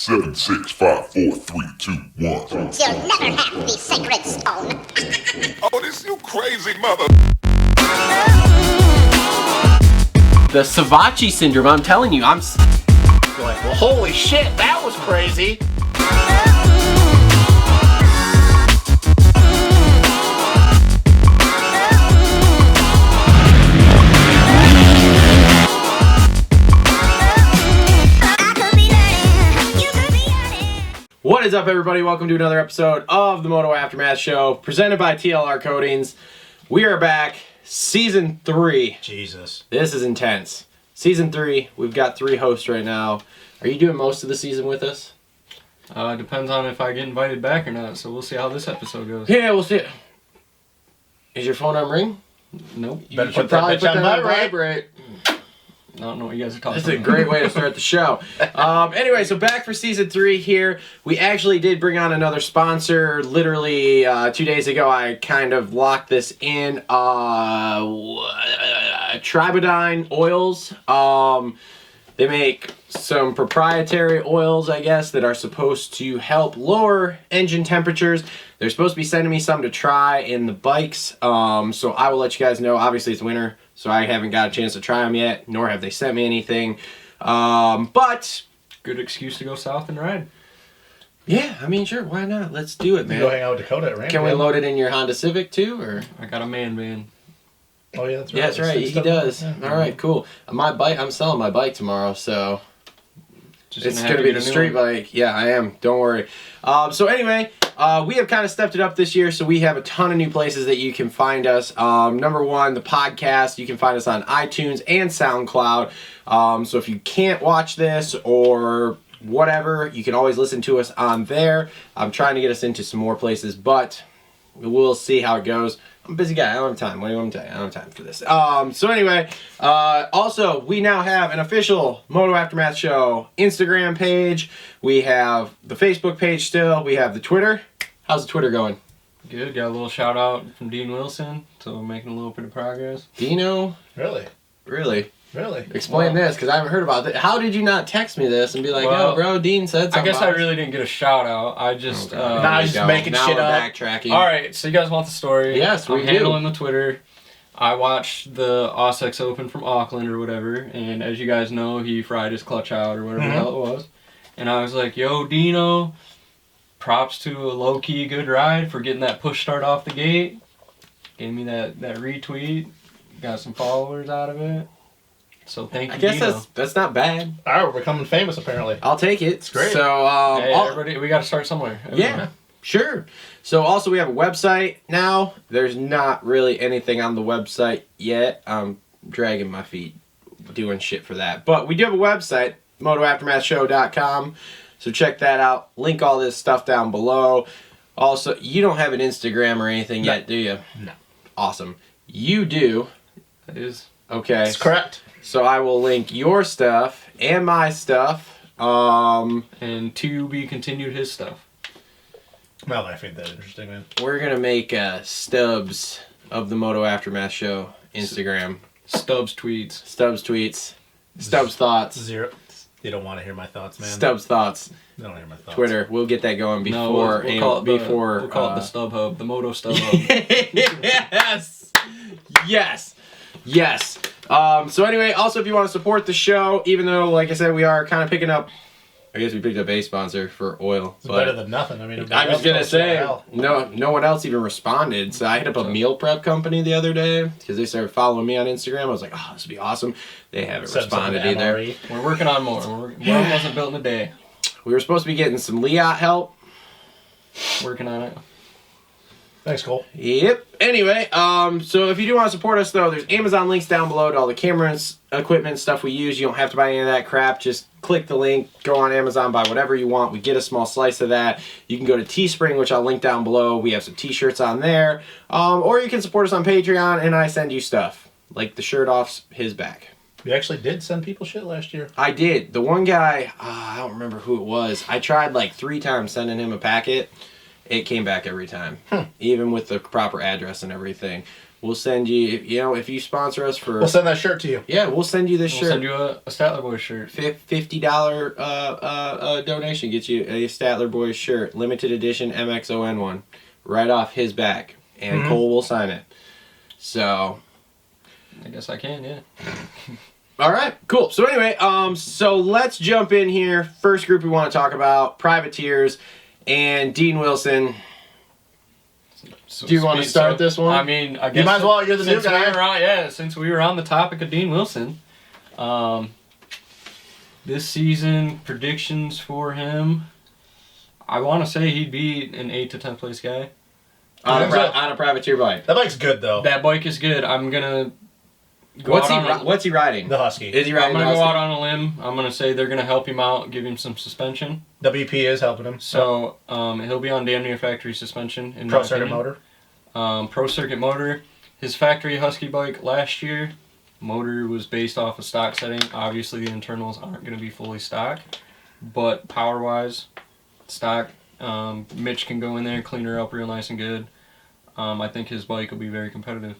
7, 6, 5, 4, 3, 2, 1. You'll never have the sacred stone. Oh, this you crazy mother. The Savachi syndrome, I'm telling you, I'm like, well, holy shit, that was crazy. What is up, everybody? Welcome to another episode of the Moto Aftermath Show, presented by TLR Coatings. We are back, Season 3. Jesus. This is intense. Season 3, we've got 3 hosts right now. Are you doing most of the season with us? Depends on if I get invited back or not, so we'll see how this episode goes. Yeah, we'll see. Is your phone on ring? Nope. You should probably put that on vibrate. I don't know what you guys are talking This is a about. great way to start the show. Anyway, so back for Season 3 here. We actually did bring on another sponsor. Literally 2 days ago, I kind of locked this in. Tribodyne oils. They make some proprietary oils, I guess, that are supposed to help lower engine temperatures. They're supposed to be sending me some to try in the bikes. So I will let you guys know. Obviously, it's winter, so I haven't got a chance to try them yet, nor have they sent me anything. But Good excuse to go south and ride. yeah, I mean, sure, why not? Let's do it, You go man. hang out with Dakota at Ramp. Can we load it in your Honda Civic too, or? I got a man van. Oh yeah, that's right. Yeah, that's right. He does. Yeah. All right, cool. My bike. I'm selling my bike tomorrow, so Just it's have gonna to be get the a new street one. bike. Yeah, I am. Don't worry. So anyway, we have kind of stepped it up this year, so we have a ton of new places that you can find us. Number one, the podcast. You can find us on iTunes and SoundCloud. So if you can't watch this or whatever, you can always listen to us on there. I'm trying to get us into some more places, but we'll see how it goes. I'm a busy guy. I don't have time. What do you want me to tell you? I don't have time for this. So anyway, also, we now have an official Moto Aftermath Show Instagram page. We have the Facebook page still. We have the Twitter. How's the Twitter going? Good. Got a little shout out from Dean Wilson, so we're making a little bit of progress. Dino? Really? Really? Really? Explain this, because I haven't heard about it. How did you not text me this and be like, Well, oh, bro, Dean said something I guess I about really didn't get a shout out. I just. Okay. Nah, There you just go. making Now shit we're up. backtracking. All right, so you guys want the story? Yes, we I'm do. handling the Twitter. I watched the Ossex Open from Auckland or whatever, and as you guys know, he fried his clutch out or whatever the hell it was. And I was like, yo, Dino, props to a low-key good ride for getting that push start off the gate. Gave me that retweet. Got some followers out of it. So thank you, I guess Dino. that's not bad. All right, we're becoming famous apparently. I'll take it. It's great. So, Hey, all- everybody, we got to start somewhere. yeah. Sure. So also we have a website now. There's not really anything on the website yet. I'm dragging my feet doing shit for that. But we do have a website, motoaftermathshow.com. So check that out. Link all this stuff down below. Also, you don't have an Instagram or anything No. yet, do you? No. Awesome. You do. That is. Okay. That's correct. So I will link your stuff and my stuff. And to be continued his stuff. My life ain't that interesting, man. We're gonna make stubs of the Moto Aftermath Show Instagram. Stubbs tweets. Stubbs tweets. Stubbs thoughts. Zero. They don't want to hear my thoughts, man. Stubbs thoughts. They don't hear my thoughts. Twitter. We'll get that going No, before. we'll call it before. we'll call it the Stub Hub, the Moto Stub Hub. Yes. Yes. Yes. So anyway, also if you want to support the show, even though, like I said, we are kind of picking up. I guess we picked up a sponsor for oil. It's better than nothing. I mean, I was gonna say hell. no one else even responded. So I hit up a meal prep company the other day because they started following me on Instagram. I was like, oh, this would be awesome. They haven't Send something responded to either. MRE. We're working on more. Rome wasn't built in a day. We were supposed to be getting some Liat help. Working on it. Thanks, Cole. Yep. Anyway, so if you do want to support us though, there's Amazon links down below to all the cameras, equipment, stuff we use. You don't have to buy any of that crap. Just click the link, go on Amazon, buy whatever you want. We get a small slice of that. You can go to Teespring, which I'll link down below. We have some t-shirts on there. Or you can support us on Patreon and I send you stuff. Like the shirt off his back. You actually did send people shit last year. I did. The one guy, I don't remember who it was. I tried like 3 times sending him a packet. It came back every time, even with the proper address and everything. We'll send you, if you sponsor us for... We'll send that shirt to you. Yeah, we'll send you this We'll shirt. send you a Statler Boys shirt. $50 donation gets you a Statler Boys shirt, limited edition MXON one, right off his back, and Cole will sign it. So, I guess I can, yeah. all right, cool. So anyway, so let's jump in here. First group we want to talk about, privateers and Dean Wilson. So Do you want to start this one? I mean, I guess might as well. You're the new guy. Since we were on the topic of Dean Wilson, this season predictions for him, I want to say he'd be an 8th to 10th place guy. On a privateer bike. That bike's good though. That bike is good. I'm gonna. What's he riding? The Husky. Is he I'm riding? gonna the go Husky? out on a limb. I'm gonna say they're gonna help him out, give him some suspension. WP is helping him. So he'll be on damn near factory suspension. In Pro my circuit opinion. motor. Pro circuit motor. His factory Husky bike last year, motor was based off a stock setting. Obviously, the internals aren't going to be fully stock, but power-wise, stock. Mitch can go in there, clean her up real nice and good. I think his bike will be very competitive.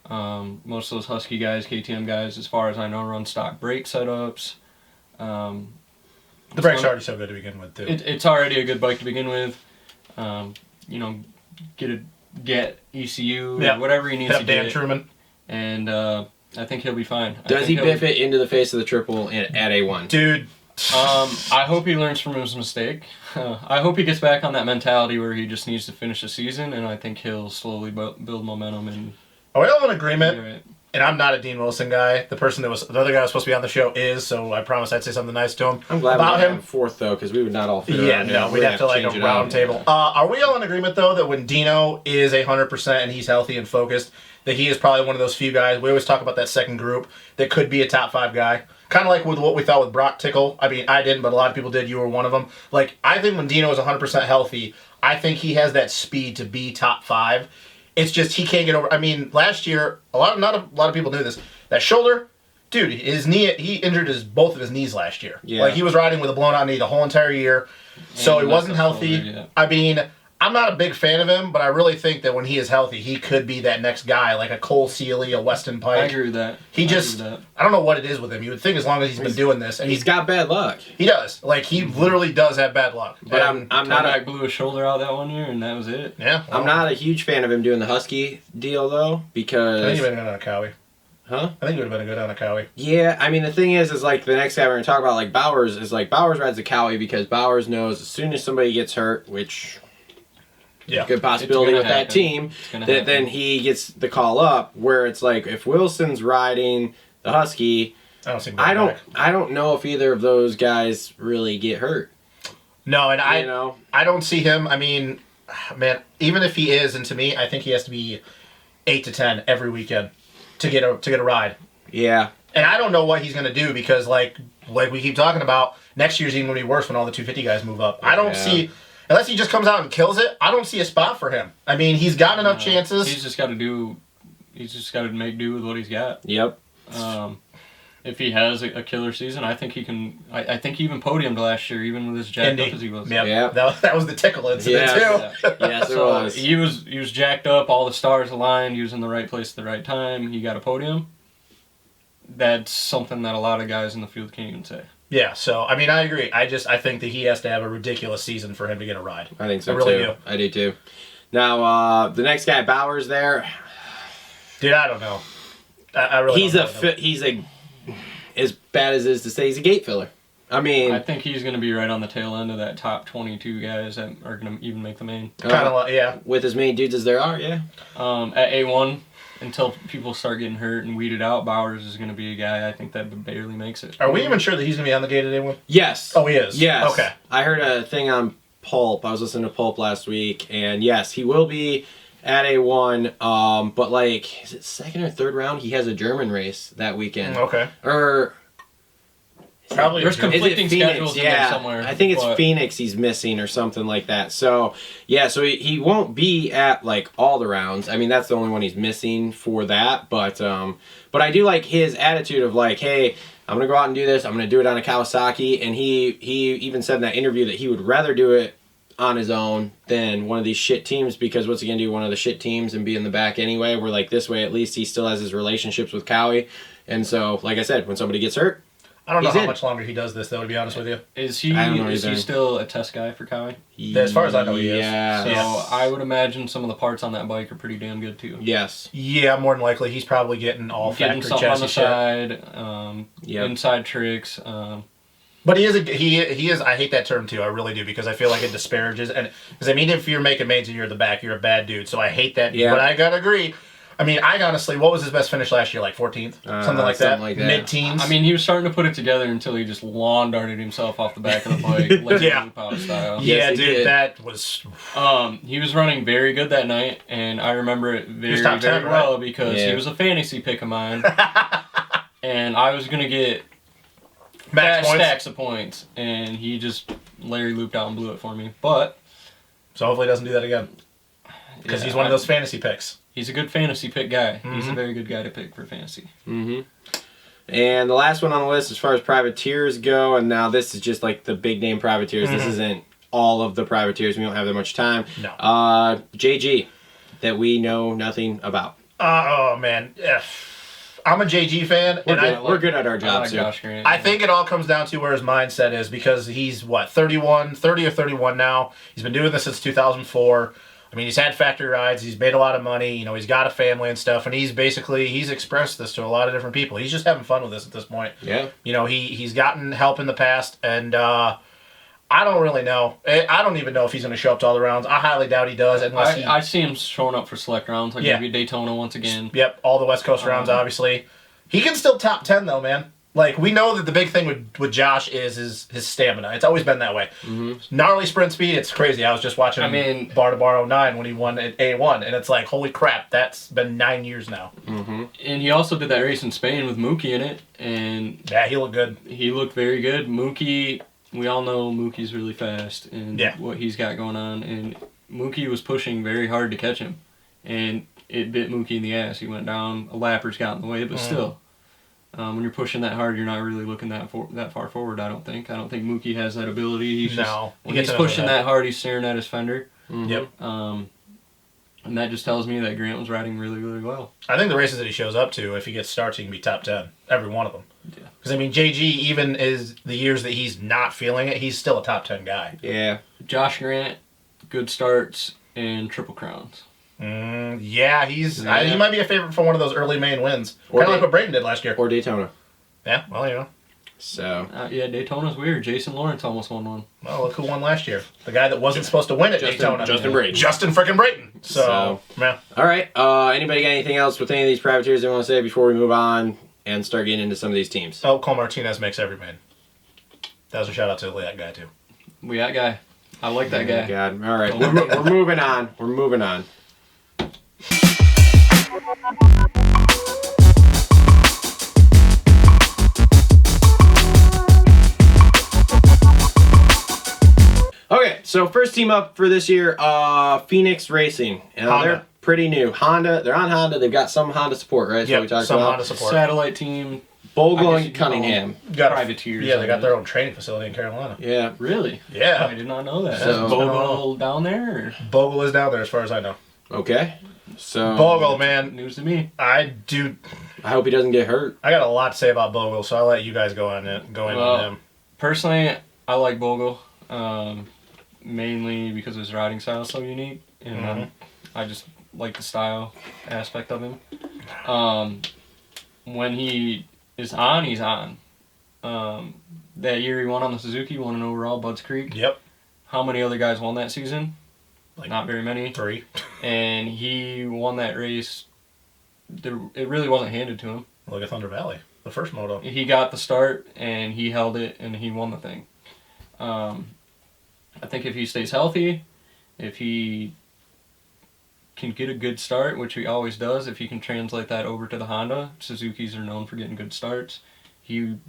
Most of those Husky guys, KTM guys, as far as I know, run stock brake setups. The brake's already so good to begin with too. It's already a good bike to begin with. Get ECU, whatever he needs Hit to up Dan get. Truman. And I think he'll be fine. Does he biff it into the face of the triple at A1? Dude. I hope he learns from his mistake. I hope he gets back on that mentality where he just needs to finish the season, and I think he'll slowly build momentum. And Are we all in agreement? right. And I'm not a Dean Wilson guy. The other guy who was supposed to be on the show is, so I promise I'd say something nice to him. I'm glad about we him. him fourth though, because we would not all fit Yeah, around him. no, we'd have to like a change it round out. table. Are we all in agreement though that when Dino is 100% and he's healthy and focused, that he is probably one of those few guys? We always talk about that second group that could be a top 5 guy. Kind of like with what we thought with Brock Tickle. I mean, I didn't, but a lot of people did. You were one of them. Like, I think when Dino is 100% healthy, I think he has that speed to be top 5. It's just he can't get over. I mean, last year, not a lot of people knew this. That shoulder, dude, his knee, he injured both of his knees last year. Yeah. Like, he was riding with a blown out knee the whole entire year. So he wasn't healthy. Yeah. I mean, I'm not a big fan of him, but I really think that when he is healthy, he could be that next guy, like a Cole Seeley, a Weston Pike. I agree with that. He I just, agree with that. I don't know what it is with him. You would think as long as he's been doing this, and He's got bad luck. he does. Like, he literally does have bad luck. But And- I'm not Tomac blew his shoulder out that one year, and that was it. yeah. I'm not a huge fan of him doing the Husky deal though, I think because he would have been good on a Cowie. huh? I think he would have been good on a Cowie. Yeah, I mean the thing is like the next guy we're gonna talk about, like Bowers, is like Bowers rides the Cowie because Bowers knows as soon as somebody gets hurt, which Yeah. good possibility It's with gonna that happen. team, It's gonna that happen. then he gets the call up. Where it's like if Wilson's riding the Husky, I don't see him I going don't back. I don't know if either of those guys really get hurt. No, and You know, I don't see him. I mean, man, even if he is, and to me, I think he has to be 8 to 10 every weekend to get a ride. yeah. And I don't know what he's gonna do because like we keep talking about, next year's even gonna be worse when all the 250 guys move up. I don't Yeah. see, unless he just comes out and kills it, I don't see a spot for him. I mean, he's got enough chances. He's just got to make do with what he's got. Yep. If he has a killer season, I think he can. I think he even podiumed last year, even with as jacked Indy. up as he was. Yep. Yeah. That was the tickle incident Yeah. too. Yes, it So was. he was jacked up. All the stars aligned. He was in the right place at the right time. He got a podium. That's something that a lot of guys in the field can't even say. Yeah, so I mean, I agree. I think that he has to have a ridiculous season for him to get a ride. I think so I really too. do. I do too. Now the next guy, Bowers, there. Dude, I don't know. I really. He's don't know. he's a as bad as it is to say, he's a gate filler. I mean, I think he's going to be right on the tail end of that top 22 guys that are going to even make the main. Kind of like, yeah. with as many dudes as there are, yeah. At A1, until people start getting hurt and weeded out, Bowers is going to be a guy I think that barely makes it. Are we even sure that he's gonna be on the gate today? One? Yes. Oh, he is. Yes. Okay. I heard a thing on Pulp. I was listening to Pulp last week, and yes, he will be at A1. But like, is it second or third round? He has a German race that weekend. Okay. Or Probably. There's a German- conflicting is it Phoenix? schedules in there Yeah, somewhere, I think it's but- Phoenix he's missing or something like that. So yeah, so he won't be at like all the rounds. I mean, that's the only one he's missing for that. But I do like his attitude of like, hey, I'm gonna go out and do this. I'm gonna do it on a Kawasaki. And he even said in that interview that he would rather do it on his own than one of these shit teams, because what's he going to do, one of the shit teams and be in the back anyway? Where like this way at least he still has his relationships with Cowie. And so, like I said, when somebody gets hurt, I don't know he's how in. much longer he does this, though, to be honest with you. Is he I don't know is he either. still a test guy for Cowie? As far as I know, he is. Yeah. So I would imagine some of the parts on that bike are pretty damn good too. Yes. Yeah, more than likely. He's probably getting all Getting factory something on chassis the shit. side, Yep. inside tricks. But he is. I hate that term too. I really do, because I feel like it disparages. And because I mean, if you're making mains and you're at the back, you're a bad dude. So I hate that. Yeah. But I gotta agree. I mean, I honestly, what was his best finish last year? Like 14th, something like that. Mid-teens. I mean, he was starting to put it together until he just lawn darted himself off the back of the bike, like Yeah. loop out style. yeah, Yes, he dude, did. that was. He was running very good that night, and I remember it very, top 10, very well right? because Yeah. he was a fantasy pick of mine, and I was gonna get Max fat points. stacks of points, and he just Larry looped out and blew it for me. But So hopefully he doesn't do that again, because yeah, he's one of those fantasy picks. He's a good fantasy pick guy. He's a very good guy to pick for fantasy. Mm-hmm. And the last one on the list as far as privateers go, and now this is just like the big name privateers. This isn't all of the privateers. We don't have that much time. No. JG, that we know nothing about. Oh man, I'm a JG fan, We're and good, I we're good at our I like jobs here. Josh Grant. I think it all comes down to where his mindset is, because he's, 30 or 31 now. He's been doing this since 2004. I mean, he's had factory rides. He's made a lot of money. You know, he's got a family and stuff. And he's expressed this to a lot of different people. He's just having fun with this at this point. Yeah. You know, he's gotten help in the past. And I don't really know. I don't even know if he's going to show up to all the rounds. I highly doubt he does, unless he... I see him showing up for select rounds, like Yeah. maybe Daytona once again. Yep, all the West Coast rounds, obviously. He can still top 10, though, man. Like, we know that the big thing with Josh is his stamina. It's always been that way. Gnarly sprint speed, it's crazy. I was just watching Bar to Bar 09 when he won at A1, and it's like, holy crap, that's been 9 years now. And he also did that race in Spain with Mookie in it, and Yeah, he looked good. he looked very good. Mookie, we all know Mookie's really fast and Yeah. what he's got going on, and Mookie was pushing very hard to catch him, and it bit Mookie in the ass. He went down, a lapper's got in the way, but still. When you're pushing that hard, you're not really looking that far forward, I don't think. I don't think Mookie has that ability. He's just, No. when He gets he's it over pushing the head. that hard, he's staring at his fender. Yep. And that just tells me that Grant was riding really, really well. I think the races that he shows up to, if he gets starts, he can be top 10. Every one of them. Yeah. Because, I mean, JG, even is the years that he's not feeling it, he's still a top 10 guy. Yeah. Josh Grant, good starts and triple crowns. Yeah, he Yeah. might be a favorite for one of those early main wins. Or Kind of like they- what Brayton did last year. Or Daytona. Yeah, well, you know. So. Yeah, Daytona's weird. Jason Lawrence almost won one. Well, look who won last year. The guy that wasn't supposed to win at Daytona. Justin Brayton. Justin frickin' Brayton. So, yeah. All right. Anybody got anything else with any of these privateers they want to say before we move on and start getting into some of these teams? Oh, Cole Martinez makes every main. That was a shout out to that guy, too. We got guy. I like that guy. God. All right. We're moving on. We're moving on. Okay, so first team up for this year, Phoenix Racing. Honda. They're pretty new. Honda, they're on Honda. They've got some Honda support, right? That's what we talked some about. Honda support. Satellite team. Bogle I guess and Cunningham. Got privateers, Yeah, I they got guess. their own training facility in Carolina. Yeah. Really? Yeah. I did not know that. So- Is Bogle down there? Or? Bogle is down there as far as I know. Okay. So Bogle, man. News to me. I hope he doesn't get hurt. I got a lot to say about Bogle, so I'll let you guys go in on him. Personally, I like Bogle, mainly because his riding style is so unique, and I just like the style aspect of him. When he is on, he's on. That year he won on the Suzuki, won an overall, Budds Creek. Yep. How many other guys won that season? Like Not very many. 3. And he won that race. It really wasn't handed to him. Look at Thunder Valley, the first moto. He got the start, and he held it, and he won the thing. I think if he stays healthy, if he can get a good start, which he always does, if he can translate that over to the Honda, Suzukis are known for getting good starts. You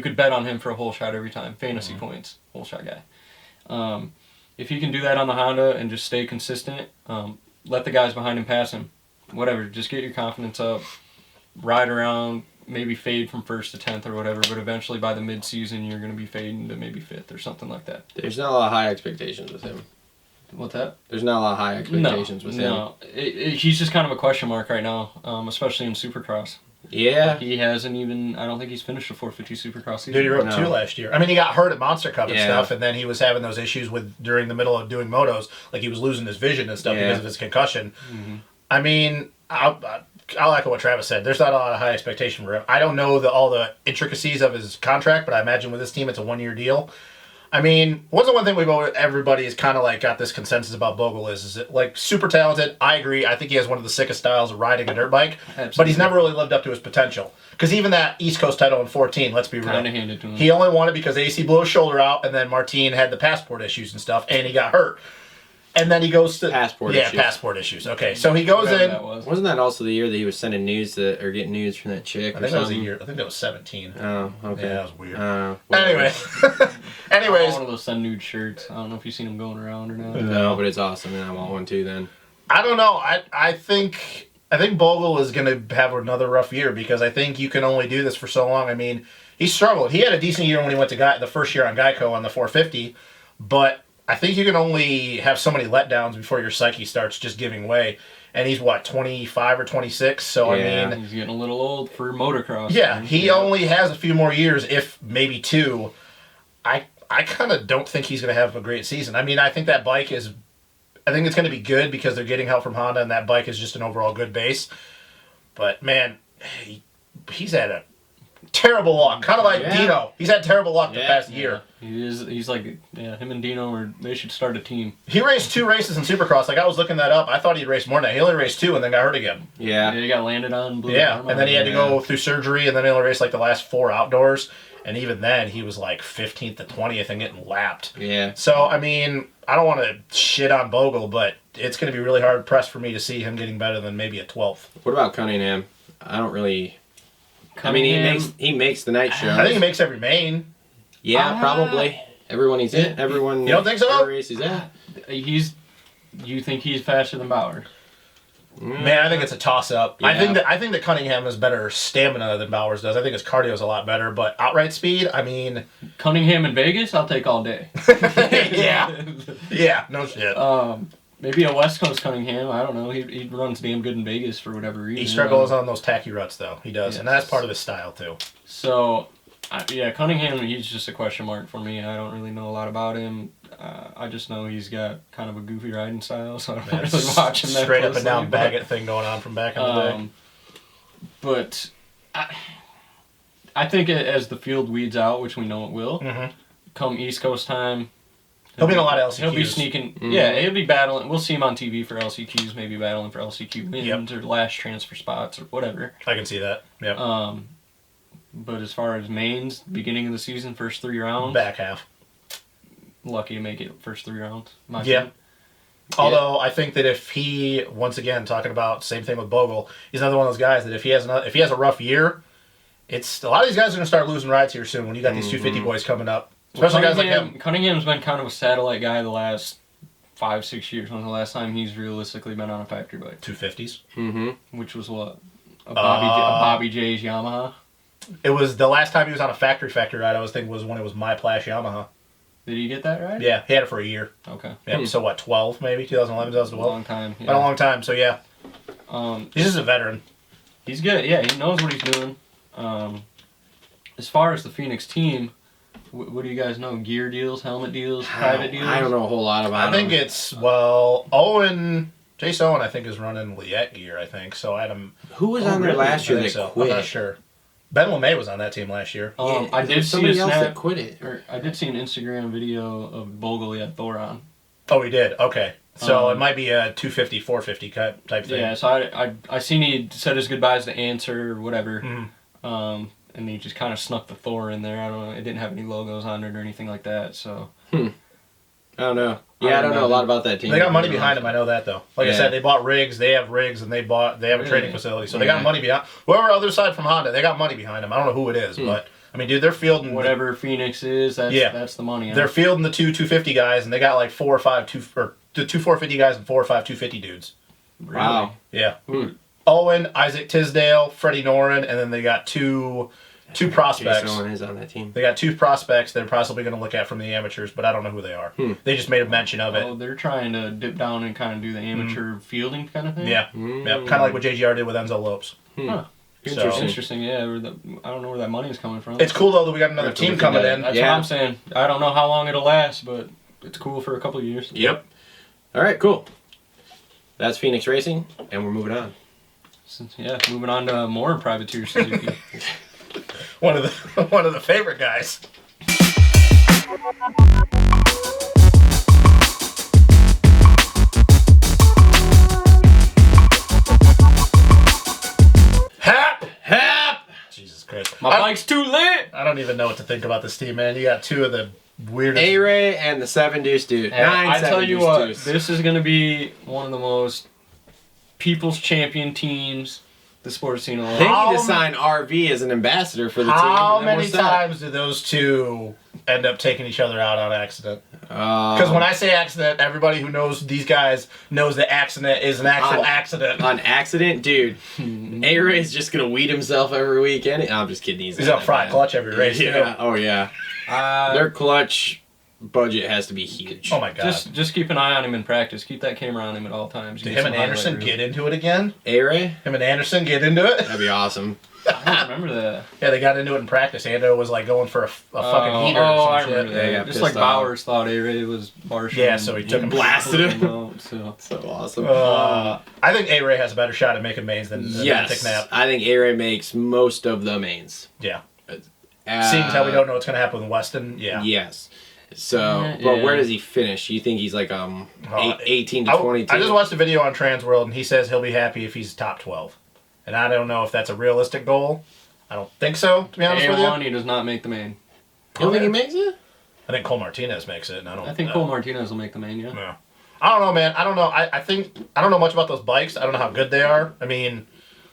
could bet on him for a whole shot every time. Fantasy points, whole shot guy. If he can do that on the Honda and just stay consistent, let the guys behind him pass him. Whatever, just get your confidence up, ride around, maybe fade from 1st to 10th or whatever, but eventually by the mid-season you're going to be fading to maybe 5th or something like that. There's not a lot of high expectations with him. What's that? There's not a lot of high expectations with him. No. He's just kind of a question mark right now, especially in Supercross. Yeah. He hasn't even, I don't think he's finished a 450 Supercross season. Dude, he rode 2 last year. I mean, he got hurt at Monster Cup and Yeah. stuff, and then he was having those issues during the middle of doing motos, like he was losing his vision and stuff because of his concussion. I mean, I'll echo what Travis said. There's not a lot of high expectation for him. I don't know all the intricacies of his contract, but I imagine with this team, it's a 1-year deal. I mean, what's the one thing everybody is kind of like got this consensus about Bogle is it like super talented? I agree. I think he has one of the sickest styles of riding a dirt bike, but he's never really lived up to his potential. Because even that East Coast title in 14, let's be real, Kind of handed to him. he only won it because AC blew his shoulder out, and then Martin had the passport issues and stuff, and he got hurt. And then he goes to Passport issues. passport issues. Okay, so he goes Whatever in. that was. Wasn't that also the year that he was sending news or getting news from that chick I or think that was a something? year. I think that was 17. Oh, okay. Yeah, that was weird. Whatever. Anyway, I anyways, want one of those send nude shirts. I don't know if you've seen them going around or not. No, but it's awesome, and I want one too then. I don't know. I think Bogle is going to have another rough year because I think you can only do this for so long. I mean, he struggled. He had a decent year when he went to the first year on Geico on the 450, but I think you can only have so many letdowns before your psyche starts just giving way. And he's, 25 or 26? So, Yeah. I mean, He's getting a little old for motocross. yeah, he only has a few more years, if maybe 2. I kind of don't think he's going to have a great season. I mean, I think that bike is... I think it's going to be good because they're getting help from Honda, and that bike is just an overall good base. But, man, he's had a terrible luck. Kind of like Dino. He's had terrible luck the past year. He's like, him and Dino, they should start a team. He raced 2 races in Supercross. Like, I was looking that up. I thought he'd raced more than that. He only raced 2 and then got hurt again. Yeah. He got landed on. Blew Yeah, his arm and then he had to out. go through surgery, and then he only raced, like, the last 4 outdoors. And even then, he was, like, 15th to 20th and getting lapped. Yeah. So, I mean, I don't want to shit on Bogle, but it's going to be really hard pressed for me to see him getting better than maybe a 12th. What about Cunningham? I don't really... I mean, he makes the night show. I think he makes every main. Yeah, probably. Everyone he's in. Everyone. You don't think so? Every race he's in. You think he's faster than Bauer? Man, I think it's a toss-up. Yeah. I think that Cunningham has better stamina than Bowers does. I think his cardio is a lot better, but outright speed, I mean... Cunningham in Vegas, I'll take all day. yeah. Yeah, no shit. Maybe a West Coast Cunningham. I don't know. He runs damn good in Vegas for whatever reason. He struggles on those tacky ruts, though. He does, and that's part of his style, too. So, Cunningham, he's just a question mark for me. I don't really know a lot about him. I just know he's got kind of a goofy riding style, so I don't really watch him that straight up closely, and down Baggett thing going on from back in the day. But I think as the field weeds out, which we know it will, come East Coast time, He'll be in a lot of LCQs. he'll be sneaking. Yeah, he'll be battling. We'll see him on TV for LCQs, maybe battling for LCQ wins or last transfer spots or whatever. I can see that. Yep. But as far as mains, beginning of the season, first 3 rounds, Back half. lucky to make it first 3 rounds. My Yeah. opinion. Although I think that if he, once again, talking about same thing with Bogle, he's another one of those guys that if he has a rough year, it's a lot of these guys are going to start losing rides here soon when you got these 250 boys coming up, especially guys like him. Cunningham's been kind of a satellite guy the last 5-6 years. When's the last time he's realistically been on a factory bike? 250s. Mm-hmm. Which was what? A Bobby J's Yamaha. It was the last time he was on a factory ride. I was thinking was when it was my Plash Yamaha. Did he get that right? Yeah, he had it for a year. Okay. Yeah, so what? 12 maybe 2011, A 2012. long time. Been a long time. So yeah, Um, he's just a veteran. he's good. Yeah, he knows what he's doing. As far as the Phoenix team, what do you guys know? Gear deals, helmet deals, private deals? I don't know a whole lot about I think him. it's Jace Owen I think is running Liette gear. I think so. Adam. Who was on there really? last year I that think so. quit? I'm not sure. Ben LeMay was on that team last year. Yeah, I there did was see somebody a else snap, that quit it. or I did see an Instagram video of Bogle. He had Thor on. Oh, he did. Okay, so it might be a 250, 450 type thing. Yeah, so I seen he said his goodbyes to Answer or whatever. Mm-hmm. And he just kind of snuck the Thor in there. I don't know. It didn't have any logos on it or anything like that. So I don't know. Yeah, I don't know a lot about that team. They got money behind them. I know that though. Like I Yeah. said, they bought rigs. They have rigs, and they have a training facility. So they got money behind. Whoever other side from Honda, they got money behind them. I don't know who it is, but I mean, dude, they're fielding whatever Phoenix is, that's the money. They're fielding the 250 guys, and they got like 4 or 5 the 2 450 guys and 4 or 5 250 dudes. Really? Wow. Yeah. Owen, Isaac Tisdale, Freddie Noren, and then they got 2 two prospects. Jason Owen is on that team. They got two prospects they're possibly going to look at from the amateurs, but I don't know who they are. They just made a mention of it. Oh, they're trying to dip down and kind of do the amateur fielding kind of thing? Yeah. Kind of like what JGR did with Enzo Lopes. Huh. So, Interesting, yeah. I don't know where that money's coming from. it's cool, though, that we got another team coming in. That's what I'm saying. I don't know how long it'll last, but it's cool for a couple of years. Yep. All right, cool. That's Phoenix Racing, and we're moving on. Yeah, moving on to more privateer Suzuki. One of the favorite guys. Hap! Jesus Christ. My bike's too lit! I don't even know what to think about this team, man. You got two of the weirdest... A-Ray and the 7 Deuce Dude. I tell you what, Deuce. this is going to be one of the most people's champion teams the sports scene will They have. need to sign RV as an ambassador for the team. How and then we're many set. times do those two end up taking each other out on accident? Because when I say accident, everybody who knows these guys knows that accident is an actual accident. On accident, dude, A-Ray's just going to weed himself every weekend. I'm just kidding. He's on front clutch every race. Yeah. Too. Oh, yeah. Their clutch budget has to be huge. Oh, my God. Just keep an eye on him in practice. Keep that camera on him at all times. Did him and Anderson get into it again? A-Ray? Him and Anderson get into it? That'd be awesome. I don't remember that. Yeah, they got into it in practice. Ando was like going for a fucking heater or some I shit. remember that. They got Just pissed like off. Bowers thought A-Ray was Barcia. Yeah, so he took him, blasted him. So. So awesome. I think A-Ray has a better shot at making mains than Yes. Nap. I think A-Ray makes most of the mains. Yeah. Seeing as how we don't know what's going to happen with Weston, yeah. Yes. So, Yeah. but where does he finish? You think he's like 18 to 22? I just watched a video on Transworld, and he says he'll be happy if he's top 12. And I don't know if that's a realistic goal. I don't think so, to be honest with A1, you. he does not make the main. You don't think he makes it? I think Cole Martinez makes it, and I think Cole Martinez will make the main, yeah. No. I don't know, man. I don't know. I think I don't know much about those bikes. I don't know how good they are. I mean,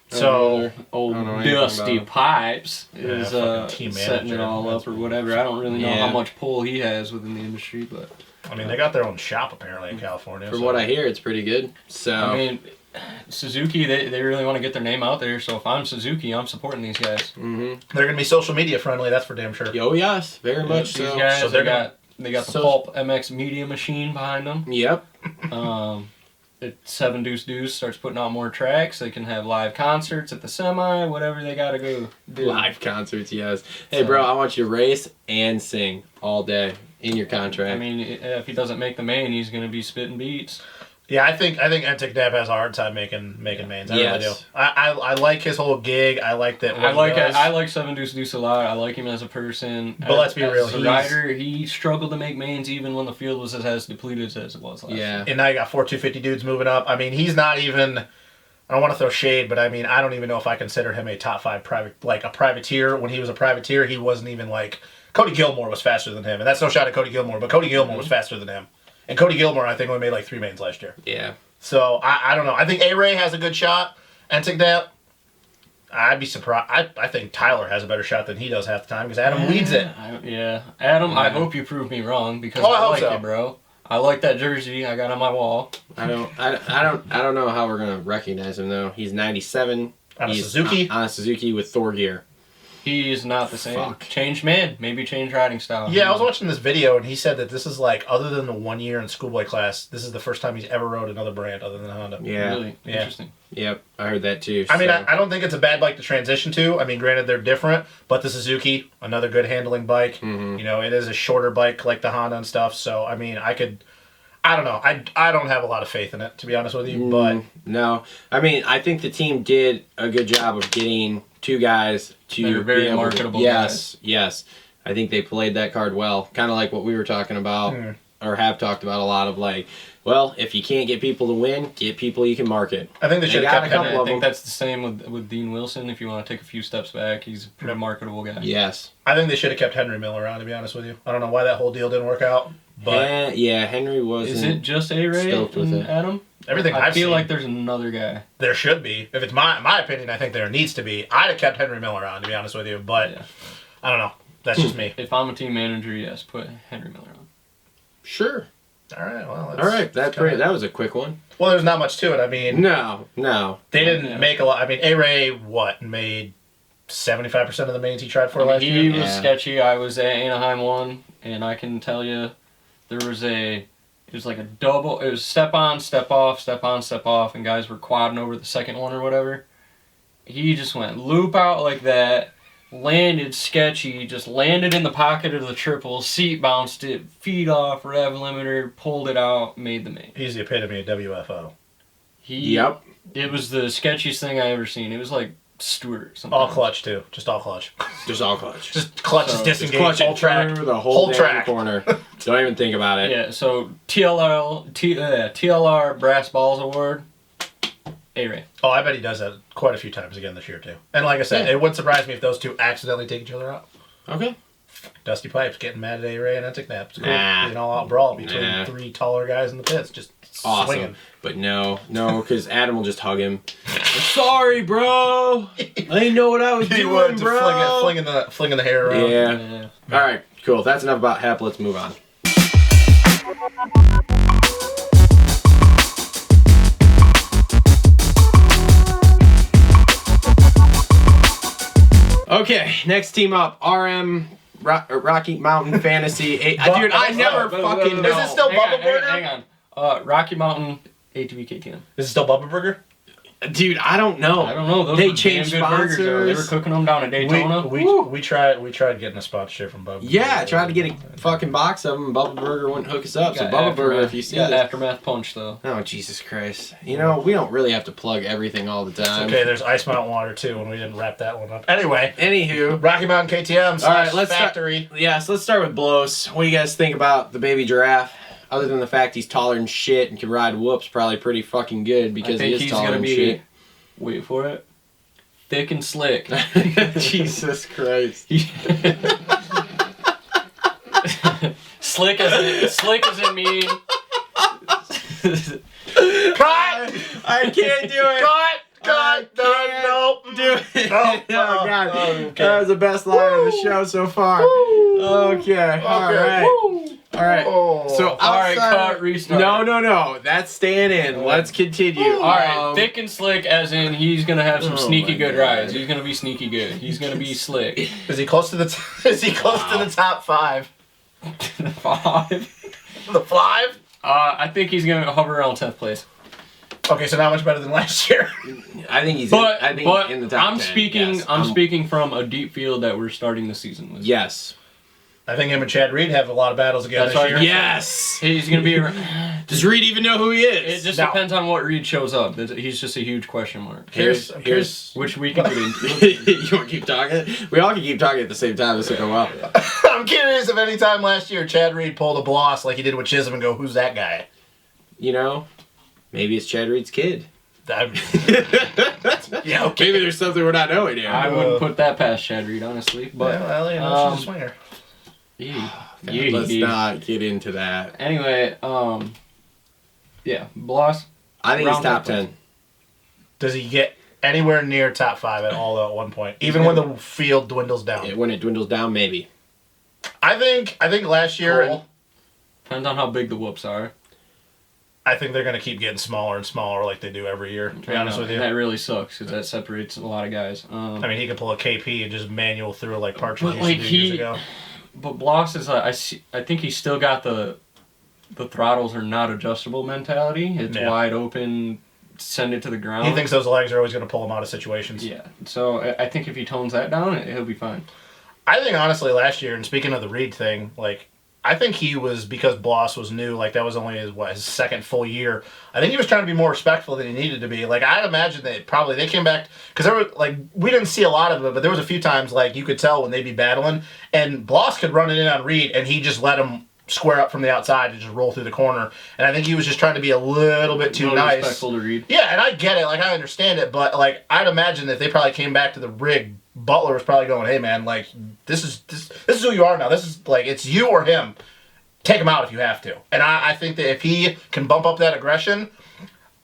so Old I don't know anything Dusty about Pipes is fucking team setting it manager. all up or whatever. I don't really know Yeah. how much pull he has within the industry, but I mean, they got their own shop apparently in California. From so. what I hear, it's pretty good. So, I mean, Suzuki, they really want to get their name out there. So if I'm Suzuki, I'm supporting these guys. They're gonna be social media friendly. That's for damn sure. oh yes, very much These so. guys, So they're they got the So- Pulp MX Media Machine behind them. Yep. If 7 Deuce starts putting out more tracks, they can have live concerts at the semi, whatever they gotta go do. Live concerts, yes. Hey, bro, I want you to race and sing all day in your contract. I mean, if he doesn't make the main, he's gonna be spitting beats. Yeah, I think Entic Dab has a hard time making mains. I really do. Yes. I like his whole gig. I like that. I like 7 Deuce a lot. I like him as a person. But let's be real, as a he's- rider, he struggled to make mains even when the field was as depleted as it was last year. yeah. And now you got 250 dudes moving up. I mean, he's not even. I don't want to throw shade, but I mean, I don't even know if I consider him a top 5 private, like a privateer. When he was a privateer, he wasn't even like Cody Gilmore was faster than him, and that's no shot at Cody Gilmore, but Cody Gilmore was faster than him, and Cody Gilmore I think only made like 3 mains last year. Yeah. So I don't know. I think A-Ray has a good shot. Entic Dab, I'd be surprised. I think Tyler has a better shot than he does half the time because Adam leads it. Adam, I hope you prove me wrong because Oh, I I hope like so. you, bro. I like that jersey I got on my wall. I don't know how we're gonna recognize him though. He's 97. On a He's Suzuki? On a Suzuki with Thor gear. He's not the same. Fuck. Change man, maybe change riding style. Yeah, I was watching this video and he said that this is like, other than the 1 year in schoolboy class, this is the first time he's ever rode another brand other than Honda. Yeah. Really Yeah. interesting. Yep. I heard that too. I mean, so. I don't think it's a bad bike to transition to. I mean, granted, they're different, but the Suzuki, another good handling bike. Mm-hmm. You know, it is a shorter bike like the Honda and stuff. So, I mean, I don't know. I don't have a lot of faith in it, to be honest with you. But No. I mean, I think the team did a good job of getting 2 guys to That are very be able marketable to, yes. I think they played that card well. Kind of like what we were talking about or have talked about a lot of like, well, if you can't get people to win, get people you can market. I think they should got have a kept couple him. of I think them. that's the same with Dean Wilson. If you want to take a few steps back, he's a pretty marketable guy. Yes. I think they should have kept Henry Miller on, to be honest with you. I don't know why that whole deal didn't work out, but Yeah, Henry wasn't. Is it just A-Ray stoked with and it. Adam? everything I I've feel seen, like there's another guy. there should be. If it's my opinion, I think there needs to be. I'd have kept Henry Miller on, to be honest with you, but Yeah. I don't know. That's just me. If I'm a team manager, yes, put Henry Miller on. Sure. All right, well, All right. That's great. That was a quick one. Well, there's not much to it. I mean, No. they didn't Yeah. make a lot. I mean, A-Ray, made 75% of the mains he tried for I mean, last he year. was sketchy. I was at Anaheim 1, and I can tell you there was it was like a double, it was step on, step off, step on, step off, and guys were quadding over the second one or whatever. He just went loop out like that, landed sketchy, just landed in the pocket of the triple, seat bounced it, feet off, rev limiter, pulled it out, made the main. He's the epitome of WFO. Yep. It was the sketchiest thing I ever seen. It was like Stewart. Sometimes. All clutch, too. Just all clutch. Just all clutch. Just clutch is So, disengaged. Clutch Whole it track. through the whole damn track. corner. Don't even think about it. Yeah, so TLR Brass Balls Award, A-Ray. Oh, I bet he does that quite a few times again this year, too. And like I said, it wouldn't surprise me if those two accidentally take each other out. Okay. Dusty Pipes getting mad at A-Ray and Entic Nap. It's cool. Nah. An all-out brawl between Nah. three taller guys in the pits. Just Awesome. swinging. But no, because Adam will just hug him. I'm sorry, bro. I didn't know what I was He doing, would, to bro. flinging the hair around. Yeah. All right, cool. That's enough about Hep. Let's move on. Okay, next team up, RM Rocky Mountain Fantasy. Dude, I never fucking know. Is it still Bubba Burger? Hang on. Rocky Mountain ATV KTM. Is it still Bubba Burger? Dude, I don't know. I don't know. Those They were changed damn good burgers, though. They were sponsors. cooking them down at Daytona. We tried getting a sponsorship from Bubba. Yeah, I tried to get a fucking box of them. Bubba Burger wouldn't hook us up. So Got Bubba Burger, Aftermath- if you see got this. Aftermath Punch, though. Oh, Jesus Christ. You know, we don't really have to plug everything all the time. Okay, there's Ice Mountain Water too, and we didn't wrap that one up. Anyway, Anywho. Rocky Mountain KTM All right, / let's factory. Yeah, so let's start with blows. What do you guys think about the baby giraffe? Other than the fact he's taller than shit and can ride whoops probably pretty fucking good because I he think is he's taller gonna than be. shit. Wait for it. Thick and slick. Jesus Christ. Slick as in mean. Cut! I can't do it. Cut! No! Do it. No. Oh, God. Okay. That was the best line of the show so far. Okay. All right. All right. Oh. So All right, outside- cut, restart. No. That's staying in. Let's continue. All right, thick and slick, as in he's gonna have some Oh sneaky my good God. rides. He's gonna be sneaky good. He's gonna be slick. Is he close to the? Is he close to the top 5? 5. The 5? I think he's gonna hover around 10th place. Okay, so not much better than last year. I think he's. But I think but in the top I'm 10. speaking. Yes. I'm speaking from a deep field that we're starting the season with. Yes. I think him and Chad Reed have a lot of battles again That's this right. year. Yes. He's gonna be. Does Reed even know who he It is? just No. depends on what Reed shows up. He's just a huge question mark. Here's Which we can get into. You want to keep talking? We all can keep talking at the same time. This will go well. I'm curious if any time last year Chad Reed pulled a bloss like he did with Chisholm and go, who's that guy? You know, maybe it's Chad Reed's kid. Yeah, okay. Maybe there's something we're not knowing here. I wouldn't put that past Chad Reed, honestly. But Yeah, well, you know, she's a swinger. Let's not get into that. Anyway, yeah, Bloss. I think he's Round top up. 10. Does he get anywhere near top 5 at all though, at one point? Even when the field dwindles down. When it dwindles down, maybe. I think last year Cole. Depends on how big the whoops are. I think they're gonna keep getting smaller and smaller like they do every year, to be honest with you. That really sucks because that separates a lot of guys. I mean, he could pull a KP and just manual through like Partridge But, used like, to do years ago. But Bloss is I think he's still got the throttles are not adjustable mentality. It's Yeah. wide open, send it to the ground. He thinks those legs are always going to pull him out of situations. Yeah. So I think if he tones that down, he'll be fine. I think honestly last year, and speaking of the Reed thing, like I think he was, because Bloss was new, like that was only his second full year. I think he was trying to be more respectful than he needed to be. Like I'd imagine that probably they came back because there were like we didn't see a lot of it, but there was a few times like you could tell when they'd be battling, and Bloss could run it in on Reed, and he just let him square up from the outside and just roll through the corner. And I think he was just trying to be a little bit too More nice. respectful to Reed. Yeah, and I get it. Like I understand it, but like I'd imagine that if they probably came back to the rig, Butler was probably going, "Hey man, like this is who you are now. This is like it's you or him. Take him out if you have to." And I think that if he can bump up that aggression,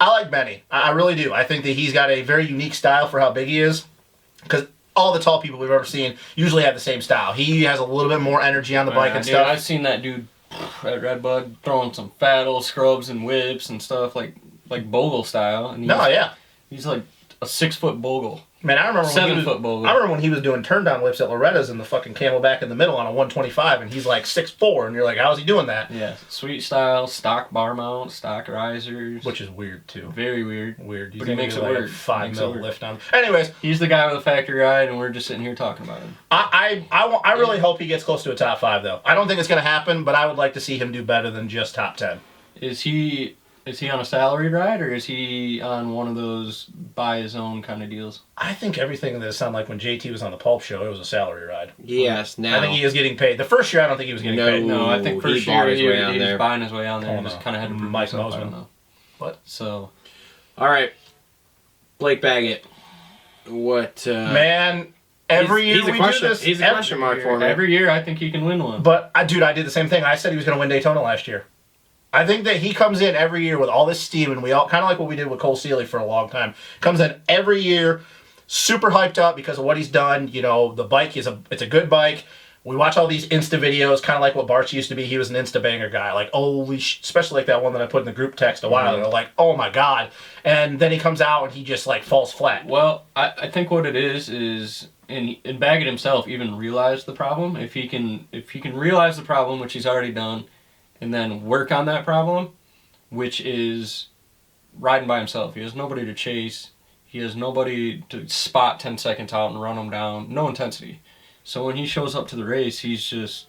I like Benny. I really do. I think that he's got a very unique style for how big he is. Because all the tall people we've ever seen usually have the same style. He has a little bit more energy on the bike and Dude, stuff. I've seen that dude at Redbud throwing some faddle scrubs and whips and stuff like Bogle style. And No, yeah. he's like a 6 foot Bogle. Man, I remember when 7-foot boulder. I remember when he was doing turn down whips at Loretta's in the fucking camelback in the middle on a 125, and he's like 6'4", and you're like, how's he doing that? Yeah, sweet style, stock bar mount, stock risers. Which is weird too. Very weird. Weird. But he makes it like work. A 5 Makes mil it work. lift on. Anyways, He's the guy with the factory ride, and we're just sitting here talking about him. I really hope he gets close to a top 5 though. I don't think it's gonna happen, but I would like to see him do better than just top 10. Is he on a salaried ride, or is he on one of those buy his own kind of deals? I think everything that sounded like when JT was on the Pulp Show, it was a salary ride. Yes, now. I think he is getting paid. The first year, I don't think he was getting paid. No, I think he first bought year his way on he there. was buying his way on there Oh, and just no. kind of had to prove Mike himself. I don't Mosman. know. What? So, All right, Blake Baggett. What? Man, every year he's a we question. do this. He's a question mark for me. every year I think he can win one. But, dude, I did the same thing. I said he was going to win Daytona last year. I think that he comes in every year with all this steam, and we all kind of like what we did with Cole Seeley for a long time. Comes in every year, super hyped up because of what he's done. You know, the bike it's a good bike. We watch all these Insta videos, kind of like what Barcia used to be. He was an Insta banger guy, like especially like that one that I put in the group text a while ago. Like, oh my god! And then he comes out and he just like falls flat. Well, I think what it is and Baggett himself even realized the problem. If he can realize the problem, which he's already done, and then work on that problem, which is riding by himself. He has nobody to chase. He has nobody to spot 10 seconds out and run him down. No intensity. So when he shows up to the race, he's just,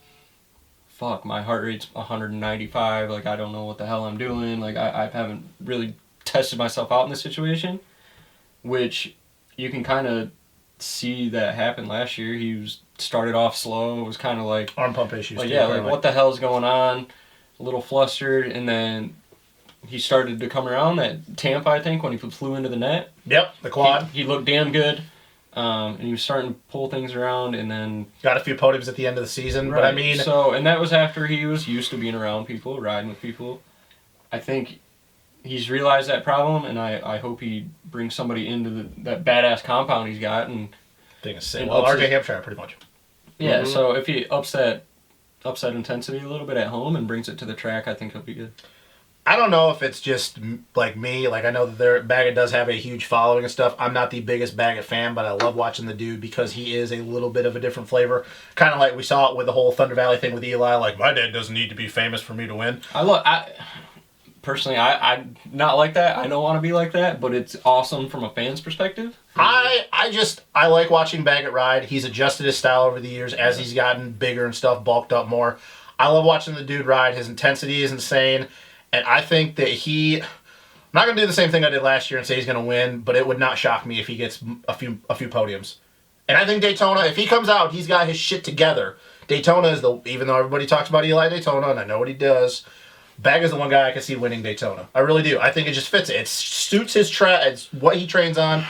fuck, my heart rate's 195. Like, I don't know what the hell I'm doing. Like, I haven't really tested myself out in this situation, which you can kind of see that happen last year. He started off slow. It was kind of like, Arm pump issues. like, too, yeah, like, apparently. what the hell's going on? A little flustered, and then he started to come around at Tampa, I think, when he flew into the net. Yep, the quad. He looked damn good, and he was starting to pull things around, and then... Got a few podiums at the end of the season, but I mean... So, and that was after he was used to being around people, riding with people. I think he's realized that problem, and I hope he brings somebody into that badass compound he's got, and... Thing is sick. and Well, ups RJ his- Hampshire, pretty much. Yeah, so if he ups that intensity a little bit at home and brings it to the track, I think he'll be good. I don't know if it's just like me. Like, I know that Baggett does have a huge following and stuff. I'm not the biggest Baggett fan, but I love watching the dude because he is a little bit of a different flavor. Kind of like we saw it with the whole Thunder Valley thing with Eli. Like, my dad doesn't need to be famous for me to win. Personally, I'm not like that. I don't want to be like that, but it's awesome from a fan's perspective. I like watching Baggett ride. He's adjusted his style over the years as he's gotten bigger and stuff, bulked up more. I love watching the dude ride. His intensity is insane. And I think that I'm not going to do the same thing I did last year and say he's going to win, but it would not shock me if he gets a few podiums. And I think Daytona, if he comes out, he's got his shit together. Daytona is even though everybody talks about Eli Daytona, and I know what he does, Bag is the one guy I can see winning Daytona. I really do. I think it just fits it. It suits his it's what he trains on.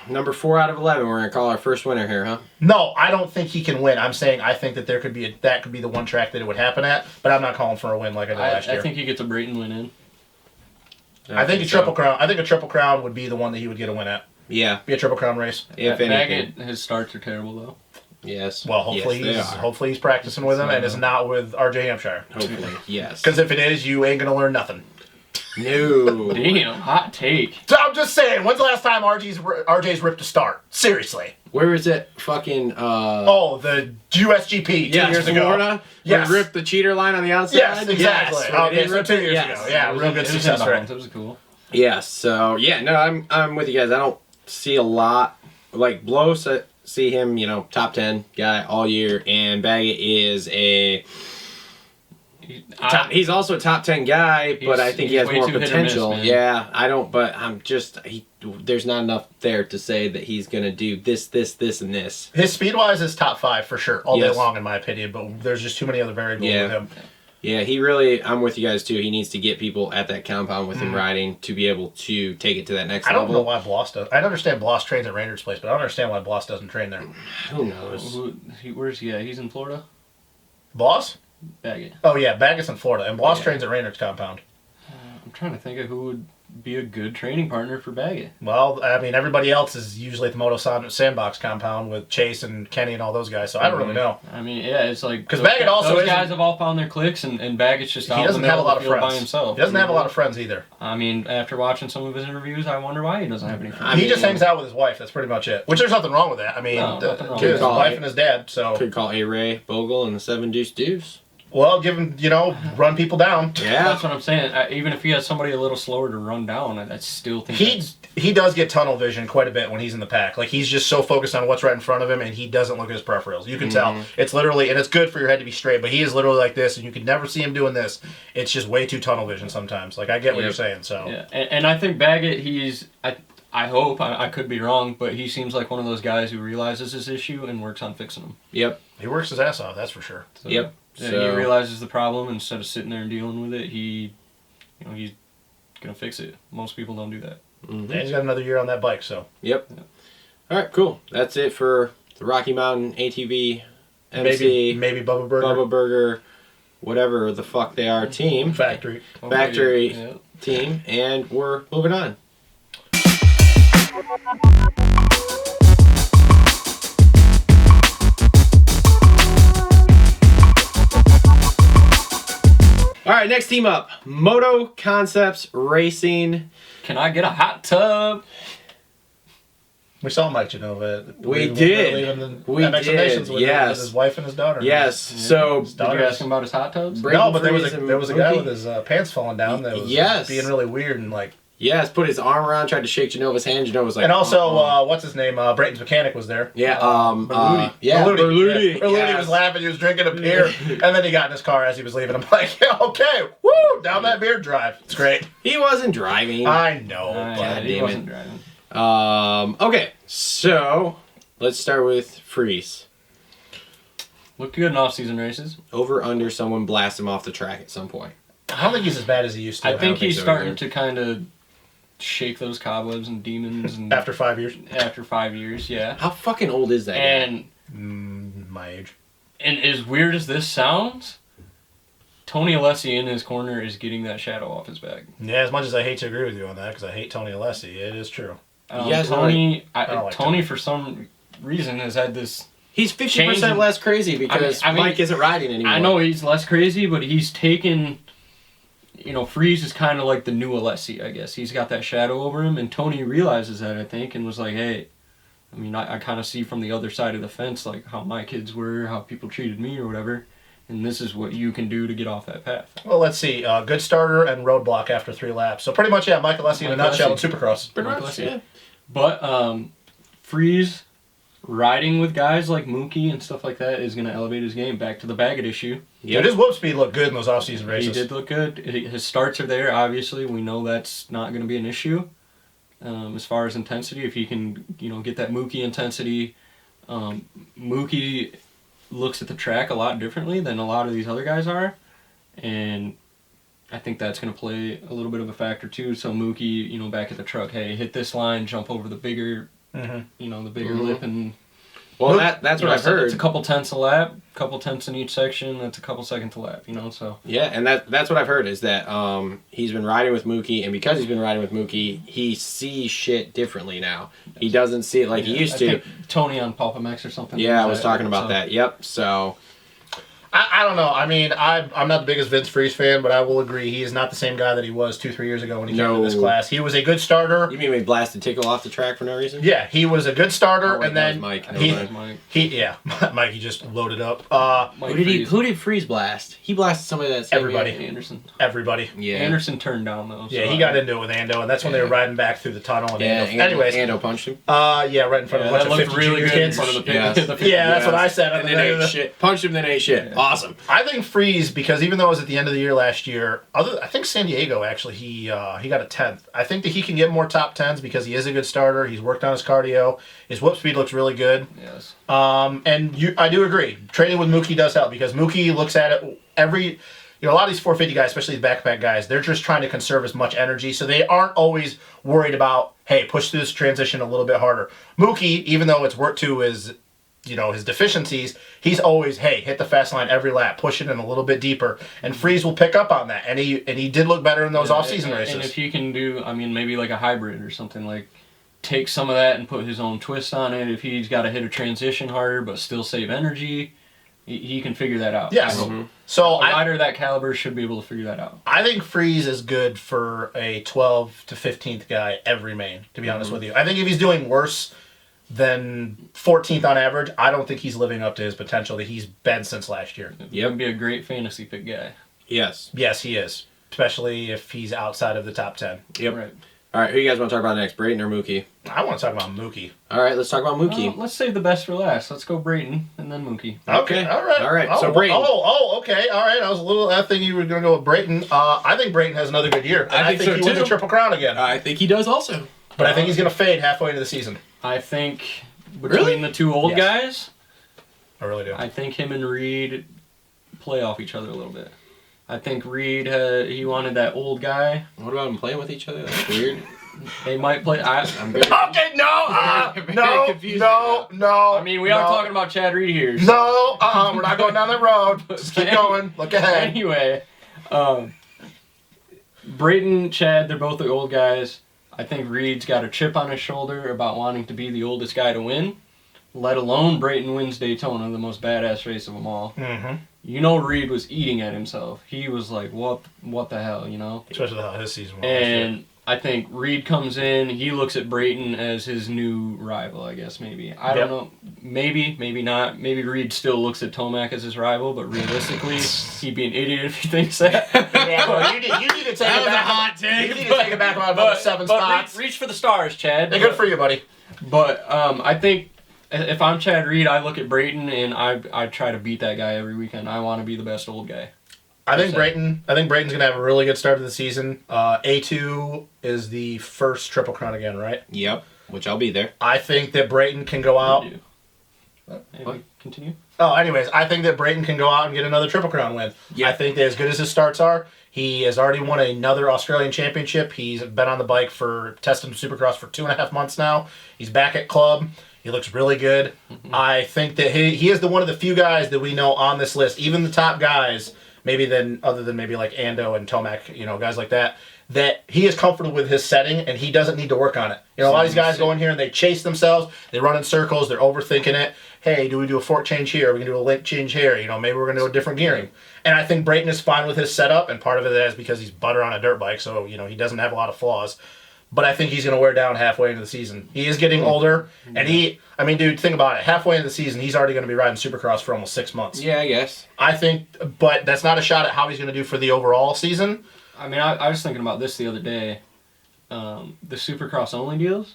Number 4 out of 11. We're gonna call our first winner here, huh? No, I don't think he can win. I'm saying I think that that could be the one track that it would happen at, but I'm not calling for a win like I did last year. I think he gets a Brayton win in. I think a triple crown. I think a triple crown would be the one that he would get a win at. Yeah. Be a triple crown race. If anything. Baggett, his starts are terrible though. Yes. Well, hopefully hopefully he's practicing with him and it's not with RJ Hampshire. Hopefully, yes. Because if it is, you ain't gonna learn nothing. No. Damn, hot take. So I'm just saying, when's the last time RJ's ripped a start? Seriously. Where is it? Fucking. Oh, the USGP 2 years ago. Florida. Yes. We ripped the cheater line on the outside. Yes, exactly. Yes, Okay, we so ripped 2 it. years Yes. ago. Yeah, real good It was success in the rate. hunt. It was cool. Yes. So yeah, no, I'm with you guys. I don't see a lot like Blow. See him, top 10 guy all year, and Baggett is he's also a top 10 guy, but I think he he's has way more too hit or miss, potential. man. Yeah, I don't, but there's not enough there to say that he's gonna do this, and this. His speed-wise is top 5 for sure, all Yes. day long in my opinion, but there's just too many other variables Yeah. with him. Yeah, I'm with you guys too. He needs to get people at that compound with him riding to be able to take it to that next I level. don't know why Bloss does. I understand Bloss trains at Rangers Place, but I don't understand why Bloss doesn't train there. Who knows? Where's he at? He's in Florida? Bloss? Baggett. Oh yeah, Baggett's in Florida, and Bloss trains at Rangers compound. I'm trying to think of who would be a good training partner for Baggett. Well, I mean, everybody else is usually at the Moto Sandbox compound with Chase and Kenny and all those guys, so I don't really know. I mean, yeah, it's like... Because Baggett also those guys have all found their clicks, and Baggett's just out in the middle of the field by himself. He doesn't have a lot of friends either. I mean, after watching some of his interviews, I wonder why he doesn't have any friends. He just hangs out with his wife, that's pretty much it. Which there's nothing wrong with that. I mean, nothing wrong his with wife and his dad, so... Could call A-Ray Bogle and the 7 Deuce Deuce. Well, give him, run people down. Yeah. That's what I'm saying. Even if he has somebody a little slower to run down, I still think he does get tunnel vision quite a bit when he's in the pack. Like, he's just so focused on what's right in front of him, and he doesn't look at his peripherals. You can tell. It's literally, and it's good for your head to be straight, but he is literally like this, and you can never see him doing this. It's just way too tunnel vision sometimes. Like, I get what you're saying, so. Yeah, and I think Baggett, I hope, I could be wrong, but he seems like one of those guys who realizes his issue and works on fixing them. Yep. He works his ass off, that's for sure. So, yep. Yeah, he realizes the problem, instead of sitting there and dealing with it, he's gonna fix it. Most people don't do that. And he's got another year on that bike, so. Yep. All right, cool. That's it for the Rocky Mountain ATV MC. Maybe Bubba Burger. Bubba Burger, whatever the fuck they are, team. Factory Team, and we're moving on. All right, next team up, MotoConcepts Racing. Can I get a hot tub? We saw Mike Genova. We did. Nations with his wife and his daughter. Yes. Yeah. So Did you ask him about his hot tubs? Brayton no, but there was a guy Mookie. with his pants falling down that was being really weird and like. Yes, put his arm around, tried to shake Genova's hand. Genova's like, and also, what's his name? Brayton's mechanic was there. yeah, Berluti. Berluti. Berluti Yes. was laughing. He was drinking a beer, and then he got in his car as he was leaving. I'm like, yeah, okay, woo, down that beer drive. It's great. He wasn't driving. I know, Yeah, but he damn wasn't it. driving. Okay, so let's start with Freeze. Looked good in off-season races. Over under someone blast him off the track at some point. I don't think he's as bad as he used to. I think he's so starting either. to kind of shake those cobwebs and demons. And after 5 years. After 5 years, yeah. How fucking old is that guy? And My age. And as weird as this sounds, Tony Alessi in his corner is getting that shadow off his back. Yeah, as much as I hate to agree with you on that, because I hate Tony Alessi, it is true. Yes, Tony, I don't like Tony for some reason has had this. He's 50% changing- less crazy because I mean, Mike isn't riding anymore. I know he's less crazy, but he's taken. Freeze is kind of like the new Alessi, I guess. He's got that shadow over him, and Tony realizes that, I think, and was like, hey, I mean, I kind of see from the other side of the fence, like, how my kids were, how people treated me or whatever, and this is what you can do to get off that path. Well, let's see. Good starter and roadblock after 3 laps. So pretty much, yeah, Mike Alessi in a Mike nutshell in Alessi. Supercross. Pretty Mike much, Alessi. yeah. But Freeze riding with guys like Mookie and stuff like that is going to elevate his game back to the Baggett issue. Dude, his whoop speed looked good in those off-season races. He did look good. His starts are there, obviously. We know that's not going to be an issue. As far as intensity, if he can, get that Mookie intensity. Mookie looks at the track a lot differently than a lot of these other guys are. And I think that's going to play a little bit of a factor too. So Mookie, back at the truck, hey, hit this line, jump over the bigger, the bigger lip, and Well, that's what I've heard. It's a couple tenths a lap, couple tenths in each section. That's a couple seconds a lap, so. Yeah, and that's what I've heard is that he's been riding with Mookie, and because he's been riding with Mookie, he sees shit differently now. He doesn't see it like he used to. I think Tony on Pulp MX or something. Yeah, I was talking about that. Yep. So. I don't know. I mean, I'm not the biggest Vince Freeze fan, but I will agree he is not the same guy that he was 2-3 years ago when he came to this class. He was a good starter. You mean we blasted Tickle off the track for no reason? Yeah, he was a good starter, and then Mike. Mike, he just loaded up. Who did Freeze blast? He blasted somebody that same Everybody. year. Anderson. Everybody. Yeah. Anderson turned down though. Yeah, he got into it with Ando, and that's when they were riding back through the tunnel. And anyways, Ando punched him. Yeah, right in front of a bunch of 50 really junior good kids. in front of the Yes. That's what I said. And then ate shit. Punched him, then ate shit. Yeah. Awesome. I think Freeze, because even though it was at the end of the year last year, I think San Diego actually he got a 10th. I think that he can get more top 10s because he is a good starter. He's worked on his cardio. His whip speed looks really good. Yes. I do agree. Training with Mookie does help because Mookie looks at it a lot of these 450 guys, especially these backpack guys, they're just trying to conserve as much energy, so they aren't always worried about, hey, push through this transition a little bit harder. Mookie, even though it's worked to his his deficiencies, he's always, hey, hit the fast line every lap, push it in a little bit deeper, and Freeze will pick up on that. And he did look better in those off-season races. And if he can do, maybe like a hybrid or something, like take some of that and put his own twist on it. If he's got to hit a transition harder but still save energy, he can figure that out. Yes. So a rider of that caliber should be able to figure that out. I think Freeze is good for a 12th to 15th guy every main, to be honest with you. I think if he's doing worse than 14th on average, I don't think he's living up to his potential that he's been since last year. He would be a great fantasy pick guy. Yes. Yes, he is. Especially if he's outside of the top 10. Yep. Right. All right, who you guys want to talk about next, Brayton or Mookie? I want to talk about Mookie. All right, let's talk about Mookie. Let's save the best for last. Let's go Brayton and then Mookie. Okay, all right. Oh, so Brayton. Okay, all right. I think you were going to go with Brayton. I think Brayton has another good year. And I think he wins a Triple Crown again. I think he does also. But I think he's going to fade halfway into the season. I think between the two old guys, I really do. I think him and Reed play off each other a little bit. I think Reed, he wanted that old guy. What about them playing with each other? That's weird. They might play. I'm very, Okay, very confused no. I mean, we are talking about Chad Reed here. So. No, we're not going down that road. Just keep going. Look ahead. Anyway, Brayton, Chad, they're both the old guys. I think Reed's got a chip on his shoulder about wanting to be the oldest guy to win, let alone Brayton wins Daytona, the most badass race of them all. Mm-hmm. Reed was eating at himself. He was like, what the hell, Especially how his season was. And I think Reed comes in, he looks at Brayton as his new rival, I guess, maybe. I don't know. Maybe not. Maybe Reed still looks at Tomac as his rival, but realistically, he'd be an idiot if he thinks that. Yeah, well, you need to take it back. hot take. You need to take it back about 7 spots. Reach for the stars, Chad. Yeah, good for you, buddy. But I think if I'm Chad Reed, I look at Brayton and I try to beat that guy every weekend. I want to be the best old guy. I think Brayton's going to have a really good start to the season. A2 is the first Triple Crown again, right? Yep, which I'll be there. I think that Brayton can go out. What? Continue. Oh, anyways, I think that Brayton can go out and get another Triple Crown win. Yeah. I think that as good as his starts are, he has already won another Australian championship. He's been on the bike testing Supercross for 2.5 months now. He's back at club. He looks really good. Mm-hmm. I think that he is one of the few guys that we know on this list, even the top guys, other than maybe like Ando and Tomac, guys like that he is comfortable with his setting and he doesn't need to work on it. A lot of these guys go in here and they chase themselves, they run in circles, they're overthinking it. Hey, do we do a fork change here? We can do a link change here. Maybe we're going to do a different gearing. And I think Brayton is fine with his setup, and part of it is because he's butter on a dirt bike, so, he doesn't have a lot of flaws. But I think he's going to wear down halfway into the season. He is getting older, and dude, think about it. Halfway into the season, he's already going to be riding Supercross for almost 6 months. Yeah, I guess. I think, but that's not a shot at how he's going to do for the overall season. I was thinking about this the other day. The Supercross only deals.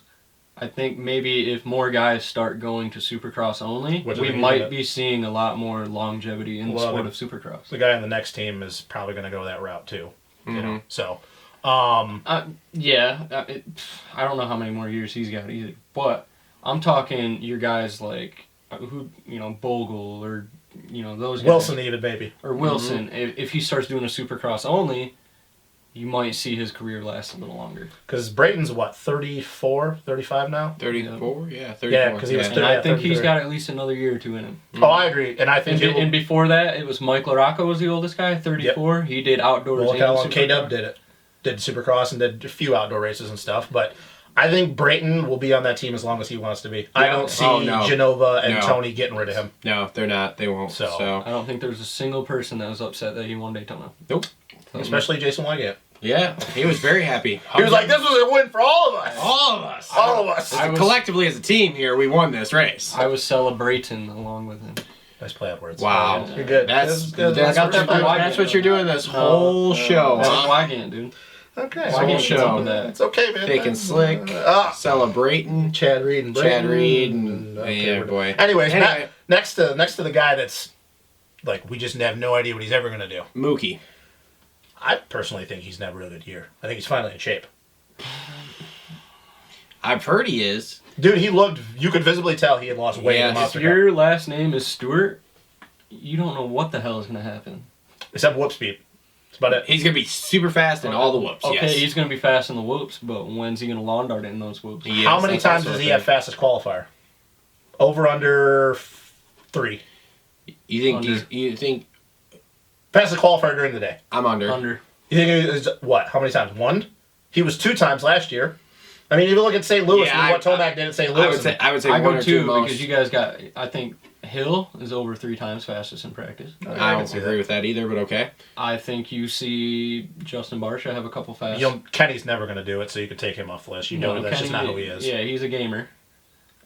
I think maybe if more guys start going to Supercross only, we might be seeing a lot more longevity in the sport of Supercross. The guy on the next team is probably going to go that route too. Mm-hmm. So. I don't know how many more years he's got either, but I'm talking your guys like Bogle or those guys. Wilson even maybe. Or Wilson. Mm-hmm. If he starts doing a Supercross only, you might see his career last a little longer. Because Brayton's 34, 35 now? 34, yeah, 34. Yeah, because he was 30. And I think he's got at least another year or two in him. Mm-hmm. Oh, I agree. And I think and before that, it was Mike LaRocco was the oldest guy, 34. Yep. He did outdoors. Look how long K-Dub did it. Did Supercross and did a few outdoor races and stuff. But I think Brayton will be on that team as long as he wants to be. Yeah. I don't see Genova and Tony getting rid of him. No, they're not. They won't. So I don't think there's a single person that was upset that he won Daytona. Nope. Especially Jason Wygant. Yeah, he was very happy. He was like, this was a win for all of us. All of us. All of us. Collectively as a team here, we won this race. I was celebrating along with him. Nice play on words. Wow. You're good. That's what you're doing this whole show. That's Wygant, dude. Okay. Whole show. It's okay, man. Fake and slick. Celebrating. Chad Reed and Brayton. Yeah, boy. Anyways, next to the guy that's like we just have no idea what he's ever going to do. Mookie. I personally think he's never a good year. I think he's finally in shape. I've heard he is. Dude, you could visibly tell he had lost weight. Yeah, if your last name is Stewart, you don't know what the hell is going to happen. Except whoop speed. That's about it. He's going to be super fast in all the whoops, okay, yes. He's going to be fast in the whoops, but when's he going to lawn dart in those whoops? Yes, how many times does he have fastest qualifier? Over under 3. You think Under. you think Pass the qualifier during the day. I'm under? Under. You think it was what? How many times? 1? He was 2 times last year. I mean, if you look at St. Louis Yeah, and what Tomac did at St. I Louis. would say I one go or two 2 most. because you guys got. I think Hill is over 3 times fastest in practice. I can don't see agree that. with that either, but okay. I think you see Justin Barcia have a couple fast. Kenny's never going to do it, so you could take him off the list. You know that's just not who he is. Yeah, he's a gamer.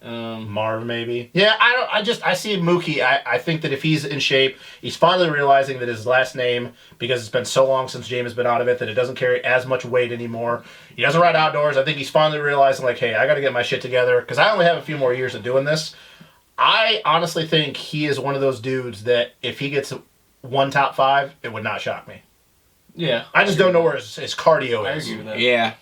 Marv, maybe. Yeah, I see Mookie. I think that if he's in shape, he's finally realizing that his last name, because it's been so long since James has been out of it, that it doesn't carry as much weight anymore. He doesn't ride outdoors. I think he's finally realizing, like, hey, I got to get my shit together, because I only have a few more years of doing this. I honestly think he is one of those dudes that if he gets 1 top 5, it would not shock me. Yeah. I just don't know where his cardio I is. agree with that. Yeah.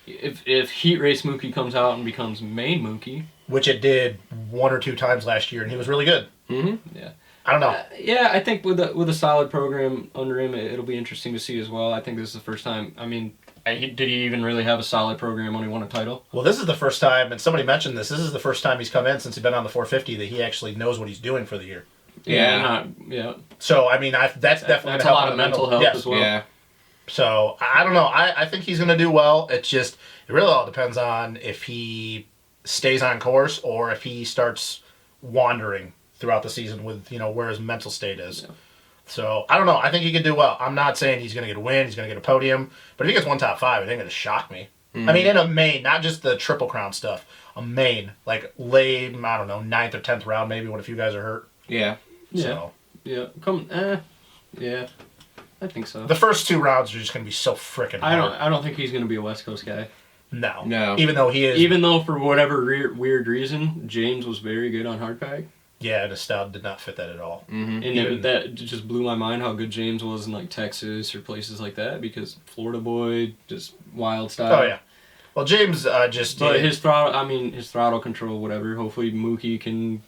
If Heat Race Mookie comes out and becomes main Mookie. Which it did 1 or 2 times last year, and he was really good. Mm-hmm. Yeah. I don't know. Yeah, I think with a solid program under him, it'll be interesting to see as well. I think this is the first time. I mean, did he even really have a solid program when he won a title? Well, this is the first time, and somebody mentioned this is the first time he's come in since he's been on the 450 that he actually knows what he's doing for the year. Yeah. So, I mean, that's definitely That's gonna a lot help of on the mental health yes. as well. Yeah. So, I don't know. I think he's going to do well. It's just, it really all depends on if he stays on course or if he starts wandering throughout the season with, where his mental state is. Yeah. So, I don't know. I think he can do well. I'm not saying he's going to get a win, he's going to get a podium, but if he gets 1 top 5, I think it'll shock me. Mm-hmm. I mean, in a main, not just the Triple Crown stuff. A main, like late, I don't know, 9th or 10th round maybe when a few guys are hurt. Yeah. So, Yeah. Yeah. I think so. the first 2 rounds are just going to be so freaking hard. I don't think he's going to be a West Coast guy. No. Even though he is. Even though for whatever weird reason, James was very good on hardpack. Yeah, the style did not fit that at all. Mm-hmm. And that just blew my mind how good James was in like Texas or places like that because Florida boy, just wild style. Oh, yeah. Well, James just But did. his throttle control, whatever. Hopefully Mookie can,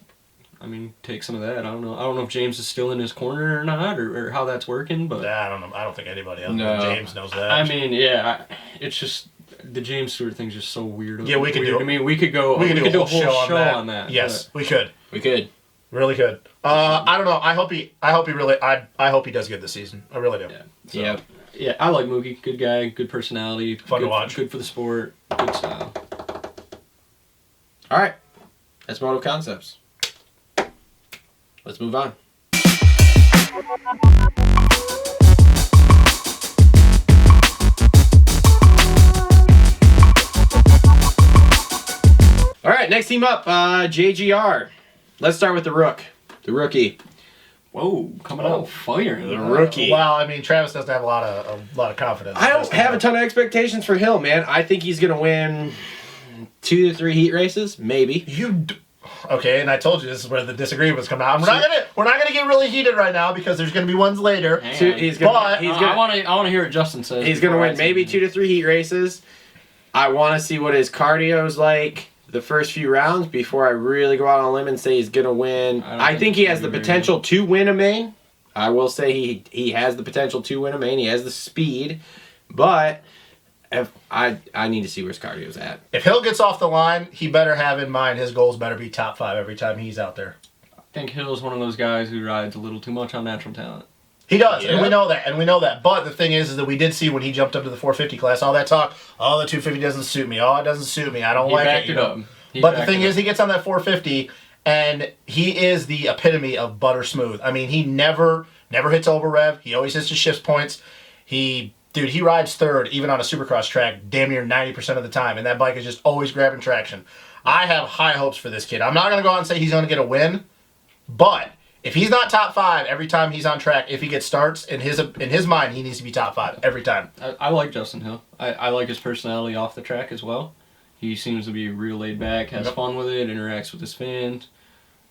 take some of that. I don't know if James is still in his corner or not, or how that's working. But I don't know. I don't think anybody else No. than James knows that. it's just the James Stewart thing's just so weird. Yeah, we could do it. I mean, we could do a whole show on that. Yes, we could. We could. Really could. I don't know. I hope he does good this season. I really do. Yeah. So, Yep. Yeah, I like Mookie. Good guy, good personality. Fun to good, watch. Good for the sport. Good style. All right. That's MotoConcepts. Let's move on. All right, next team up, JGR. Let's start with the rookie. Whoa, coming out fire. The rookie. Well, I mean, Travis doesn't have a lot of confidence. I don't have a ton of expectations for Hill, man. I think he's gonna win 2 to 3 heat races, maybe. Okay, and I told you this is where the disagreements come out. We're not gonna get really heated right now because there's gonna be ones later. Hang on. He's gonna, But- I want to hear what Justin says. he's gonna before I win say maybe anything. 2 to 3 heat races. I want to see what his cardio is like the first few rounds before I really go out on a limb and say he's gonna win. I think he has the potential to win a main. I will say he has the potential to win a main. He has the speed, but if I need to see where his cardio's at. If Hill gets off the line, he better have in mind his goals better be top 5 every time he's out there. I think Hill's one of those guys who rides a little too much on natural talent. He does, Yeah. and we know that. But the thing is that we did see when he jumped up to the 450 class, all that talk, oh, the 250 doesn't suit me. Oh, it doesn't suit me. I don't He like backed it. it up. But the thing is, he gets on that 450, and he is the epitome of butter smooth. I mean, he never hits over rev. He always hits the shift points. He rides third, even on a Supercross track, damn near 90% of the time, and that bike is just always grabbing traction. I have high hopes for this kid. I'm not going to go out and say he's going to get a win, but if he's not top 5 every time he's on track, if he gets starts, in his mind, he needs to be top 5 every time. I like Justin Hill. I like his personality off the track as well. He seems to be real laid back, has fun with it, interacts with his fans.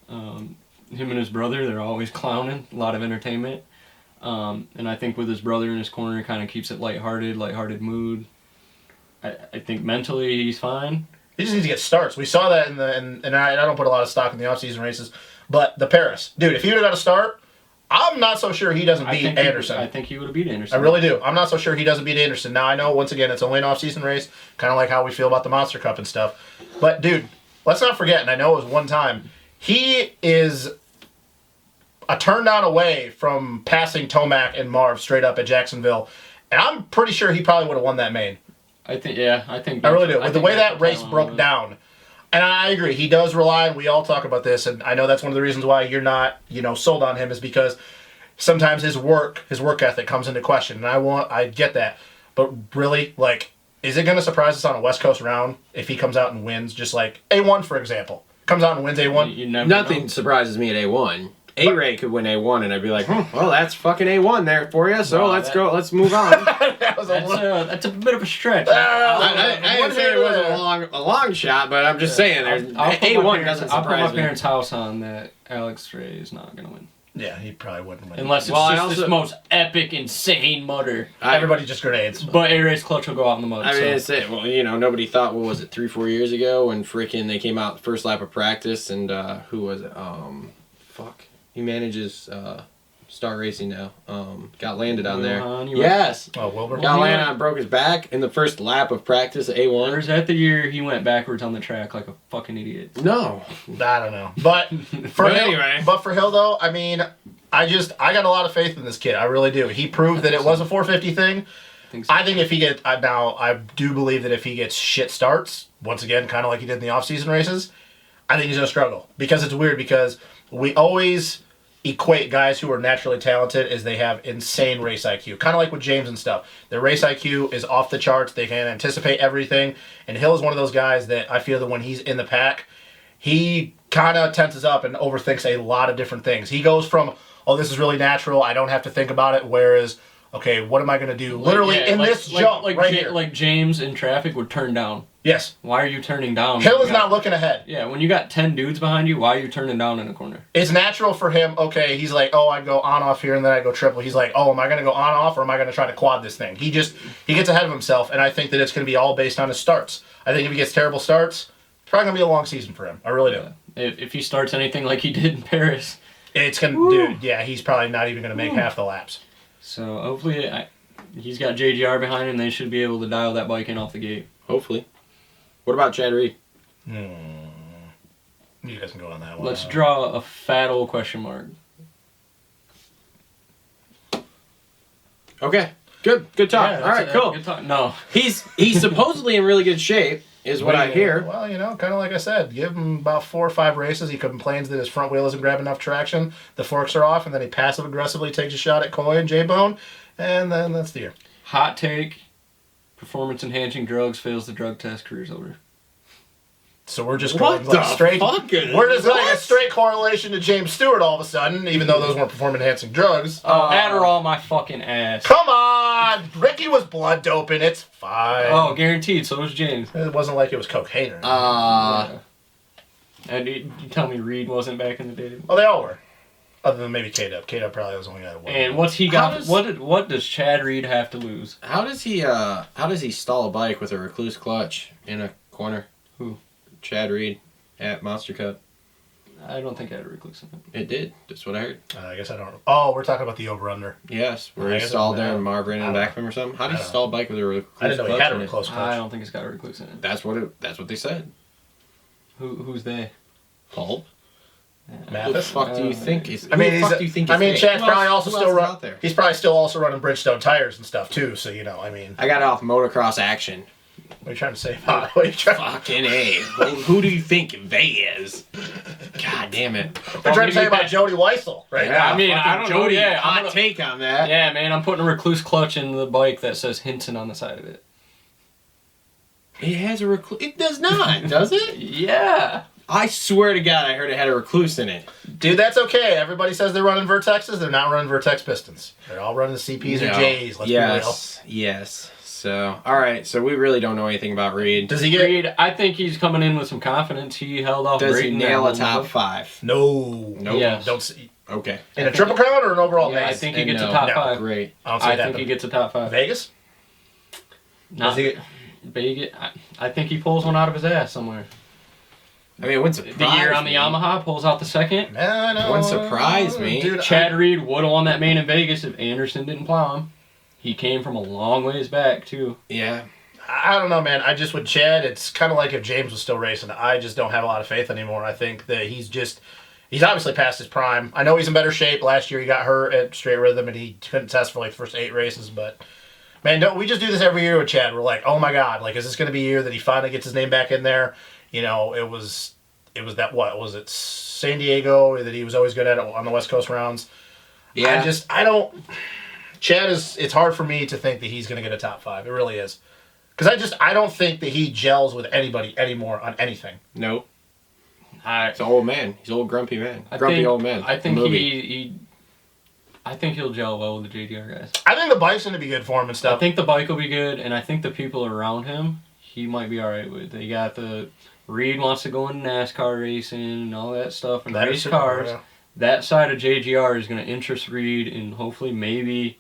Him and his brother, they're always clowning, a lot of entertainment. And I think with his brother in his corner, it kind of keeps it lighthearted mood. I think mentally he's fine. He just needs to get starts. We saw that and I don't put a lot of stock in the off-season races, but the Paris. Dude, if he would have got a start, I'm not so sure he doesn't beat Anderson. I think he would have beat Anderson. I really do. I'm not so sure he doesn't beat Anderson. Now, I know, once again, it's only an off-season race, kind of like how we feel about the Monster Cup and stuff. But, dude, let's not forget, and I know it was one time, he is a turn down away from passing Tomac and Marv straight up at Jacksonville. And I'm pretty sure he probably would have won that main. I think, yeah, I think. I really do. With the way that race talent broke was. down. And I agree. He does rely, and we all talk about this, and I know that's one of the reasons why you're not, sold on him is because sometimes his work ethic comes into question. And I get that. But really, is it going to surprise us on a West Coast round if he comes out and wins, just like A1, for example? Comes out and wins A1? You never Nothing know. surprises me at A1. A-Ray could win A1, and I'd be like, well, that's fucking A1 there for you, so Wow, let's move on. That was a little... That's a bit of a stretch. I didn't say it wasn't a long shot, but I'm just saying, A1 doesn't I'll put surprise my me. parents' house on that Alex Ray is not going to win. Yeah, he probably wouldn't win. Unless it's just this most epic, insane mutter. Everybody just grenades. But A-Ray's clutch will go out in the mud. I mean, nobody thought, what was it, 3-4 years ago when freaking they came out the first lap of practice, and who was it? He manages Star Racing now. Got landed on there. Yes. Oh, Wilbur? Got landed on, broke his back in the first lap of practice at A1. Or is that the year he went backwards on the track like a fucking idiot? No. I don't know. But for Hill, anyway. But for Hill, though, I mean, I got a lot of faith in this kid. I really do. He proved that it was a 450 thing. I think if he gets... Now, I do believe that if he gets shit starts, once again, kind of like he did in the off-season races, I think he's going to struggle. Because it's weird, because we always equate guys who are naturally talented as they have insane race IQ. Kind of like with James and stuff. Their race IQ is off the charts. They can anticipate everything. And Hill is one of those guys that I feel that when he's in the pack, he kind of tenses up and overthinks a lot of different things. He goes from, oh, this is really natural, I don't have to think about it, whereas, okay, what am I going to do? Literally this jump right here. Like James in traffic would turn down. Yes. Why are you turning down? Hill is not looking ahead. Yeah, when you got 10 dudes behind you, why are you turning down in a corner? It's natural for him. Okay, he's like, oh, I go on-off here, and then I go triple. He's like, oh, am I going to go on-off, or am I going to try to quad this thing? He gets ahead of himself, and I think that it's going to be all based on his starts. I think if he gets terrible starts, it's probably going to be a long season for him. I really do. If he starts anything like he did in Paris. It's going to, dude, yeah, he's probably not even going to make half the laps. So hopefully he's got JGR behind him. They should be able to dial that bike in off the gate. Hopefully. What about Chad Reed? You guys can go on that one. Let's draw a fat old question mark. Okay. Good talk. Yeah, all right, cool. Good talk. No. He's supposedly in really good shape, is what I hear. Well, kind of like I said, give him about 4 or 5 races. He complains that his front wheel isn't grabbing enough traction. The forks are off, and then he passive-aggressively takes a shot at Coy and J-Bone, and then that's the year. Hot take. Performance-enhancing drugs fails the drug test, career's over. So we're just What going the straight. fuck is We're just going a what? straight correlation to James Stewart all of a sudden, even though those weren't performance-enhancing drugs. Adderall my fucking ass. Come on! Ricky was blood doping. It's fine. Oh, guaranteed. So was James. It wasn't like it was cocaine or anything. Yeah. And you tell me Reed wasn't back in the day. Oh, they all were. Other than maybe K-Dub. K-Dub probably was the only guy that won. And what's he got? does- What does Chad Reed have to lose? How does he stall a bike with a recluse clutch in a corner? Who? Chad Reed at Monster Cup. I don't think I had a recluse in it. It did. That's what I heard. I guess I don't... Oh, we're talking about the over-under. Yes, where I he guess stalled I don't there know. and Marv ran in the back of him or something. How did he stall a bike with a recluse I didn't know clutch he had a in it? close I clutch. don't think it's got a recluse in it. That's what they said. Who's they? Paul? Who the Mathis? fuck do you think is? I mean, who the fuck do you think is fake? Chad's Who probably else- also who still else is run. out there? He's probably still also running Bridgestone tires and stuff too. So I mean, I got it off motocross action. what are you trying to say about it? What are you trying? Fucking A. Who do you think they is? God damn it. We're trying to say about Jody Weissel, right? Yeah, I mean, fucking I don't know, Jody, yeah, I'm hot gonna- take on that. Yeah, man, I'm putting a recluse clutch in the bike that says Hinton on the side of it. It has a recluse. It does not, does it? Yeah. I swear to God, I heard it had a recluse in it. Dude, that's okay. Everybody says they're running Vertexes. They're not running Vertex Pistons. They're all running the CPs or J's. Let's be real. Yes. So, all right. So we really don't know anything about Reed. Does he get? Reed, I think he's coming in with some confidence. He held off Does he Brayton nail a that top whole 5? No. Nope. Yes. Don't see. Okay. In a triple crown or an overall Yeah, I base? think he And gets no. a top No. 5. Great. I don't see I that think he gets a top 5. Vegas. Not Does he get- Baggett. I think he pulls one out of his ass somewhere. I mean, it wouldn't surprise The year on the me. Yamaha pulls out the second. No. Wouldn't surprise me. Dude, Chad Reed would have won that main in Vegas if Anderson didn't plow him. He came from a long ways back too. Yeah. I don't know, man. I just, with Chad, it's kind of like if James was still racing. I just don't have a lot of faith anymore. I think that he's obviously past his prime. I know he's in better shape. Last year he got hurt at Straight Rhythm and he couldn't test for like the first 8 races. But, man, don't we just do this every year with Chad? We're like, oh my God, like, is this going to be a year that he finally gets his name back in there? You know, it was that, what was it, San Diego that he was always good at it on the West Coast rounds. Yeah. Chad it's hard for me to think that he's going to get a top 5. It really is. Because I don't think that he gels with anybody anymore on anything. Nope. He's an old man. He's an old grumpy man. Old man. I think I think he'll gel well with the JGR guys. I think the bike's going to be good for him and stuff. I think the bike will be good, and I think the people around him, he might be all right with. They got Reed wants to go into NASCAR racing and all that stuff and race cars. Yeah. That side of JGR is going to interest Reed and hopefully maybe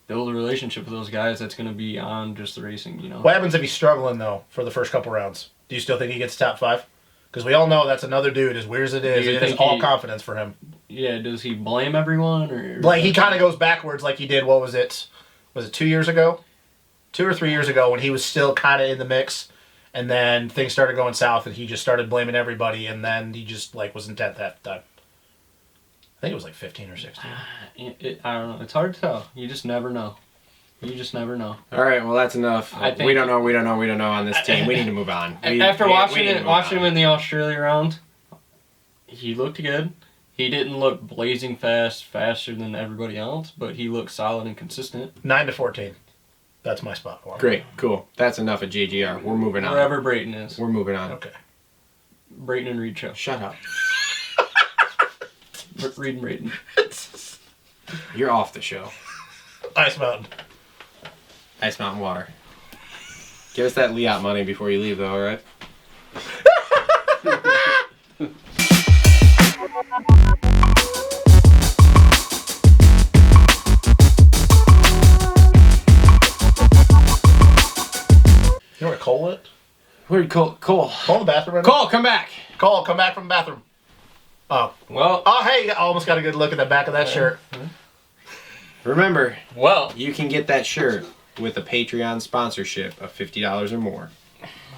build a relationship with those guys that's going to be on just the racing, you know. What happens if he's struggling, though, for the first couple rounds? Do you still think he gets top 5? Because we all know that's another dude, as weird as it is. It is all confidence for him. Yeah, does he blame everyone? Or like, he kind of goes backwards like he did, what was it? Was it 2 years ago? 2 or 3 years ago when he was still kind of in the mix. And then things started going south and he just started blaming everybody. And then he just, like, was in 10th half the time. I think it was like 15 or 16. I don't know. It's hard to tell. You just never know. You just never know. All right, well, that's enough. We don't know on this team. We need to move on. After watching him in the Australia round, he looked good. He didn't look blazing faster than everybody else, but he looked solid and consistent. 9 to 14. That's my spot for him. Great, cool. That's enough of JGR. We're moving on. Wherever Brayton is. We're moving on. Okay. Brayton and Reed show. Shut up. Reed and Brayton. You're off the show. Ice Mountain. Ice Mountain water. Give us that Liat money before you leave, though, all right? You know where Cole went? Where'd Cole? Cole in the bathroom right now? Cole, come back! Cole, come back from the bathroom. Oh. Well. Oh, hey, I almost got a good look at the back of that shirt. Remember, well, you can get that shirt with a Patreon sponsorship of $50 or more.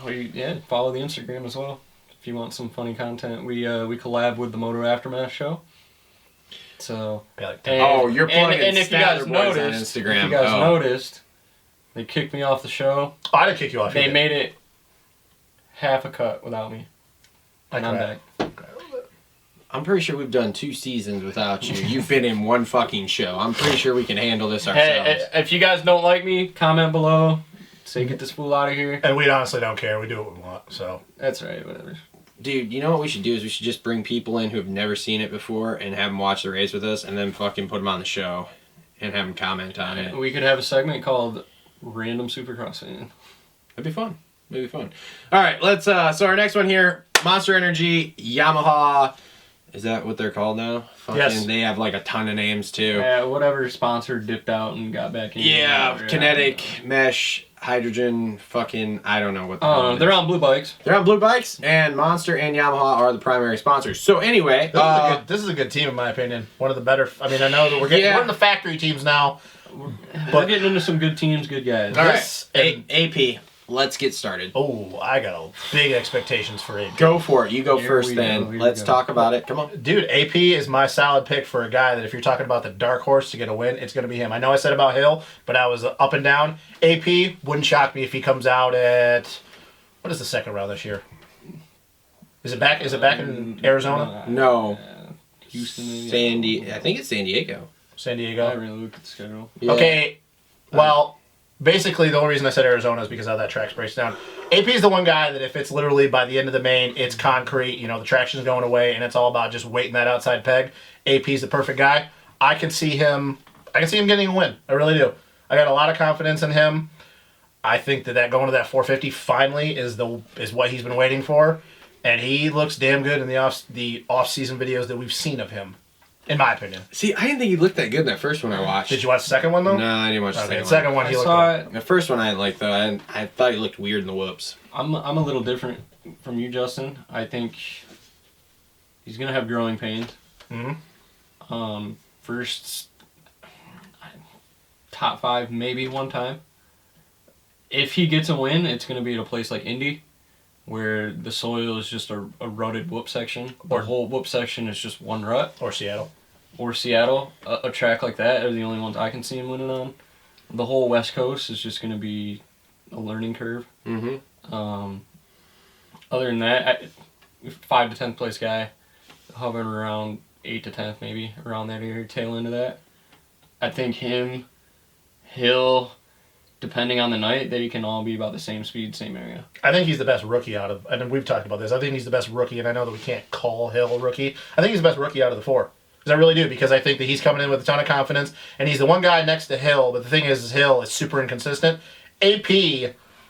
Yeah, follow the Instagram as well if you want some funny content. We collab with the Moto Aftermath show. So you're plugging and if you guys noticed, on Instagram. If you guys noticed, they kicked me off the show. Oh, I didn't kick you off. They made it half a cut without me, and I'm back. I'm pretty sure we've done 2 seasons without you. You've been in one fucking show. I'm pretty sure we can handle this ourselves. Hey, if you guys don't like me, comment below. Say get this fool out of here. And we honestly don't care. We do what we want. So that's right. Whatever. Dude, you know what we should do is we should just bring people in who have never seen it before and have them watch the race with us, and then fucking put them on the show and have them comment on it. We could have a segment called Random Supercross Fan. That'd be fun. That'd be fun. All right, let's. So our next one here, Monster Energy Yamaha. Is that what they're called now? Yes. They have like a ton of names too. Yeah, whatever sponsor dipped out and got back in. Yeah, Kinetic, Mesh, Hydrogen, fucking, I don't know what they're on blue bikes. They're on blue bikes, and Monster and Yamaha are the primary sponsors. So anyway, this is a good team in my opinion. One of the better. I mean, I know that we're in the factory teams now, but we're getting into some good teams, good guys. All right, AP. Let's get started. Oh, I got big expectations for AP. Go for it. You go first then. Let's talk about it. Come on. Dude, AP is my solid pick for a guy that if you're talking about the dark horse to get a win, it's going to be him. I know I said about Hill, but I was up and down. AP wouldn't shock me if he comes out at, what is the second round this year? Is it back in Arizona? No. Houston. I think it's San Diego. San Diego? I didn't really look at the schedule. Yeah. Okay, well... Basically, the only reason I said Arizona is because how that track breaks down. AP is the one guy that if it's literally by the end of the main, it's concrete, you know, the traction's going away, and it's all about just weighting that outside peg. AP is the perfect guy. I can see him getting a win. I really do. I got a lot of confidence in him. I think that going to that 450 finally is what he's been waiting for, and he looks damn good in the off-season videos that we've seen of him. In my opinion. See, I didn't think he looked that good in that first one I watched. Did you watch the second one, though? No, I didn't watch the second one. The second one, he looked good. The first one I liked, though. I thought he looked weird in the whoops. I'm a little different from you, Justin. I think he's going to have growing pains. Mm-hmm. First, top 5 maybe one time. if he gets a win, it's going to be at a place like Indy, where the soil is just a rutted whoop section. The whole whoop section is just one rut. Or Seattle. Or Seattle. A track like that are the only ones I can see him winning on. The whole West Coast is just going to be a learning curve. Mm-hmm. Other than that, 5 to 10th place guy, hovering around 8 to 10th maybe, around that area, tail end of that. I think he'll, depending on the night, they can all be about the same speed, same area. I think he's the best rookie out of, and we've talked about this, I think he's the best rookie, and I know that we can't call Hill a rookie. I think he's the best rookie out of the 4. Because I really do, because I think that he's coming in with a ton of confidence, and he's the one guy next to Hill, but the thing is Hill is super inconsistent. AP,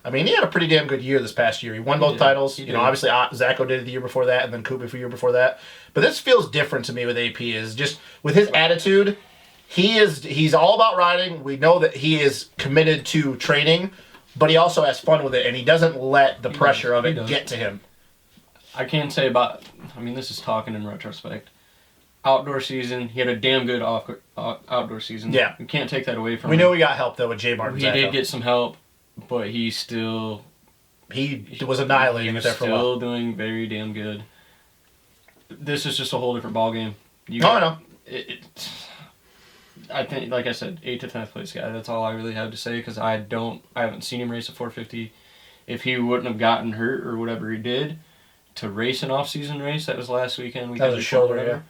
I mean, he had a pretty damn good year this past year. He won both titles. You know, obviously Zacho did it the year before that, and then Kubica the year before that. But this feels different to me with AP, is just with his attitude. He's all about riding. We know that he is committed to training, but he also has fun with it, and he doesn't let the pressure of it get to him. I can't say about, I mean, this is talking in retrospect. Outdoor season, he had a damn good outdoor season. Yeah. We can't take that away from him. We know we got help, though, with J. Martin. He did get some help, but he was annihilating it there for a while. Still doing very damn good. This is just a whole different ballgame. I know. I think, like I said, 8 to 10th place guy. That's all I really have to say, because I haven't seen him race a 450. If he wouldn't have gotten hurt or whatever he did to race an off-season race, that was last weekend. That was a shoulder, yeah.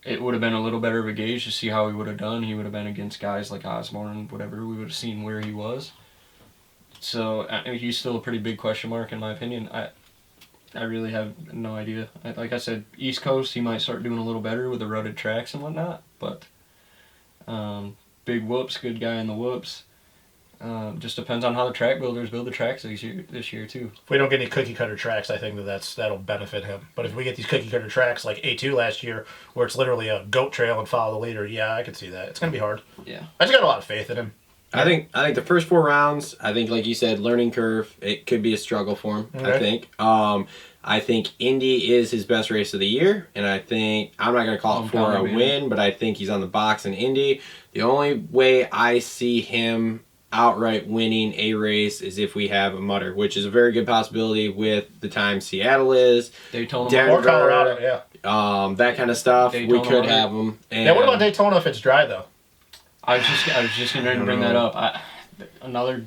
It would have been a little better of a gauge to see how he would have done. He would have been against guys like Osborne, whatever. We would have seen where he was. So he's still a pretty big question mark in my opinion. I really have no idea. Like I said, East Coast, he might start doing a little better with the rutted tracks and whatnot. But big whoops, good guy in the whoops. Just depends on how the track builders build the tracks this year too. If we don't get any cookie cutter tracks, I think that'll benefit him. But if we get these cookie cutter tracks like A2 last year, where it's literally a goat trail and follow the leader, yeah, I could see that. It's gonna be hard. Yeah, I just got a lot of faith in him. I think the first 4 rounds, I think, like you said, learning curve. It could be a struggle for him. Okay. I think Indy is his best race of the year, and I think I'm not gonna call it for a win, but I think he's on the box in Indy. The only way I see him outright winning a race is if we have a mutter, which is a very good possibility with the time Seattle is, Daytona, Denver, or Colorado, yeah. that kind of stuff. Daytona, we could have them. And What about Daytona if it's dry though? I was just going to bring that up. Another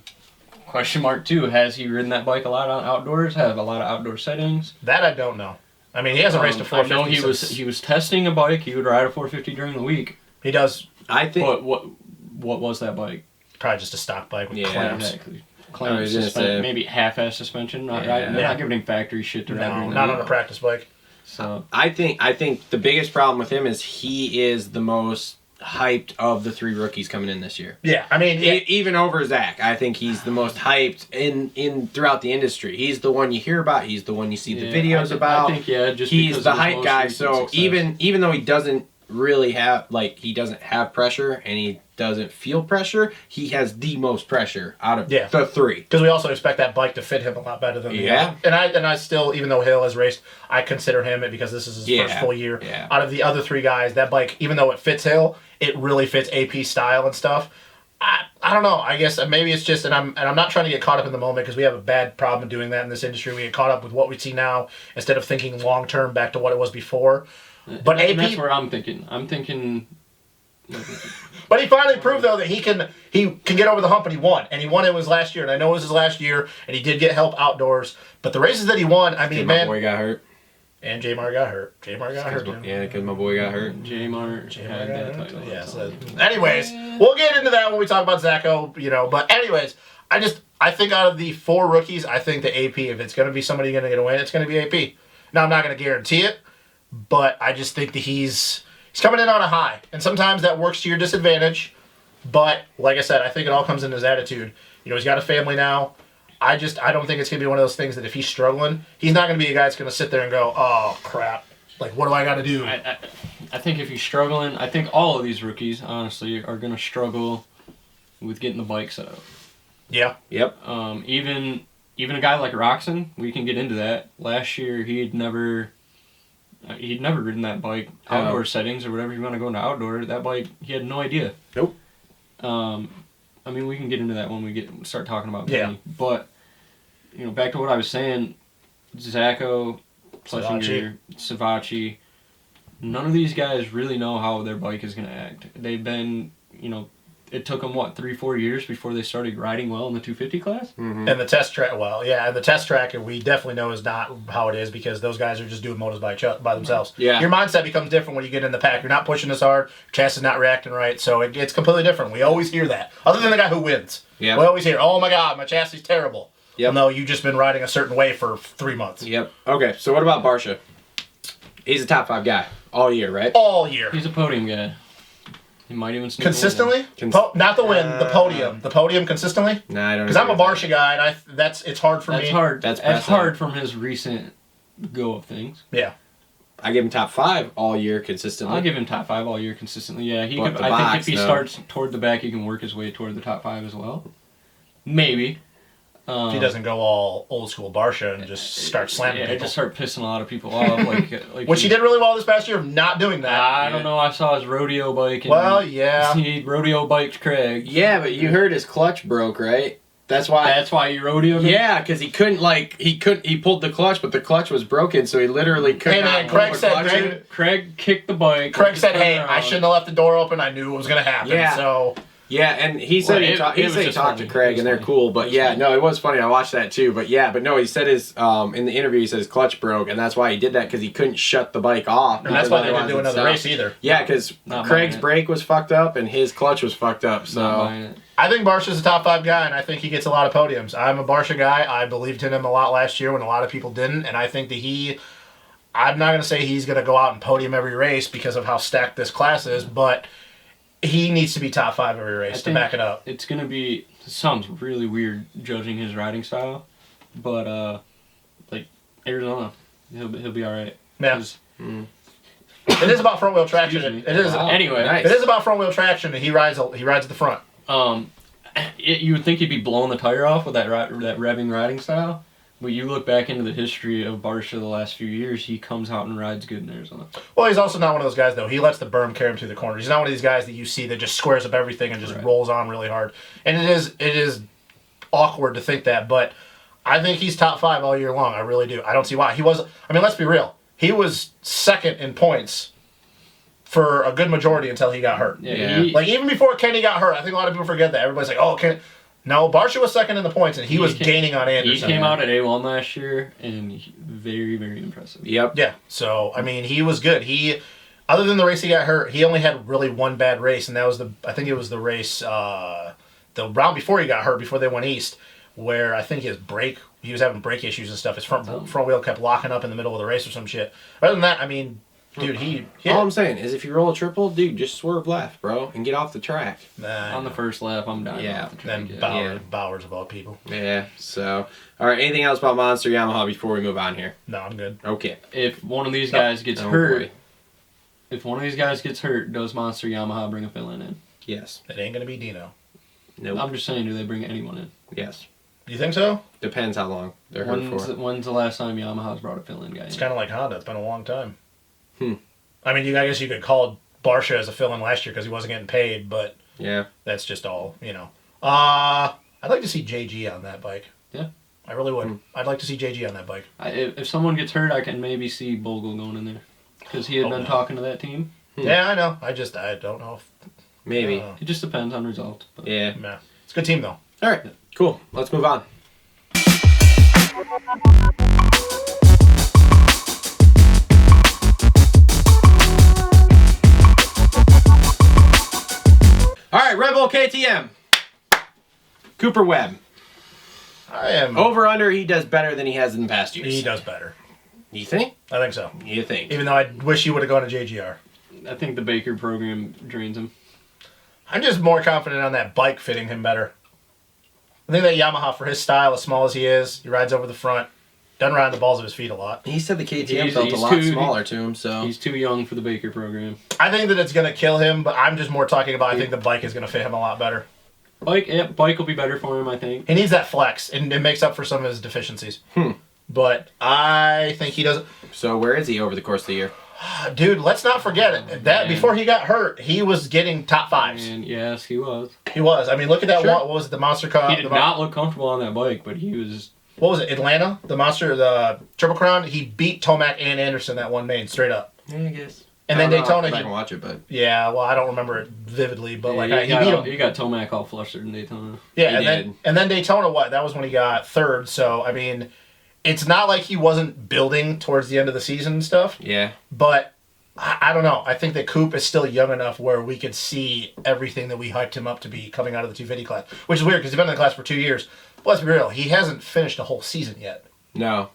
question mark too. Has he ridden that bike a lot on outdoors? Have a lot of outdoor settings? That I don't know. I mean, he hasn't raced a 450. I know he was testing a bike. He would ride a 450 during the week. He does. I think. But what was that bike? Probably just a stock bike with clamps. Exactly. Clamps, maybe half-ass suspension. They're not giving him factory shit to ride. No, not on a practice bike. So I think the biggest problem with him is he is the most hyped of the 3 rookies coming in this year. Yeah, I mean, even over Zach, I think he's the most hyped in throughout the industry. He's the one you hear about. He's the one you see the videos about. I think just he's the hype guy. So even though he doesn't really have he doesn't have pressure and he doesn't feel pressure, he has the most pressure out of the 3. Because we also expect that bike to fit him a lot better than the other. And I still, even though Hill has raced, I consider him, because this is his first full year. Yeah. Out of the other 3 guys, that bike, even though it fits Hill, it really fits AP style and stuff. I don't know. I guess maybe it's just, and I'm not trying to get caught up in the moment, because we have a bad problem of doing that in this industry. We get caught up with what we see now instead of thinking long term back to what it was before. But AP, that's where I'm thinking. But he finally proved though that he can get over the hump, and he won. And he won. It was last year, and I know it was his last year, and he did get help outdoors. But the races that he won, I mean, man. My boy got hurt. And J-Mar got hurt. J-Mar got hurt. Yeah, because my boy got hurt. J-Mar had that title. Yeah. So, anyways, we'll get into that when we talk about Zacho. But anyways, I think out of the 4 rookies, I think the AP, if it's going to be somebody going to get a win, it's going to be AP. Now I'm not going to guarantee it, but I just think that he's coming in on a high, and sometimes that works to your disadvantage. But like I said, I think it all comes in his attitude. He's got a family now. I don't think it's going to be one of those things that if he's struggling, he's not going to be a guy that's going to sit there and go, oh, crap. Like, what do I got to do? I think if he's struggling, I think all of these rookies, honestly, are going to struggle with getting the bike set up. Yeah. Yep. Even a guy like Roxon, we can get into that. Last year, he'd never ridden that bike outdoor settings or whatever you want to go into outdoor. That bike, he had no idea. Nope. I mean, we can get into that when we start talking about Yeah. Penny. But, back to what I was saying, Zacco, Plessinger, Savacci, none of these guys really know how their bike is going to act. They've been, it took them, 3-4 years before they started riding well in the 250 class? And the test track, and the test track, we definitely know is not how it is because those guys are just doing motos by themselves. Yeah. Your mindset becomes different when you get in the pack. You're not pushing as hard, your chassis is not reacting right, so it's completely different. We always hear that. Other than the guy who wins. Yep. We always hear, oh my God, my chassis is terrible. Yep. Well, no, you've just been riding a certain way for 3 months. Yep. Okay, so what about Barcia? He's a top 5 guy all year, right? All year. He's a podium guy. He might even sneak Consistently? Not the win, the podium. The podium consistently? Nah, I don't know. Because I'm a Barcia guy, and it's hard for That's me. hard. That's That's pressing. hard from his recent go of things. Yeah. I give him top 5 all year consistently. I'll give him top 5 all year consistently. Yeah, he But could. the I box, think if he no. starts toward the back, he can work his way toward the top 5 as well. Maybe. If he doesn't go all old school Barcia and just start slamming Yeah, people. just start pissing a lot of people off. like Which he did really well this past year of not doing that. I don't know. I saw his rodeo bike. And Well, yeah. He rodeo biked Craig. Yeah, but you heard his clutch broke, right? That's why. That's why you rodeoed him? Yeah, because he couldn't he pulled the clutch, but the clutch was broken, so he literally couldn't. Hey, man, Craig said, Craig kicked the bike. Craig said, hey, Turned I around. shouldn't have left the door open. I knew it was going to happen. Yeah. So, Yeah, and he said Well, he it was talked just to funny. Craig, It was and they're funny. cool. But It was yeah, funny. no, it was funny. I watched that too. But yeah, but no, he said his in the interview he said his clutch broke, and that's why he did that because he couldn't shut the bike off. and that's why they didn't Otherwise do it'd another stop. race either. Yeah, because Not Craig's buying it. brake was fucked up and his clutch was fucked up. Not So buying it. I think Barcia's a top 5 guy, and I think he gets a lot of podiums. I'm a Barcia guy. I believed in him a lot last year when a lot of people didn't, and I think that I'm not going to say he's going to go out and podium every race because of how stacked this class is, but he needs to be top 5 every race to think back it up. It's going to be... It sounds really weird judging his riding style, but, Arizona, he'll be all right. Yeah. 'Cause- It is about front wheel traction. Excuse me. It is. Wow. Anyway, Nice. It is about front wheel traction, and he rides at the front. You would think he'd be blowing the tire off with that revving riding style, but you look back into the history of Barcia the last few years, he comes out and rides good in Arizona. Well, he's also not one of those guys, though. He lets the berm carry him through the corners. He's not one of these guys that you see that just squares up everything and just Right. rolls on really hard. And it is awkward to think that, but I think he's top 5 all year long. I really do. I don't see why. Let's be real. He was second in points for a good majority until he got hurt. Yeah. Like, even before Kenny got hurt, I think a lot of people forget that. Everybody's like, oh, Kenny. No, Barcia was second in the points, and he was gaining on He Anderson. came out at A1 last year, and very, very impressive. Yep. Yeah, so, he was good. Other than the race he got hurt, he only had really one bad race, and that was I think it was the race, the round before he got hurt, before they went east, where I think he was having brake issues and stuff. His front wheel kept locking up in the middle of the race or some shit. Other than that, dude, All I'm saying is if you roll a triple, dude, just swerve left, bro, and get off the track. On the first lap, I'm dying. Yeah, off the track, then yeah. Bowers of all people. Yeah, so. All right, anything else about Monster Yamaha before we move on here? No, I'm good. Okay. If one of these guys gets Oh, hurt, boy. does Monster Yamaha bring a fill-in in? Yes. It ain't going to be Dino. Nope. I'm just saying, do they bring anyone in? Yes. You think so? Depends how long they're hurt for. When's the last time Yamaha's brought a fill-in guy in? It's kind of like Honda. It's been a long time. Hmm. I guess you could call Barcia as a fill-in last year because he wasn't getting paid, but Yeah. that's just all, I'd like to see JG on that bike. Yeah. I really would. I'd like to see JG on that bike. If someone gets hurt, I can maybe see Bogle going in there. Because he had been talking to that team. Yeah, I know. I don't know if... Maybe. It just depends on results. But. Yeah. Nah. It's a good team, though. All right. Cool. Let's move on. All right, Red Bull KTM. Cooper Webb. I am... Over under, he does better than he has in past years. He does better. You think? I think so. You think? Even though I wish he would have gone to JGR. I think the Baker program drains him. I'm just more confident on that bike fitting him better. I think that Yamaha, for his style, as small as he is, he rides over the front, doesn't ride the balls of his feet a lot. He said the KTM He's- felt he's a lot too- smaller to him, so. He's too young for the Baker program. I think that it's going to kill him, but I'm just more talking about I think the bike is going to fit him a lot better. Bike will be better for him, I think. He needs that flex, and it makes up for some of his deficiencies. But I think he doesn't... So where is he over the course of the year? Dude, let's not forget it. That man. before he got hurt, he was getting top fives. And yes, he was. He was. I mean, look at that. Sure. What was it? The Monster Cup. He did not look comfortable on that bike, but he was. What was it? Atlanta, the Triple Crown. He beat Tomac and Anderson that one main straight up. Yeah, I guess. And then Daytona. I can watch it, but Yeah, well, I don't remember it vividly, but Yeah, like he he beat him. got Tomac all flustered in Daytona. Yeah, He did. and then Daytona. What? That was when he got third. So I mean, it's not like he wasn't building towards the end of the season and stuff. yeah. But I don't know. I think that Coop is still young enough where we could see everything that we hyped him up to be coming out of the 250 class, which is weird because he's been in the class for 2 years. But let's be real, he hasn't finished a whole season yet. No.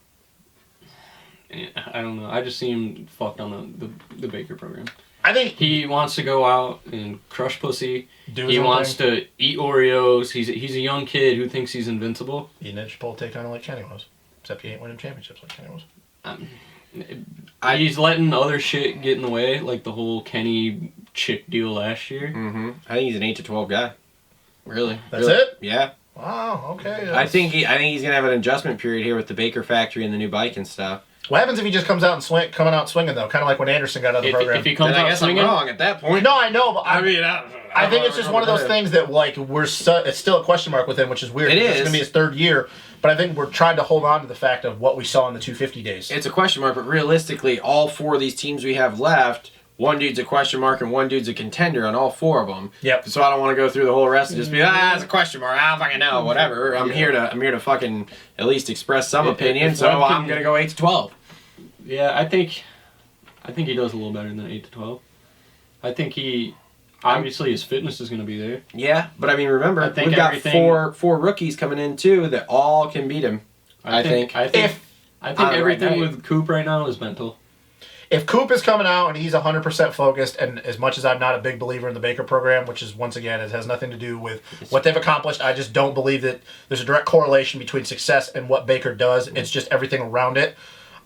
I don't know. I just see him fucked on the Baker program. I think He wants to go out and crush pussy. do his He own wants thing. to eat Oreos. He's a young kid who thinks he's invincible. He did Chipotle kind of like Kenny was, except he ain't winning championships like Kenny was. He's letting other shit get in the way, like the whole Kenny chick deal last year. Mm-hmm. I think he's an 8 to 12 guy. Really. That's Really. it? Yeah. Wow. Okay. I think he's gonna have an adjustment period here with the Baker factory and the new bike and stuff. What happens if he just comes out and coming out swinging though? Kind of like when Anderson got out of the program. If he comes Then I out guess swinging, I'm wrong at that point. No, I know, but I I think it's just one of those things that like it's still a question mark with him, which is weird. It because is. It's gonna be his third year, but I think we're trying to hold on to the fact of what we saw in the 250 days. It's a question mark, but realistically, all 4 of these teams we have left, one dude's a question mark and one dude's a contender on all 4 of them. Yep. So I don't want to go through the whole rest and just be, it's a question mark. I don't fucking know. Whatever. I'm here to fucking at least express some opinion. if So one I'm can- gonna go 8 to 12. yeah, I think he does a little better than 8 to 12. I think he obviously his fitness is going to be there. Yeah, but I mean, remember I think we've got everything- four rookies coming in too that all can beat him. I think. I think on the right everything night. with Coop right now is mental. If Coop is coming out and he's 100% focused, and as much as I'm not a big believer in the Baker program, which is, once again, it has nothing to do with what they've accomplished, I just don't believe that there's a direct correlation between success and what Baker does. It's just everything around it.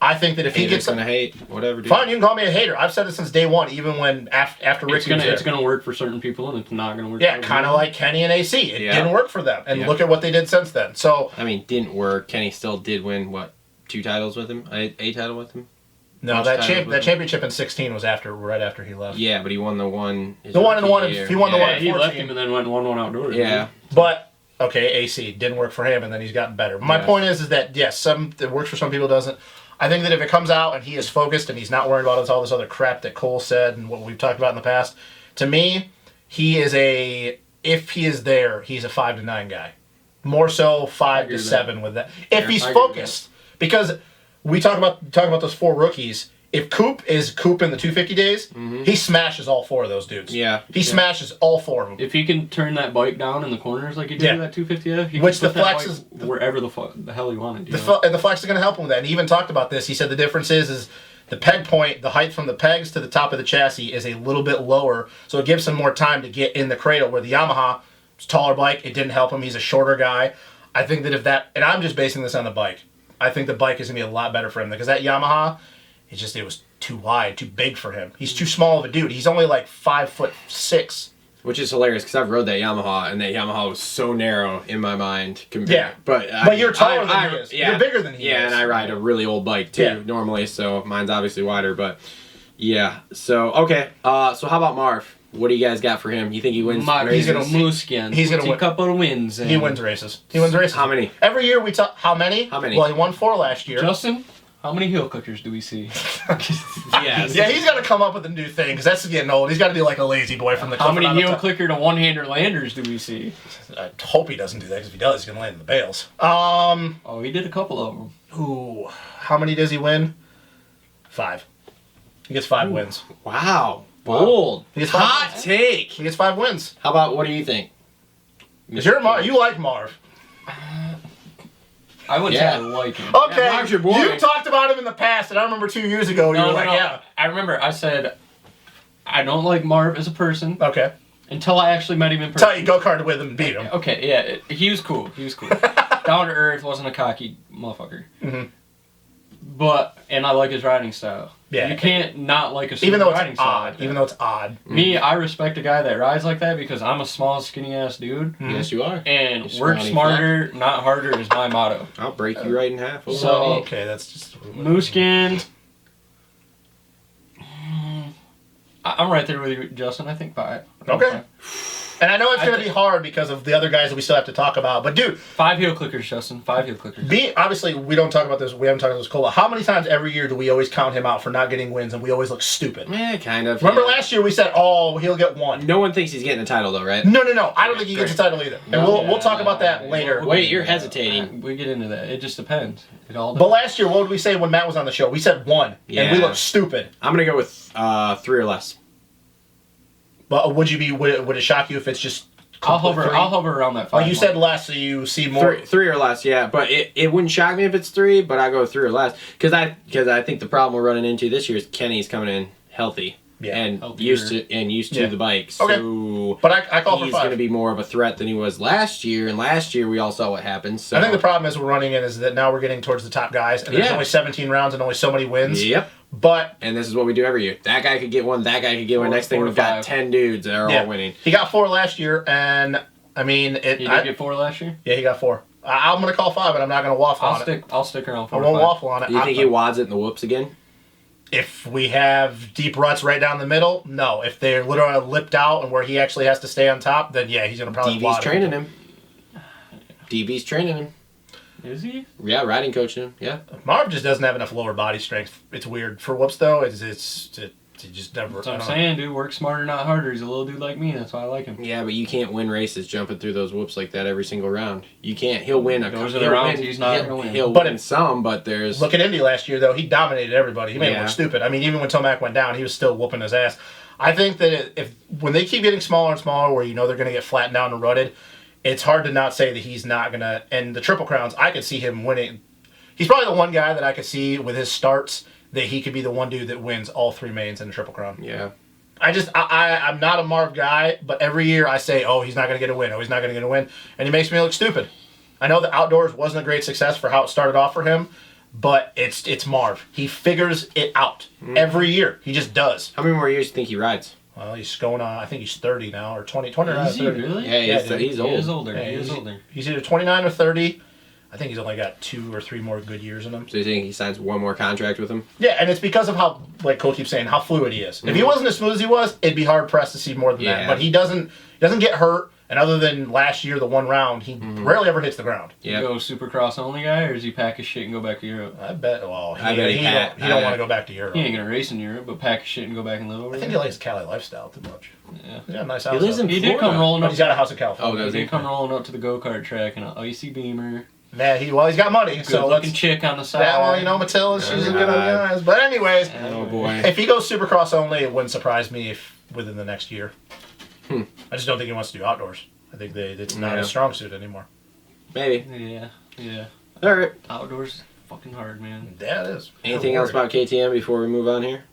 I think that if he Haters gets... gonna hate whatever. Dude. Fine, you can call me a hater. I've said it since day one, even when after Ricky was there. It's gonna work for certain people and it's not gonna work. Yeah, for kind of like Kenny and AC. It Yeah. didn't work for them. And Yeah. look at what they did since then. So, I mean, didn't work. Kenny still did win what 2 titles with him? A title with him? no, Much that time with him. championship in 16 was right after he left. Yeah, but he won the one. The one and one. He won the one. Yeah, he 14. left him and then went 1-1 outdoors. Yeah. But okay, AC didn't work for him, and then he's gotten better. My Yes. point is that yes, some it works for some people, doesn't. I think that if it comes out and he is focused and he's not worried about all this other crap that Cole said and what we've talked about in the past, to me, he is if he is there, he's a 5 to 9 guy. More so 5 to agree with 7 with that. If Yeah, he's I agree with focused, because we talk about those 4 rookies. If Coop is Coop in the 250 days, he smashes all 4 of those dudes. Yeah. He smashes all 4 of them. If he can turn that bike down in the corners like he did Yeah. with that 250F, he Which can the put that flex bike is- wherever the hell he wanted. And the flex is going to help him with that. And he even talked about this. He said the difference is the peg point, the height from the pegs to the top of the chassis is a little bit lower, so it gives him more time to get in the cradle. Where the Yamaha, it's a taller bike, it didn't help him. He's a shorter guy. I think that and I'm just basing this on the bike. I think the bike is going to be a lot better for him because that Yamaha, it was too wide, too big for him. He's too small of a dude. He's only like 5'6". Which is hilarious because I've rode that Yamaha and that Yamaha was so narrow in my mind. Yeah. But You're taller than he is. You're bigger than he is. Yeah, and I ride a really old bike too Yeah. normally, so mine's obviously wider. But yeah, so okay. So how about Marv? What do you guys got for him? You think he wins? He's gonna Musquin. He's gonna win. A couple of wins. He wins races. He wins races. How many? Every year we talk. How many? How many? Well, he won 4 last year. Justin, how many heel clickers do we see? Yes. Yeah, he's got to come up with a new thing because that's getting old. He's got to be like a lazy boy from the. How many coming heel out of clicker to one-hander landers do we see? I hope he doesn't do that because if he does, he's gonna land in the bales. Oh, he did a couple of them. Ooh, how many does he win? 5. He gets 5 wins. Wow. Bold. He gets 5 Hot wins. take. He gets 5 wins. How about what do you think? You like Marv? I wouldn't Yeah. say I like him. Okay, Yeah, Marv's your boy. you talked about him in the past, and I remember 2 years ago you were like, yeah. I remember I said I don't like Marv as a person Okay. until I actually met him in person. Tell you go kart with him and beat him. Okay, yeah, he was cool. He was cool. Down to earth, wasn't a cocky motherfucker. Mhm. And I like his riding style. Yeah. You can't not like a Even certain though riding it's style odd. like that. Even though it's odd. Me, I respect a guy that rides like that because I'm a small, skinny ass dude. Yes, you are. And You work scrawny smarter, not harder is my motto. I'll break you right in half. So- okay, that's just. Musquin, I'm right there with you, Justin. I think 5. Okay. And I know it's going to be hard because of the other guys that we still have to talk about. But, dude. 5 heel clickers, Justin. 5 heel clickers. Obviously, we don't talk about this. We haven't talked about this Cole. How many times every year do we always count him out for not getting wins and we always look stupid? Kind of. Remember last year we said, oh, he'll get one. No one thinks he's getting a title, though, right? No. I don't think he gets a title either. And we'll talk about that later. Wait, you're hesitating. We get into that. It just depends. It all But depends. last year, what did we say when Matt was on the show? We said 1. And we Yeah. looked stupid. I'm going to go with 3 or less. But would it shock you if it's just I'll complete hover 3? around that 5. Like you said less, so you see more. 3 or less, yeah. But it wouldn't shock me if it's 3, but I go 3 or less. Because I think the problem we're running into this year is Kenny's coming in healthy. Yeah. And Healthier. used to the bike. Okay. So But I call for he's 5. going to be more of a threat than he was last year. And last year we all saw what happened. So I think the problem is we're running in is that now we're getting towards the top guys, and there's Yeah. only 17 rounds and only so many wins. Yep. But And this is what we do every year. That guy could get one. That guy could get one. Next thing 4 to we've got 5. 10 dudes that are all winning. He got 4 last year, and I mean it. You did get 4 last year? Yeah, he got 4. I'm going to call 5, and I'm not going to waffle on it. I'll stick around I 4 won't to 5. waffle on it. Do you think he wads it in the whoops again? If we have deep ruts right down the middle, no. If they're literally lipped out and where he actually has to stay on top, then yeah, he's going to probably DB's wad it. training him. DB's training him. Is he? Yeah, riding coaching him. Yeah. Marv just doesn't have enough lower body strength. It's weird. For whoops, though, it just never... That's what I I'm don't know. saying, dude. Work smarter, not harder. He's a little dude like me. That's why I like him. Yeah, but you can't win races jumping through those whoops like that every single round. You can't. He'll win a Those couple. are the rounds he's not gonna win. He'll But win some, but there's Look at Indy last year, though. He dominated everybody. He made it Yeah. look stupid. I mean, even when Tomac went down, he was still whooping his ass. I think that when they keep getting smaller and smaller, where you know they're going to get flattened down and rutted, it's hard to not say that he's not going to. And the Triple Crowns, I could see him winning. He's probably the one guy that I could see with his starts that he could be the one dude that wins all 3 mains in the Triple Crown. yeah. I'm not a Marv guy, but every year I say, oh, he's not going to get a win. Oh, he's not going to get a win. And he makes me look stupid. I know the outdoors wasn't a great success for how it started off for him, but it's Marv. He figures it out every year. He just does. How many more years do you think he rides? Well, he's going on, I think he's 30 now, or 20 or Is he 30. really? Yeah, dude. he's He old. is older. Yeah, He is older. He's either 29 or 30. I think he's only got 2 or 3 more good years in him. So you think he signs one more contract with him? Yeah, and it's because of how, like Cole keeps saying, how fluid he is. If he wasn't as smooth as he was, it'd be hard pressed to see more than that. Yeah. But he doesn't get hurt. And other than last year, the one round, he rarely ever hits the ground. Yeah. You go Supercross only guy, or does he pack his shit and go back to Europe? I bet. Well, I bet he don't want to go back to Europe. He ain't gonna race in Europe, but pack his shit and go back and live over I there. think he likes the Cali lifestyle too much. Yeah. He's got a nice house. lives in He did come Florida. rolling But up. he's got a house in California. Oh, does He he? did come rolling up to the go kart track in an icy Beamer. Man, he's got money. Good So looking let's. chick on the side. Yeah, well, you know, Matilda, she's a good guy. But anyways, Oh boy. if he goes Supercross only, it wouldn't surprise me if within the next year. I just don't think he wants to do outdoors. I think it's not Yeah. a strong suit anymore. Maybe. Yeah. All right. Outdoors is fucking hard, man. Yeah, it is. Anything else about KTM before we move on here?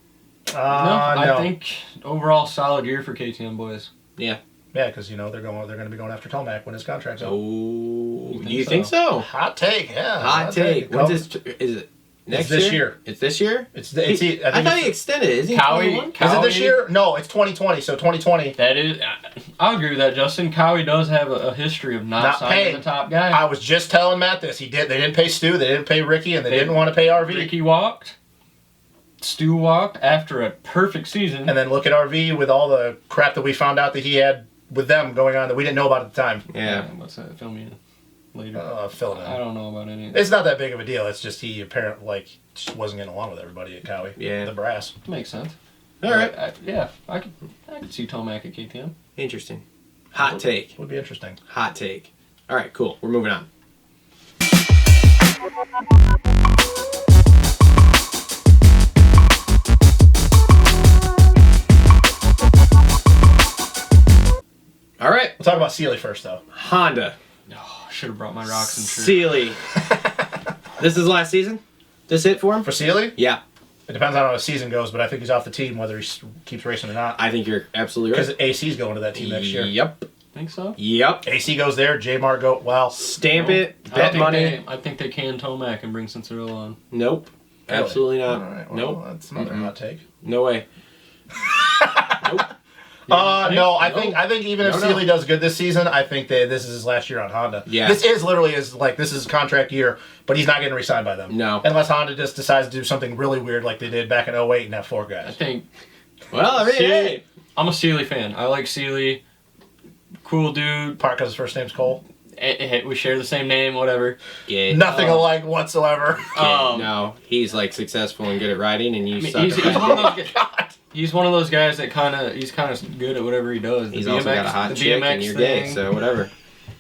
No. I think overall solid year for KTM boys. Yeah. Yeah, because they're going to be going after Tomac when his contract's up. Oh, think you so? think so? Hot take, yeah. Hot take. When's this? Is it next this year. It's this year. I thought he extended it. Is he Cowie- 21? Is it this Cowie- year? No, it's 2020. So 2020. That is, I'll agree with that. Justin Cowie does have a history of not signing paying. the top guy. I was just telling Matt this. They didn't pay Stu, they didn't pay Ricky, and they didn't want to pay RV. Ricky walked. Stu walked after a perfect season. And then look at RV with all the crap that we found out that he had with them going on that we didn't know about at the time. Yeah. What's that? Fill me in later. Fill it I in. don't know about any. It's not that big of a deal. It's just he apparently just wasn't getting along with everybody at Cowie. Yeah. The brass. Makes sense. All right. I could see Tomac at KTM. Interesting. Hot take. Would be interesting. Hot take. All right. Cool. We're moving on. All right. We'll talk about Sealy first, though. Honda. Oh, I should have brought my rocks and shirt. Sealy. This is last season? This it for him? For Sealy, Yeah. it depends on how his season goes, but I think he's off the team whether he keeps racing or not. I think you're absolutely Because right. AC's going to that team next year. Yep. Think so? Yep. AC goes there, J-Mar go, well, Stamp No. it. I Bet think money. I think they can Tomac and bring Cincinnati on. Nope. Really? Absolutely not. all right, well, Nope. that's another hot take. No way. Nope. No, I think even if No. Sealy does good this season, I think that this is his last year on Honda. Yeah. This is literally this is contract year, but he's not getting re-signed by them. No. Unless Honda just decides to do something really weird like they did back in 08 and have 4 I guys. think Well, I mean, hey. I'm a Sealy fan. I like Sealy. Cool dude. Part because his first name's Cole. We share the same name, whatever. Nothing alike whatsoever. No, he's like successful and good at riding, and you suck. He's one of those guys. He's one of those guys that he's kind of good at whatever he does. He's also got a hot chick, and you're gay, so whatever.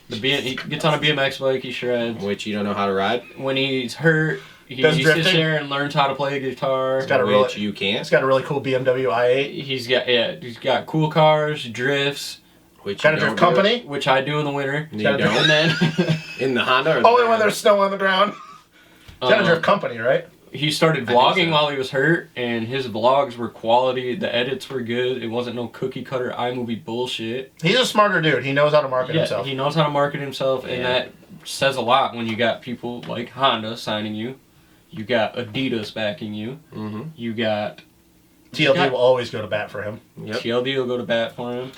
He gets on a BMX bike, he shreds. Which you don't know how to ride. When he's hurt, he Does sits drifting. there and learns how to play guitar. Which you can't. He's got a really cool BMW i8. He's got cool cars, drifts. Which Got a drift company. Which I do in the winter. You don't. And then In the Honda? Or Only when there's snow on the ground. He's got a drift company, right? he started vlogging while he was hurt, and his vlogs were quality. The edits were good. It wasn't no cookie cutter iMovie bullshit. He's a smarter dude. He knows how to market himself. He knows how to market himself, and that says a lot when you got people like Honda signing you. You got Adidas backing you. Mm-hmm. You got TLD will always go to bat for him. Yep. TLD will go to bat for him.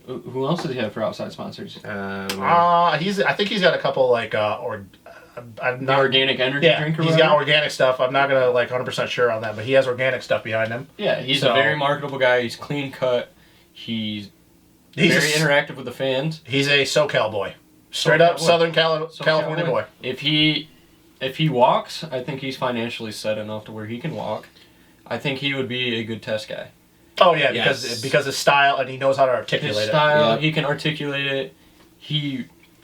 Who else does he have for outside sponsors? I think he's got a couple like I'm not organic energy drink or he's whatever? got organic stuff. I'm not gonna 100% sure on that, but he has organic stuff behind him. Yeah, he's a very marketable guy. He's clean cut. He's very interactive with the fans. He's a SoCal boy, straight up Southern California boy. If he walks, I think he's financially set enough to where he can walk. I think he would be a good test guy. Oh yeah, because his style, and he knows how to articulate His style, it. he can articulate it.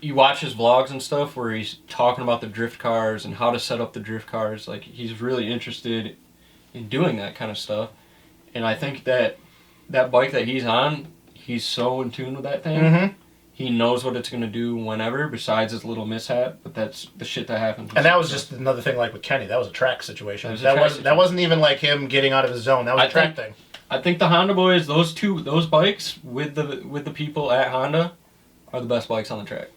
You watch his vlogs and stuff where he's talking about the drift cars and how to set up the drift cars. Like, he's really interested in doing that kind of stuff. And I think that bike that he's on, he's so in tune with that thing. Mm-hmm. He knows what it's going to do whenever, besides his little mishap. But that's the shit that happens. And that was just another thing, like with Kenny. That was a track situation. That wasn't even like him getting out of his zone. That was a track thing. I think the Honda boys, those bikes with the people at Honda, are the best bikes on the track.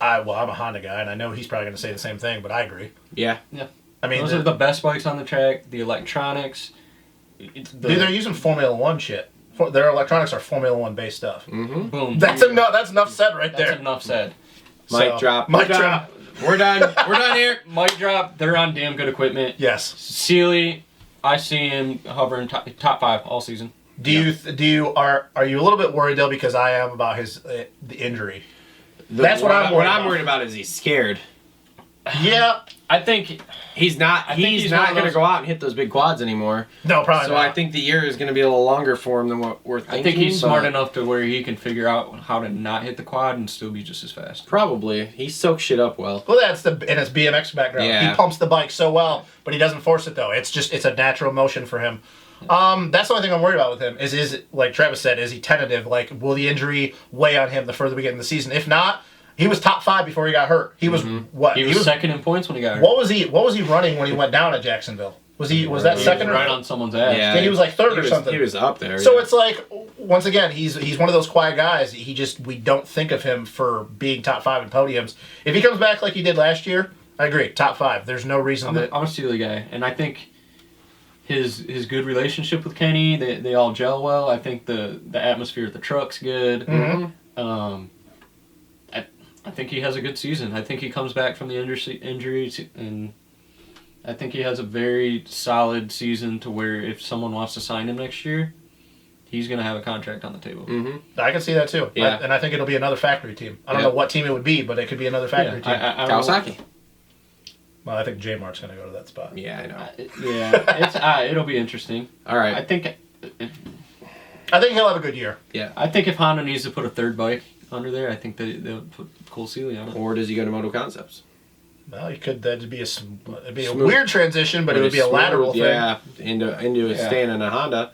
I'm a Honda guy, and I know he's probably going to say the same thing, but I agree. Yeah. I mean, those are the best bikes on the track. The electronics. Dude, they're using Formula One shit. Their electronics are Formula One based stuff. Mm-hmm. Boom. That's enough said right there. That's enough said. Mic drop. Mic drop. We're done. We're done here. Mic drop. They're on damn good equipment. Yes. Sealy, I see him hovering top 5 all season. Are you a little bit worried though, because I am about the injury? That's what I'm worried about. What I'm worried about is he's scared. Yeah, I think he's not going to go out and hit those big quads anymore. No, probably not. So I think the year is going to be a little longer for him than what we're thinking. I think he's smart enough to where he can figure out how to not hit the quad and still be just as fast. Probably. He soaks shit up well. Well, that's in his BMX background. Yeah. He pumps the bike so well, but he doesn't force it though. It's a natural motion for him. That's the only thing I'm worried about with him is like Travis said, is he tentative? Like, will the injury weigh on him the further we get in the season? If not, he was top 5 before he got hurt. He was what? He was second in points when he got hurt. What was he running when he went down at Jacksonville? Was that second or right on someone's ass? Yeah, he was like third or something. He was up there. So it's like, once again, he's one of those quiet guys. We don't think of him for being top 5 in podiums. If he comes back like he did last year, I agree, top 5. There's no reason I'm a Sealy guy, and I think his good relationship with Kenny, they all gel well. I think the atmosphere at the truck's good. Mm-hmm. I think he has a good season. I think he comes back from the injuries, and I think he has a very solid season to where if someone wants to sign him next year, he's going to have a contract on the table. Mm-hmm. I can see that too. Yeah. And I think it'll be another factory team. I don't know what team it would be, but it could be another factory team. Kawasaki. Well, I think J-Mart's going to go to that spot. Yeah, I know. Yeah, it'll be interesting. All right. I think he'll have a good year. Yeah. I think if Honda needs to put a third bike under there, I think they'll put Cole Sealy on it. Or does he go to Motoconcepts? Well, it'd be a weird transition, but it would be a lateral thing. Yeah, into a stand in a Honda.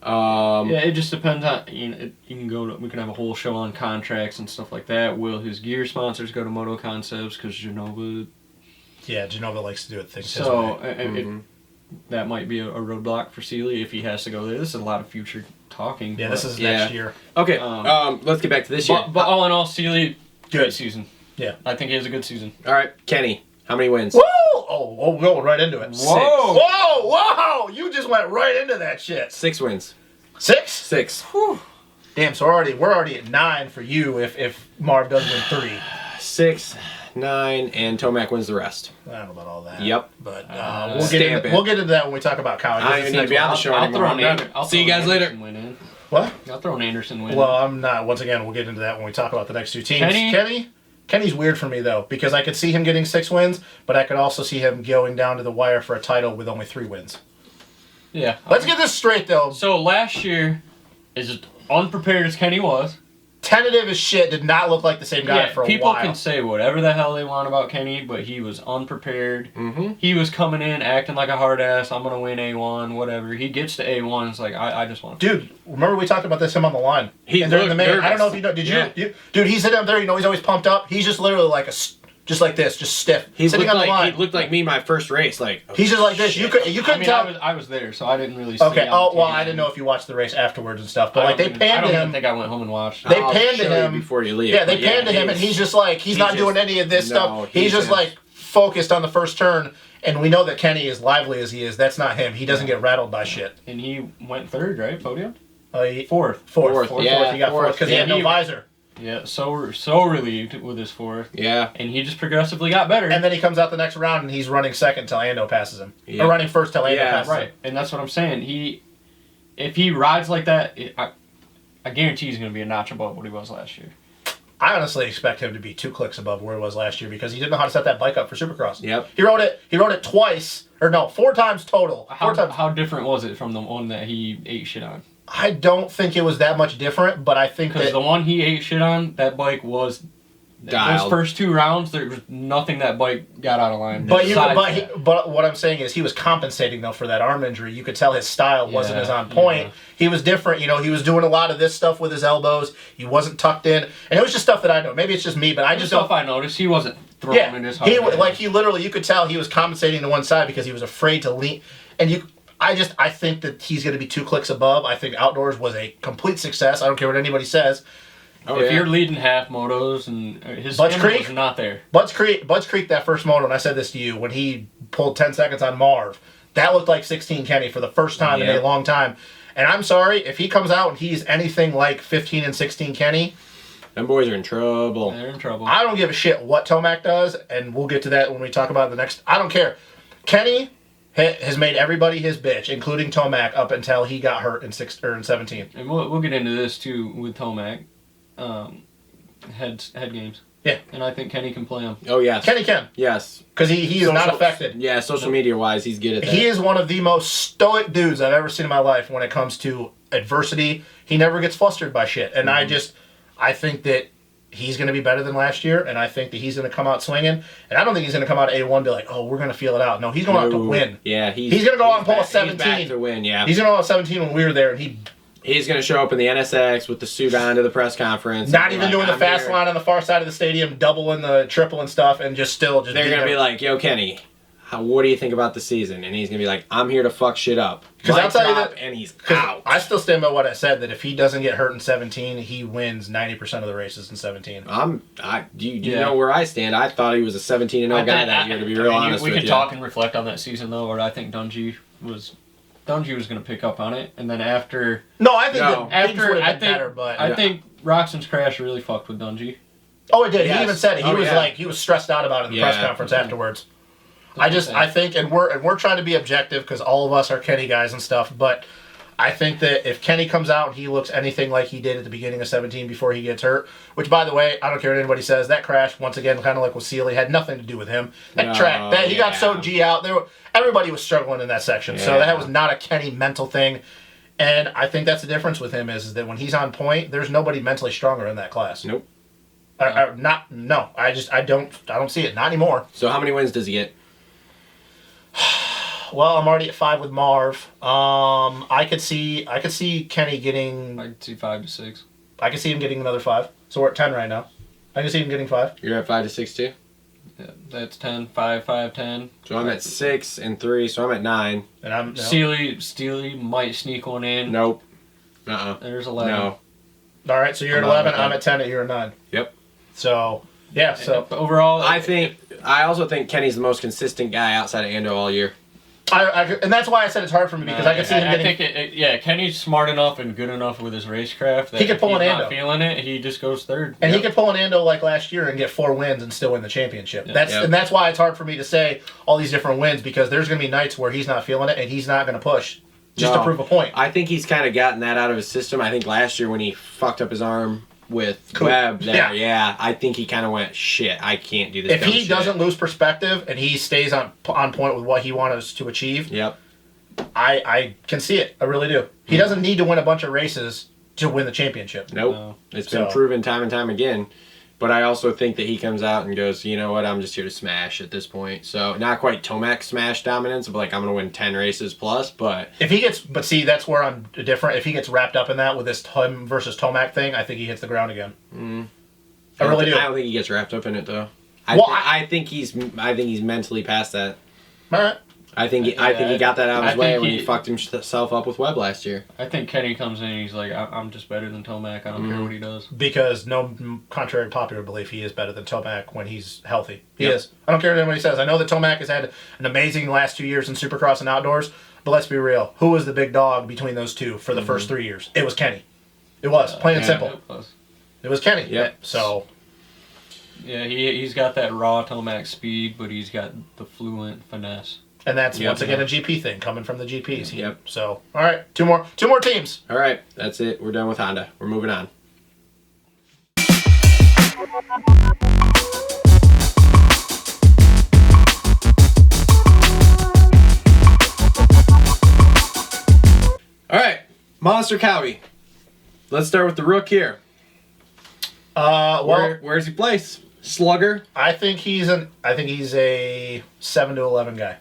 It just depends on you can we can have a whole show on contracts and stuff like that. Will his gear sponsors go to MotoConcepts because Genova? Yeah, Genova likes to do it things. So that might be a roadblock for Sealy if he has to go there. This is a lot of future talking. Yeah, this is next year. Okay, let's get back to this year. But all in all, Sealy, good great season. Yeah, I think he has a good season. All right, Kenny, how many wins? Whoa! Oh, we're going right into it. Whoa! Whoa! You just went right into that shit. 6 wins. 6? 6. Whew. Damn. So we're already at 9 for you if Marv does win 3. 6. 9, and Tomac wins the rest. I don't know about all that. Yep. But Stamp it. we'll get into that when we talk about college. I don't even need to be on the show anymore. I'm done. I'll See you throw guys an later. Anderson win in. What? I'll throw an Anderson win. Well, I'm not. Once again, we'll get into that when we talk about the next two teams. Kenny's weird for me, though, because I could see him getting 6 wins, but I could also see him going down to the wire for a title with only 3 wins. Yeah. Let's get this straight, though. So last year, as unprepared as Kenny was, Tentative as shit, did not look like the same guy for a while. People can say whatever the hell they want about Kenny, but he was unprepared. Mm-hmm. He was coming in acting like a hard ass. I'm gonna win A1, whatever. He gets to A1, it's like I just want. Dude, remember we talked about this him on the line? He and during the looked main. nervous. I don't know if you know. Did you? Dude, he's sitting up there. You know, he's always pumped up. He's just literally like just like this, just stiff. He sitting looked on the line. he looked like me my first race. Like He's just like this. You couldn't tell. I was there, so I didn't really see. Okay. on Oh TV. well, I didn't know if you watched the race afterwards and stuff, but like they panned I don't even him. think I went home and watched. They I'll panned show you him before you leave. Yeah, they But panned to him, and he's just like he's not doing any of this stuff. He's just like focused on the first turn, and we know that Kenny, as lively as he is, that's not him. He doesn't get rattled by shit. And he went third, right? Podium. Fourth. Yeah, He got fourth because he had no visor. Yeah, so relieved with his 4th. Yeah. And he just progressively got better. And then he comes out the next round and he's running second till Ando passes him. Yeah. Or running first till Ando passes him. Right. And that's what I'm saying. If he rides like that, I guarantee he's going to be a notch above what he was last year. I honestly expect him to be 2 clicks above where he was last year because he didn't know how to set that bike up for Supercross. Yep. He rode it twice, or no, 4 times total. How different was it from the one that he ate shit on? I don't think it was that much different, but I think Because that the one he ate shit on, that bike was dialed. Those first 2 rounds, there was nothing that bike got out of line. But besides but what I'm saying is he was compensating though for that arm injury. You could tell his style wasn't as on point. Yeah. He was different. You know, he was doing a lot of this stuff with his elbows. He wasn't tucked in, and it was just stuff that I know. Maybe it's just me, but I just stuff don't. I noticed, he wasn't throwing in his hard. He literally, you could tell he was compensating to one side because he was afraid to lean. And I think that he's going to be 2 clicks above. I think Outdoors was a complete success. I don't care what anybody says. If you're leading half motos and his Butts camera Creek was not there. Butts Creek, that first moto, and I said this to you, when he pulled 10 seconds on Marv, that looked like 16 Kenny for the first time in a long time. And I'm sorry, if he comes out and he's anything like 15 and 16 Kenny, them boys are in trouble. They're in trouble. I don't give a shit what Tomac does, and we'll get to that when we talk about the next. I don't care. Kenny has made everybody his bitch, including Tomac, up until he got hurt in 17. And we'll get into this too with Tomac. Head games. Yeah. And I think Kenny can play them. Oh, yes. Kenny can. Yes. Because he is not affected. Yeah, social media-wise, he's good at that. He is one of the most stoic dudes I've ever seen in my life when it comes to adversity. He never gets flustered by shit. And I think that he's going to be better than last year, and I think that he's going to come out swinging. And I don't think he's going to come out A1 and be like, oh, we're going to feel it out. No, he's going out to win. Yeah, he's going to go out and pull a 17. He's back to win, yeah. He's going to go out 17 when we were there, and he's going to show up in the NSX with the suit on to the press conference. Not even doing the fast line on the far side of the stadium, doubling the triple and stuff, and just they're going to be like, yo, Kenny, what do you think about the season? And he's going to be like, I'm here to fuck shit up. Because I'll tell you that, and he's out. I still stand by what I said, that if he doesn't get hurt in 17, he wins 90% of the races in 17. Do you know where I stand? I thought he was a 17-0 guy that year, to be real honest with you. We can talk and reflect on that season, though, where I think Dungey was going to pick up on it, and then after... No, I think better, but... I think Roxon's crash really fucked with Dungey. Oh, it did. Yes. He even said it. He was stressed out about it in the press conference afterwards. I think, and we're trying to be objective because all of us are Kenny guys and stuff, but I think that if Kenny comes out and he looks anything like he did at the beginning of 17 before he gets hurt, which, by the way, I don't care what anybody says, that crash, once again, kind of like with Sealy, had nothing to do with him. He got so G out. Everybody was struggling in that section, so that was not a Kenny mental thing. And I think that's the difference with him is that when he's on point, there's nobody mentally stronger in that class. Nope. I don't see it. Not anymore. So how many wins does he get? Well, I'm already at 5 with Marv. I could see Kenny getting. I could see 5 to 6. I could see him getting another 5. So we're at 10 right now. I can see him getting 5. You're at 5 to 6 too. Yeah, that's 10, 5, 5, 10. So I'm at 6 and 3. So I'm at 9. And I'm Steely might sneak one in. Nope. There's 11. No. All right, so you're at 11. I'm at 10. And you're at 9. Yep. So yeah. So overall, I also think Kenny's the most consistent guy outside of Ando all year. And that's why I said it's hard for me because I can see him getting. I think Kenny's smart enough and good enough with his racecraft that he could pull if an he's Ando. not feeling it, he just goes third. And he could pull an Ando like last year and get 4 wins and still win the championship. Yeah. And that's why it's hard for me to say all these different wins because there's going to be nights where he's not feeling it and he's not going to push just to prove a point. I think he's kind of gotten that out of his system. I think last year when he fucked up his arm with Webb there, I think he kind of went, shit, I can't do this. If he doesn't lose perspective and he stays on point with what he wants to achieve, I can see it. I really do. He doesn't need to win a bunch of races to win the championship. Nope. No. It's been proven time and time again. But I also think that he comes out and goes, you know what, I'm just here to smash at this point. So not quite Tomac smash dominance, but like I'm going to win 10 races plus. But if he gets, but see, that's where I'm different. If he gets wrapped up in that with this him versus Tomac thing, I think he hits the ground again. I really do. I don't think he gets wrapped up in it though. I think he's mentally past that. All right. I think he got that out of his way when he fucked himself up with Webb last year. I think Kenny comes in and he's like, I'm just better than Tomac. I don't care what he does. Because contrary to popular belief, he is better than Tomac when he's healthy. He is. I don't care what anybody says. I know that Tomac has had an amazing last 2 years in Supercross and outdoors, but let's be real. Who was the big dog between those two for the first 3 years? It was Kenny. It was. Plain and simple. It was Kenny. Yep. So... yeah, he's got that raw Tomac speed, but he's got the fluent finesse. And that's, once again, a GP thing, coming from the GPs. So, all right, two more teams. All right, that's it. We're done with Honda. We're moving on. All right, Monster Cowie. Let's start with the Rook here. Where's he placed? Slugger? I think he's a 7 to 11 guy.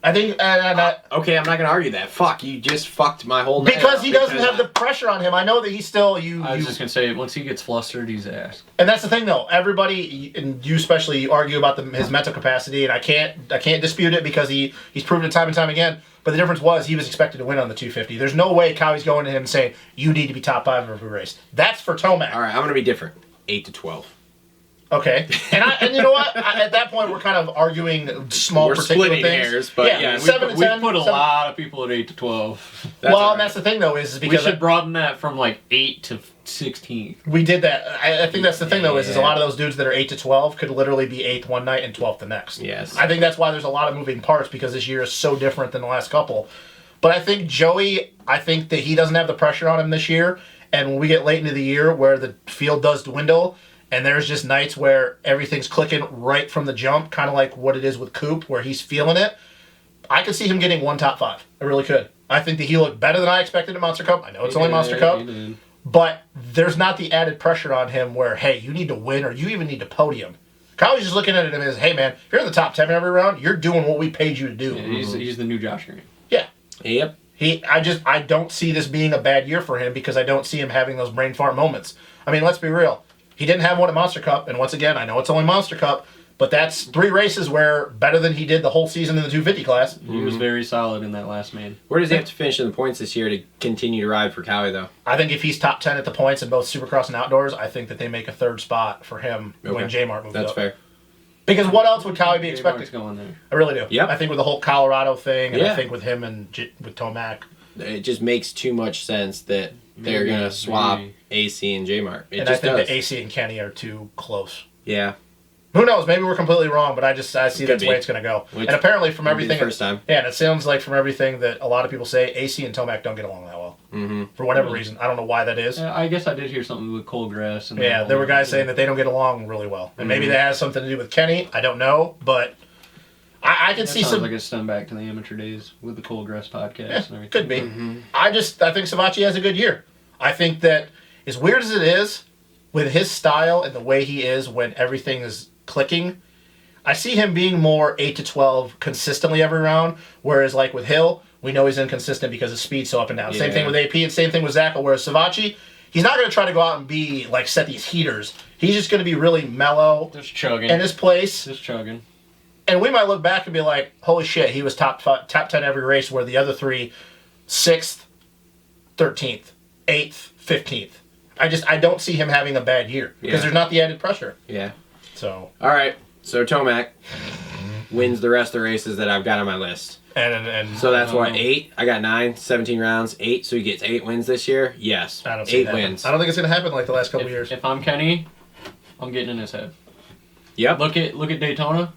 I think okay, I'm not gonna argue that. Fuck, you just fucked my whole night because he doesn't have the pressure on him. I know that he's still I was just gonna say once he gets flustered, he's ass. And that's the thing, though. Everybody, and you especially, argue about his mental capacity, and I can't dispute it because he's proven it time and time again. But the difference was he was expected to win on the 250. There's no way Cowie's going to him and saying you need to be top 5 of every race. That's for Tomac. All right, I'm gonna be different. 8 to 12. Okay, and you know what? At that point, we're kind of arguing small particular things. Hairs, but yeah, 7 to 10. We put a lot of people at 8 to 12. And that's the thing, though, is because we should broaden that from like 8 to 16. We did that. I think that's the thing, though, is a lot of those dudes that are 8 to 12 could literally be 8th one night and 12th the next. Yes. I think that's why there's a lot of moving parts because this year is so different than the last couple. But I think Joey, that he doesn't have the pressure on him this year, and when we get late into the year where the field does dwindle. And there's just nights where everything's clicking right from the jump, kind of like what it is with Coop, where he's feeling it. I could see him getting one top 5. I really could. I think that he looked better than I expected at Monster Cup. I know it's only Monster Cup. But there's not the added pressure on him where, hey, you need to win or you even need to podium. Kylie's just looking at it as, hey, man, if you're in the top 10 every round, you're doing what we paid you to do. Yeah, he's the new Josh Green. Yeah. Yep. I don't see this being a bad year for him because I don't see him having those brain fart moments. I mean, let's be real. He didn't have one at Monster Cup, and once again, I know it's only Monster Cup, but that's 3 races where better than he did the whole season in the 250 class. He was very solid in that last main. Where does he have to finish in the points this year to continue to ride for Cowie, though? I think if he's top 10 at the points in both Supercross and Outdoors, I think that they make a 3rd spot for him when J-Mart moves up. That's fair. Because what else would Cowie be expecting? Going there. I really do. Yep. I think with the whole Colorado thing, and I think with him and with Tomac. It just makes too much sense that they're going to swap AC and J-Mart. And I think that AC and Kenny are too close. Yeah. Who knows? Maybe we're completely wrong, but I see that's the way it's going to go. Which and apparently from everything... first time. Yeah, and it sounds like from everything that a lot of people say, AC and Tomac don't get along that well. Mm-hmm. For whatever reason. I don't know why that is. I guess I did hear something with cold grass. And there were guys saying that they don't get along really well. And maybe that has something to do with Kenny. I don't know, but... I can see sounds some. Like a stem back to the amateur days with the Cold Grass podcast and everything. Could be. Mm-hmm. I think Savachi has a good year. I think that as weird as it is, with his style and the way he is when everything is clicking, I see him being more 8 to 12 consistently every round. Whereas like with Hill, we know he's inconsistent because his speed's so up and down. Yeah. Same thing with AP and same thing with Zacho. Whereas Savachi, he's not going to try to go out and be like set these heaters. He's just going to be really mellow. Just chugging. In his place. Just chugging. And we might look back and be like, holy shit, he was top 10 every race, where the other 3, 6th, 13th, 8th, 15th. I don't see him having a bad year because there's not the added pressure. Yeah. So. All right. So Tomac wins the rest of the races that I've got on my list. And So that's what, 8? I got 9, 17 rounds, 8. So he gets 8 wins this year? Yes. I don't see 8 that. wins. I don't think it's going to happen like the last couple years. If I'm Kenny, I'm getting in his head. Yep. Look at Daytona.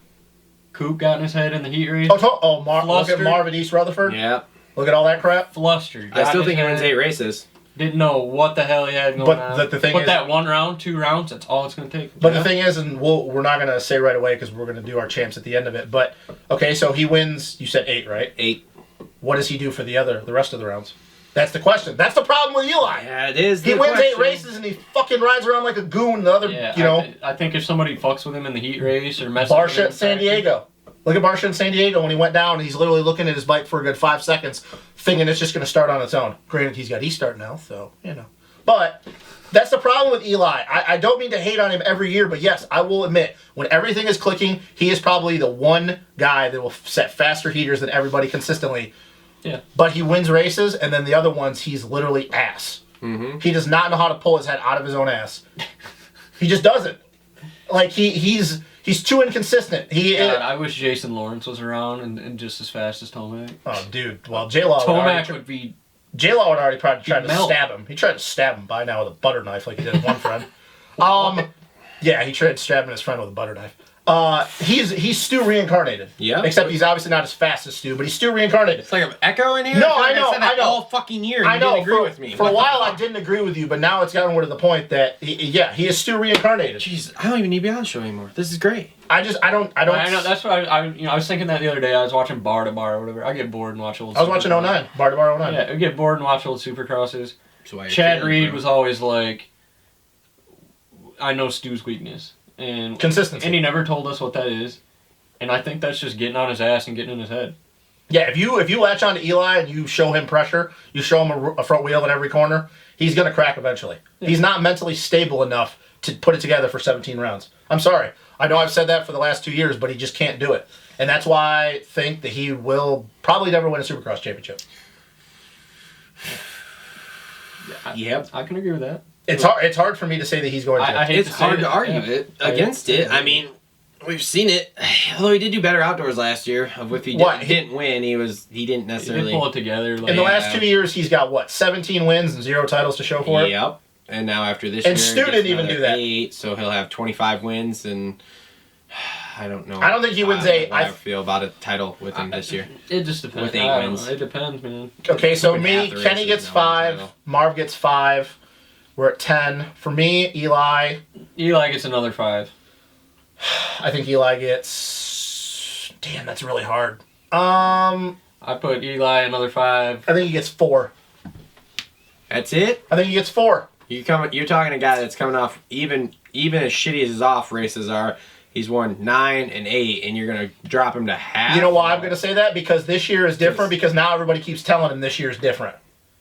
Coop got in his head in the heat race. Look at Marv at East Rutherford. Yep. Look at all that crap. Flustered. I still think he wins 8 races. Didn't know what the hell he had going on. But the thing is, that 1 round, 2 rounds, that's all it's going to take. But the thing is, and we're not going to say right away because we're going to do our champs at the end of it. But, okay, so he wins, you said 8, right? 8. What does he do for the rest of the rounds? That's the question. That's the problem with Eli. Yeah, it is. He wins 8 races and he fucking rides around like a goon. The other, I think if somebody fucks with him in the heat race or messes with him Barcia at San Diego. Look at Barcia in San Diego when he went down and he's literally looking at his bike for a good 5 seconds, thinking it's just going to start on its own. Granted, he's got e-start now, so, But that's the problem with Eli. I don't mean to hate on him every year, but yes, I will admit, when everything is clicking, he is probably the one guy that will set faster heaters than everybody consistently. Yeah. But he wins races, and then the other ones, he's literally ass. Mm-hmm. He does not know how to pull his head out of his own ass. He just doesn't. Like, he's too inconsistent. God, I wish Jason Lawrence was around and just as fast as Tomac. Oh, dude. Well, J-Law Tomac would be... J-Law would already probably tried to melt. stab him. He tried to stab him by now with a butter knife like he did his one friend. Yeah, he tried stabbing his friend with a butter knife. He's Stu reincarnated. Yeah. Except he's obviously not as fast as Stu, but he's Stu reincarnated. It's like an echo in here? No, I I said that know. all fucking year. I You know. didn't agree with me. For a while, I didn't agree with you, but now it's gotten to the point that he is Stu reincarnated. Jeez, I don't even need to be on the show anymore. This is great. I don't. I know, that's what I was thinking that the other day. I was watching Bar to Bar or whatever. I get bored and watch old I was watching 09, Bar to Bar 09. Yeah, I get bored and watch old Supercrosses. So Chad Reed was always like, I know Stu's weakness. And Consistency. And he never told us what that is. And I think that's just getting on his ass and getting in his head. Yeah, if you latch on to Eli and you show him pressure, you show him a front wheel in every corner, he's going to crack eventually. Yeah. He's not mentally stable enough to put it together for 17 rounds. I'm sorry. I know I've said that for the last 2 years, but he just can't do it. And that's why I think that he will probably never win a Supercross championship. Yep. I can agree with that. It's hard for me to say that he's going to. It's hard to argue it against it. I mean, we've seen it. Although he did do better outdoors last year. If he didn't win, he didn't necessarily He didn't pull it together. Like, in the last 2 years, he's got 17 wins and 0 titles to show for it. Yep. And now after this year, and Stu didn't even do that. 8, so he'll have 25 wins, and I don't know. I don't think he wins 8. I feel about a title with him this year. It just depends. With 8 wins, it depends, man. Okay, so me, Kenny gets 5, Marv gets 5. We're at 10. For me, Eli gets another 5. I think Eli gets... Damn, that's really hard. I put Eli another 5. I think he gets 4. That's it? I think he gets 4. You're talking a guy that's coming off, even as shitty as his off races are, he's won 9 and 8, and you're going to drop him to half? You know why I'm going to say that? Because this year is different, because now everybody keeps telling him this year's different.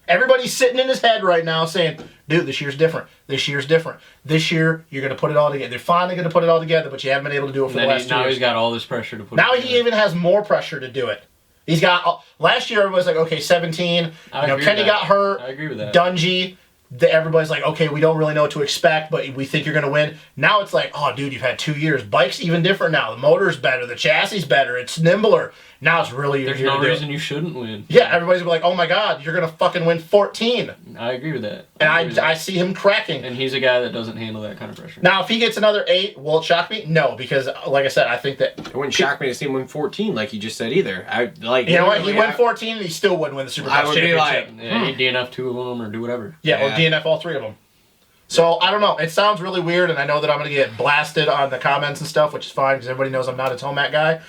Everybody's sitting in his head right now saying, dude, this year's different. This year's different. This year, you're going to put it all together. They're finally going to put it all together, but you haven't been able to do it for the last 2 years. Now he's got all this pressure to put now it together. He even has more pressure to do it. He's got... Last year, everybody was like, okay, 17. Kenny got hurt. I agree with that. Dungy. Everybody's like, okay, we don't really know what to expect, but we think you're going to win. Now it's like, oh, dude, you've had 2 years. Bike's even different now. The motor's better. The chassis better. It's nimbler. Now it's really your year to do it. There's no reason you shouldn't win. Yeah, everybody's going to be like, oh my God, you're going to fucking win 14. I agree with that. And I see him cracking. And he's a guy that doesn't handle that kind of pressure. Now, if he gets another 8, will it shock me? No, because like I said, I think that... It wouldn't shock me to see him win 14 like you just said either. You know what? He won 14 and he still wouldn't win the Supercross championship. He'd DNF 2 of them or do whatever. Yeah, or DNF all 3 of them. So, I don't know. It sounds really weird, and I know that I'm going to get blasted on the comments and stuff, which is fine because everybody knows I'm not a Tomac guy.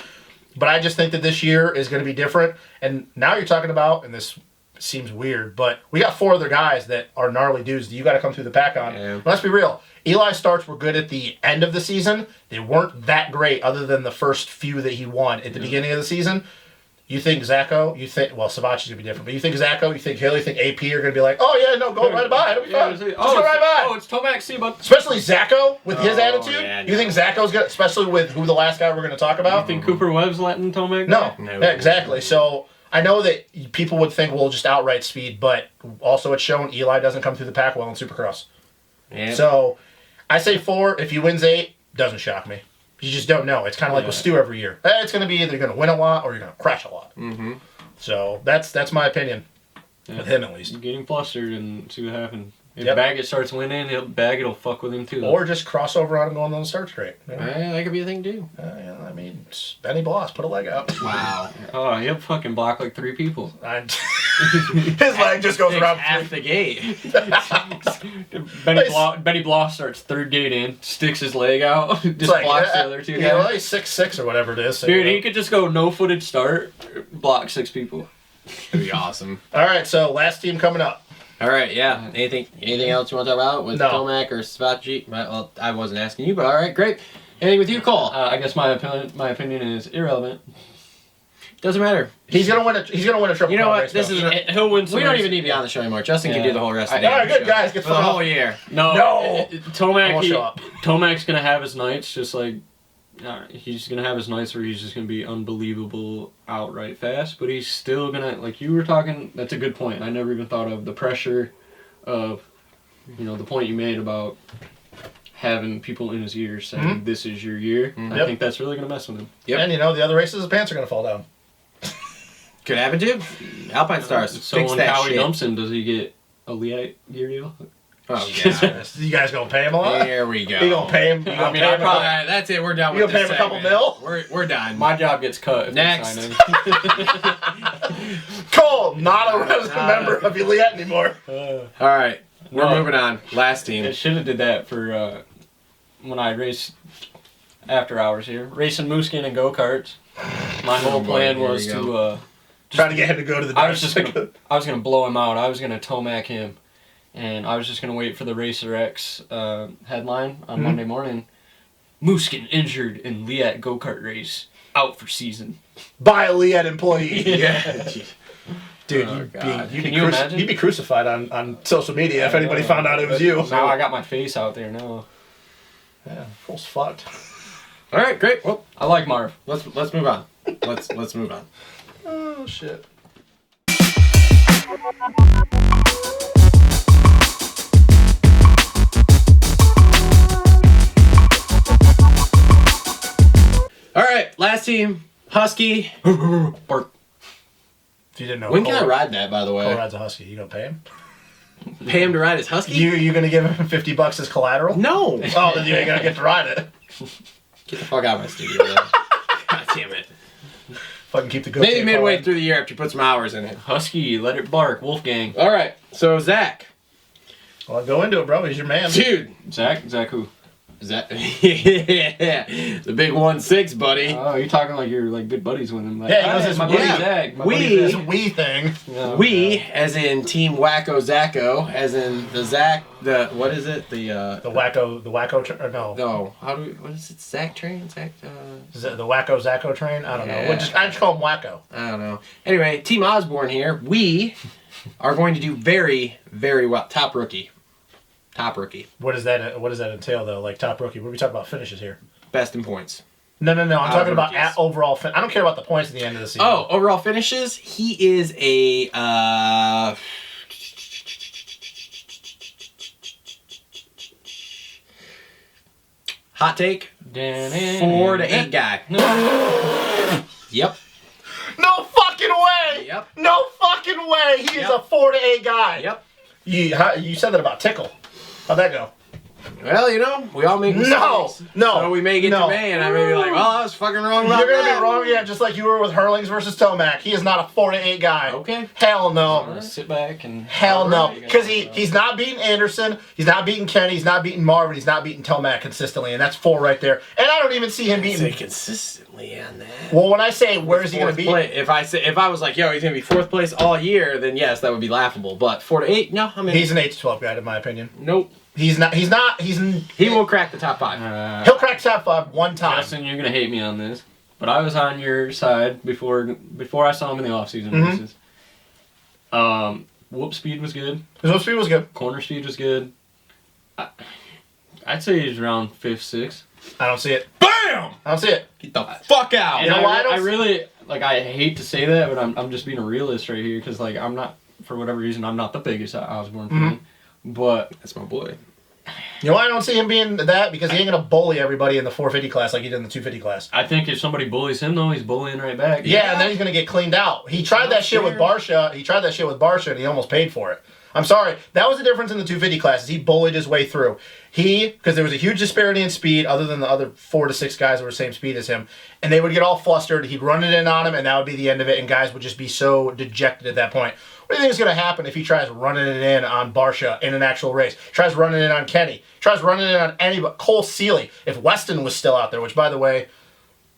But I just think that this year is going to be different. And now you're talking about, and this seems weird, but we got 4 other guys that are gnarly dudes that you got to come through the pack on. Yeah. Let's be real. Eli's starts were good at the end of the season. They weren't that great other than the first few that he won at the beginning of the season. You think Zacho, Savacci's going to be different, but you think Zacho, you think Hill, you think AP are going to be like, oh yeah, no, go right by, it'll be fun. Just go right by. Oh, it's Tomac, see about... Especially Zacho, with his attitude. Yeah, You think Zacho's going to, especially with who the last guy we're going to talk about? You think Cooper Webb's letting Tomac No. go? Yeah, exactly. So I know that people would think, well, just outright speed, but also it's shown Eli doesn't come through the pack well in Supercross. Yeah. So I say 4. If he wins 8, doesn't shock me. You just don't know. It's kind of like with Stu every year. It's going to be either you're going to win a lot or you're going to crash a lot. Mm-hmm. So that's my opinion. With him, at least. Get him flustered and see what happens. If Yep. Baggett starts winning, Baggett will fuck with him too. Or just cross over on him going on the start straight. You know? That could be a thing too. Yeah, I mean, Benny Bloss, put a leg out. Wow. Oh, he'll fucking block like 3 people. His leg just goes around half the gate. Benny Bloss starts 3rd gate in, sticks his leg out, just blocks the other 2 guys. Yeah, well, he's 6'6" or whatever it is. So, Dude, he could just go no-footed start, block 6 people. That'd be awesome. All right, so last team coming up. All right, yeah. Anything else you want to talk about with No. Tomac or Svachi? Well, I wasn't asking you, but all right, great. Anything with you, Cole? I guess my opinion is irrelevant. Doesn't matter. He's gonna win a triple. You know crown what? race, This though. is He'll win some we don't races. even need to be on the show anymore. Justin can Yeah. do the whole rest of the All right, damn good show guys, get for the fun whole off. year. No, I won't show up. Tomac's gonna have his nights, just like he's gonna have his nights where he's just gonna be unbelievable outright fast, but he's still gonna, like you were talking. That's a good point. I never even thought of the pressure of, the point you made about having people in his ear saying this is your year. I think that's really gonna mess with him. Yep. And the other races, his pants are gonna fall down. Could happen too. Alpine Stars. So Fix when that Howie shit. dumps him, does he get a Leite gear deal? Oh, yeah. You guys gonna pay him a lot? There we go. You gonna pay him? You gonna pay him? That's it. We're done You with gonna this pay him a couple segment. mil? We're done. My job gets cut. If they Next. sign him. Cole, not a member of Eliette anymore. All right. We're No. moving on. Last team. It should have did that for when I raced after hours here, racing Musquin and go karts. My whole plan here was we to Trying to get him to go to the. I was gonna blow him out. I was gonna Tomac him, and I was just gonna wait for the Racer X headline on Monday morning. Musquin injured in Liat go kart race, out for season. by a Eliette employee. Yeah. Dude, Oh, God. you'd Can be you imagine? You'd be crucified on social media if anybody found out it was you. Now I got my face out there. No, Yeah, Cole's fucked. All right, great. Well, I like Marv. let's move on. Let's move on. Oh shit. All right, last team. Husky. Bark. If you didn't know, When can I Cole, ride that, by the Cole way? rides a husky. You gonna pay him? Pay him to ride his Husky? You gonna give him $50 as collateral? No. Oh, then you ain't gonna get to ride it. Get the fuck out of my studio. Then. God damn it. Fucking keep the good. Maybe midway through the year after you put some hours in it. Husky, let it bark. Wolfgang. All right, so Zach. Well, go into it, bro. He's your man. Dude. Zach who? Is that yeah, the big 1-6, buddy. Oh, you're talking like you're like good buddies with him. Like, Yeah, he knows "Hey, his my buddy yeah. Zach. My We- buddy This Zach." we thing. No, We, as in Team Wacko Zacko, as in the Zach, what is it? The No. no, what is it? Zach train? Zach, Is it the Wacko Zacko train? I don't know. Yeah. I just call him Wacko. I don't know. Anyway, Team Osborne here. We are going to do very, very well. Top rookie. What does that entail though? Like top rookie. What are we talking about finishes here? Best in points. No. I'm talking about rookies. overall. I don't care about the points at the end of the season. Oh, overall finishes. He is a hot take 4 to 8 guy. Yep. No fucking way. Yep. No fucking way. He is Yep. a 4 to 8 guy. Yep. You said that about Tickle. How'd that go? Well, we all make mistakes. No. So we may get to May, and I may be like, well, I was fucking wrong about You're gonna that. be wrong, yeah, just like you were with Hurlings versus Tomac. He is not a 4 to 8 guy. Okay. Hell no. Sit back and Hell no. Alright. Because he's not beating Anderson, he's not beating Kenny, he's not beating Marvin, he's not beating Tomac consistently, and that's 4 right there. And I don't even see him Say beating. consistently on that. Well, when I say where is he gonna Fourth be? place. If I was like, yo, he's gonna be 4th place all year, then yes, that would be laughable. But 4 to 8, no, I'm in. He's an 8 to 12 guy, in my opinion. Nope. He's He will crack the top 5. He'll crack top 5 one time. Justin, you're gonna hate me on this, but I was on your side before I saw him in the off-season races. Whoop speed was good. His whoop speed was good. Corner speed was good. I'd say he's around 5th, 6th. I don't see it. Bam! I don't see it. Get the fuck out. You know why I don't I really like. I hate to say that, but I'm just being a realist right here because like I'm not, for whatever reason, I'm not the biggest Osborne fan, but That's my boy. You know why I don't see him being that? Because he ain't going to bully everybody in the 450 class like he did in the 250 class. I think if somebody bullies him, though, he's bullying right back. Yeah, and then he's going to get cleaned out. He tried that shit with Barcia. He tried that shit with Barcia, and he almost paid for it. I'm sorry. That was the difference in the 250 classes. He bullied his way through. Because there was a huge disparity in speed, other than the other 4 to 6 guys that were the same speed as him, and they would get all flustered. He'd run it in on him, and that would be the end of it, and guys would just be so dejected at that point. What do you think is going to happen if he tries running it in on Barcia in an actual race? Tries running it on Kenny. Tries running it on anybody. Cole Seeley. If Weston was still out there, which, by the way,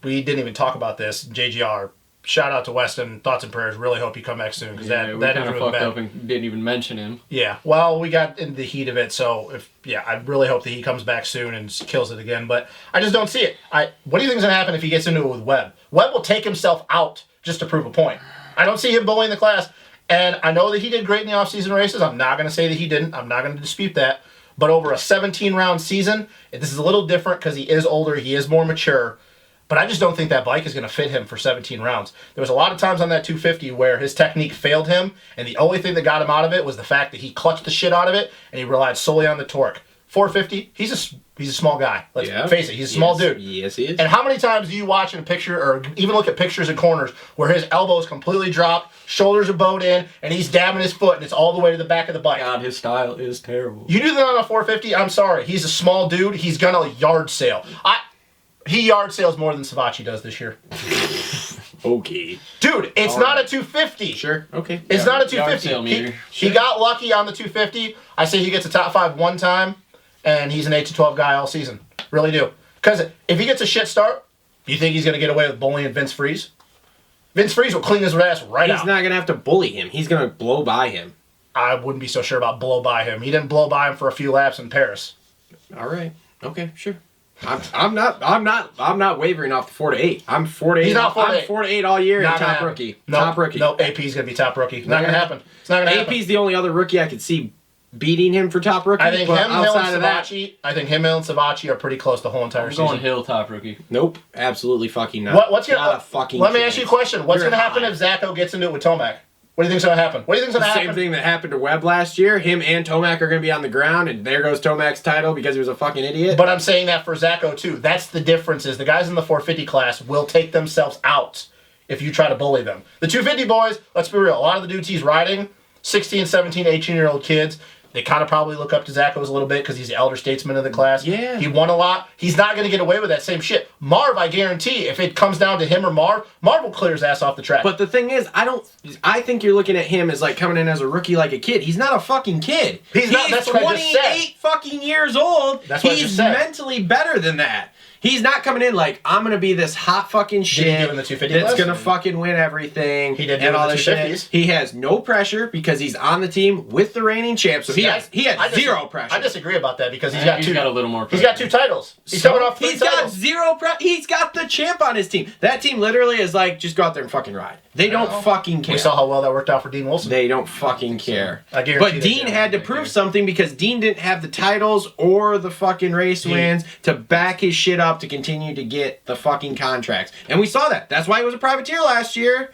we didn't even talk about this. JGR. Shout out to Weston. Thoughts and prayers. Really hope you come back soon. We kind of fucked up and didn't even mention him. Yeah. Well, we got in the heat of it, so I really hope that he comes back soon and kills it again. But I just don't see it. What do you think is going to happen if he gets into it with Webb? Webb will take himself out just to prove a point. I don't see him bullying the class. And I know that he did great in the off-season races. I'm not going to say that he didn't. I'm not going to dispute that. But over a 17-round season, this is a little different because he is older. He is more mature. But I just don't think that bike is going to fit him for 17 rounds. There was a lot of times on that 250 where his technique failed him, and the only thing that got him out of it was the fact that he clutched the shit out of it, and he relied solely on the torque. 450, he's a small guy. Let's face it, he's a small dude. Yes, he is. And how many times do you watch in a picture, or even look at pictures in corners, where his elbows completely dropped, shoulders are bowed in, and he's dabbing his foot, and it's all the way to the back of the bike? God, his style is terrible. You do that on a 450, I'm sorry. He's a small dude. He's going to yard sale. He yard sales more than Savachi does this year. Okay. Dude, it's not a 250. Sure. Okay. It's not a 250. He got lucky on the 250. I say he gets a top 5 one time, and he's an 8 to 12 guy all season. Really do. Because if he gets a shit start, you think he's going to get away with bullying Vince Freeze? Vince Freeze will clean his ass right out. He's not going to have to bully him. He's going to blow by him. I wouldn't be so sure about blow by him. He didn't blow by him for a few laps in Paris. All right. Okay, sure. I'm not wavering off the 4 to 8. I'm 4 to 8. He's not 4 to 8. I'm 4 to 8 all year and top happen. rookie. Nope. Top rookie. No, AP's gonna be top rookie. Not gonna happen. It's not gonna happen. AP's the only other rookie I could see beating him for top rookie. I think but him, Hill, outside and of that, Savachi. I think him, Hill, and Savachi are pretty close the whole entire I'm season. going Hill top rookie. nope, absolutely fucking not. What's gonna? Not a fucking let me chance. ask you a question. What's You're gonna happen high. if Zacho gets into it with Tomac? What do you think's gonna happen? What do you think's gonna The happen? same thing that happened to Webb last year. Him and Tomac are going to be on the ground, and there goes Tomac's title because he was a fucking idiot. But I'm saying that for Zacho too. That's the difference. Is the guys in the 450 class will take themselves out if you try to bully them. The 250 boys, let's be real. A lot of the dudes he's riding, 16, 17, 18-year-old kids. They kind of probably look up to Zacho's a little bit because he's the elder statesman of the class. Yeah. He won a lot. He's not going to get away with that same shit. Marv, I guarantee, if it comes down to him or Marv will clear his ass off the track. But the thing is, I think you're looking at him as like coming in as a rookie like a kid. He's not a fucking kid. He's not. That's what I just said. 28 fucking years old. That's what I just He's said. mentally better than that. He's not coming in like, I'm going to be this hot fucking shit Did he do in the 250 that's class? going to fucking win everything. He did do and in all the this 250s. shit. He has no pressure because he's on the team with the reigning champ. So he has zero pressure. I disagree about that because he's He's got a little more He's pressure. got 2 titles. He's So, coming off 3 he's got titles. zero pressure. He's got the champ on his team. That team literally is like, just go out there and fucking ride. They don't fucking care. We saw how well that worked out for Dean Wilson. They don't fucking care. I guarantee But they Dean do. had to prove something because Dean didn't have the titles or the fucking race wins to back his shit up to continue to get the fucking contracts. And we saw that. That's why he was a privateer last year.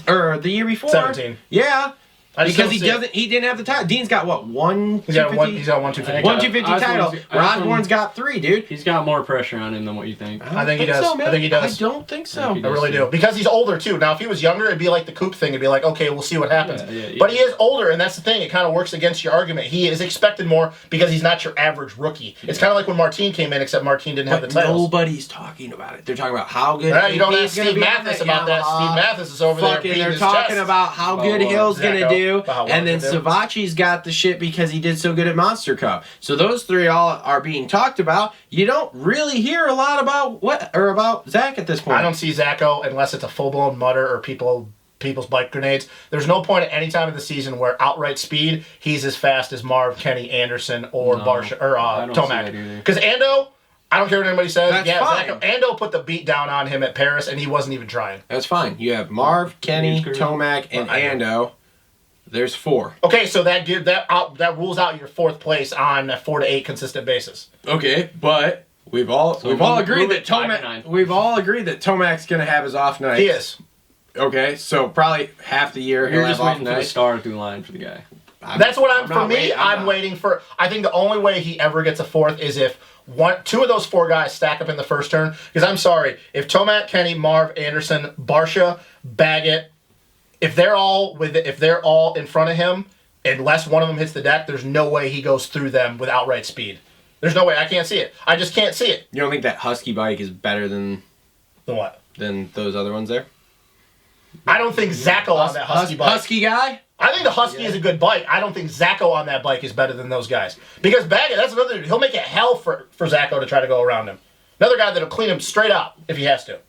Or the year before. 17. Yeah. I just Because don't see it. he didn't have the title. Dean's got what, one He's got 250? one 250. One 250 title. Osborne's- Osborne's got 3, dude. He's got more pressure on him than what you think. I think he does. So, man. I think he does. I don't think so. he I really do. Because he's older, too. Now, if he was younger, it'd be like the Coop thing. It'd be like, okay, we'll see what happens. Yeah. But he is older, and that's the thing. It kind of works against your argument. He is expected more because he's not your average rookie. It's kind of like when Martin came in, except Martin didn't have the But titles. nobody's talking about it. They're talking about how good. You don't AP ask is gonna Steve be on Mathis that about that. Yamaha. Steve Mathis is over there Fucking, beating they're his talking chest. about how About good what? Hill's gonna Zacho. do, About how well and then he'll do. Savachi's got the shit because he did so good at Monster Cup. So those 3 all are being talked about. You don't really hear a lot about about Zach at this point. I don't see Zacho unless it's a full-blown mutter or people's bike grenades. There's no point at any time of the season where outright speed, he's as fast as Marv, Kenny, Anderson, or No, Barcia, or I don't see Tomac. that either. Because Ando, I don't care what anybody says. That's fine. Zacho, Ando put the beat down on him at Paris, and he wasn't even trying. That's fine. You have Marv, Kenny, He's Tomac, and Ando. There's 4. Okay, so that rules out your 4th place on a 4 to 8 consistent basis. Okay, but we've all agreed that 5 to 9. Tomac's gonna have his off night. He is. Okay, so probably half the year he'll You're have just off waiting for the nights. star through line for the guy. That's what I'm. For not me, waiting- I'm not. waiting for. I think the only way he ever gets a fourth is if two of those four guys stack up in the first turn. Because I'm sorry, if Tomac, Kenny, Marv, Anderson, Barcia, Baggett, if they're all in front of him, unless one of them hits the deck, there's no way he goes through them with outright speed. There's no way. I can't see it. I just can't see it. You don't think that Husky bike is better than What? those other ones there? I don't think Zacho on that Husky bike. Husky guy? I think the Husky is a good bike. I don't think Zacho on that bike is better than those guys. Because Baggett, that's another dude. He'll make it hell for Zacho to try to go around him. Another guy that'll clean him straight out if he has to.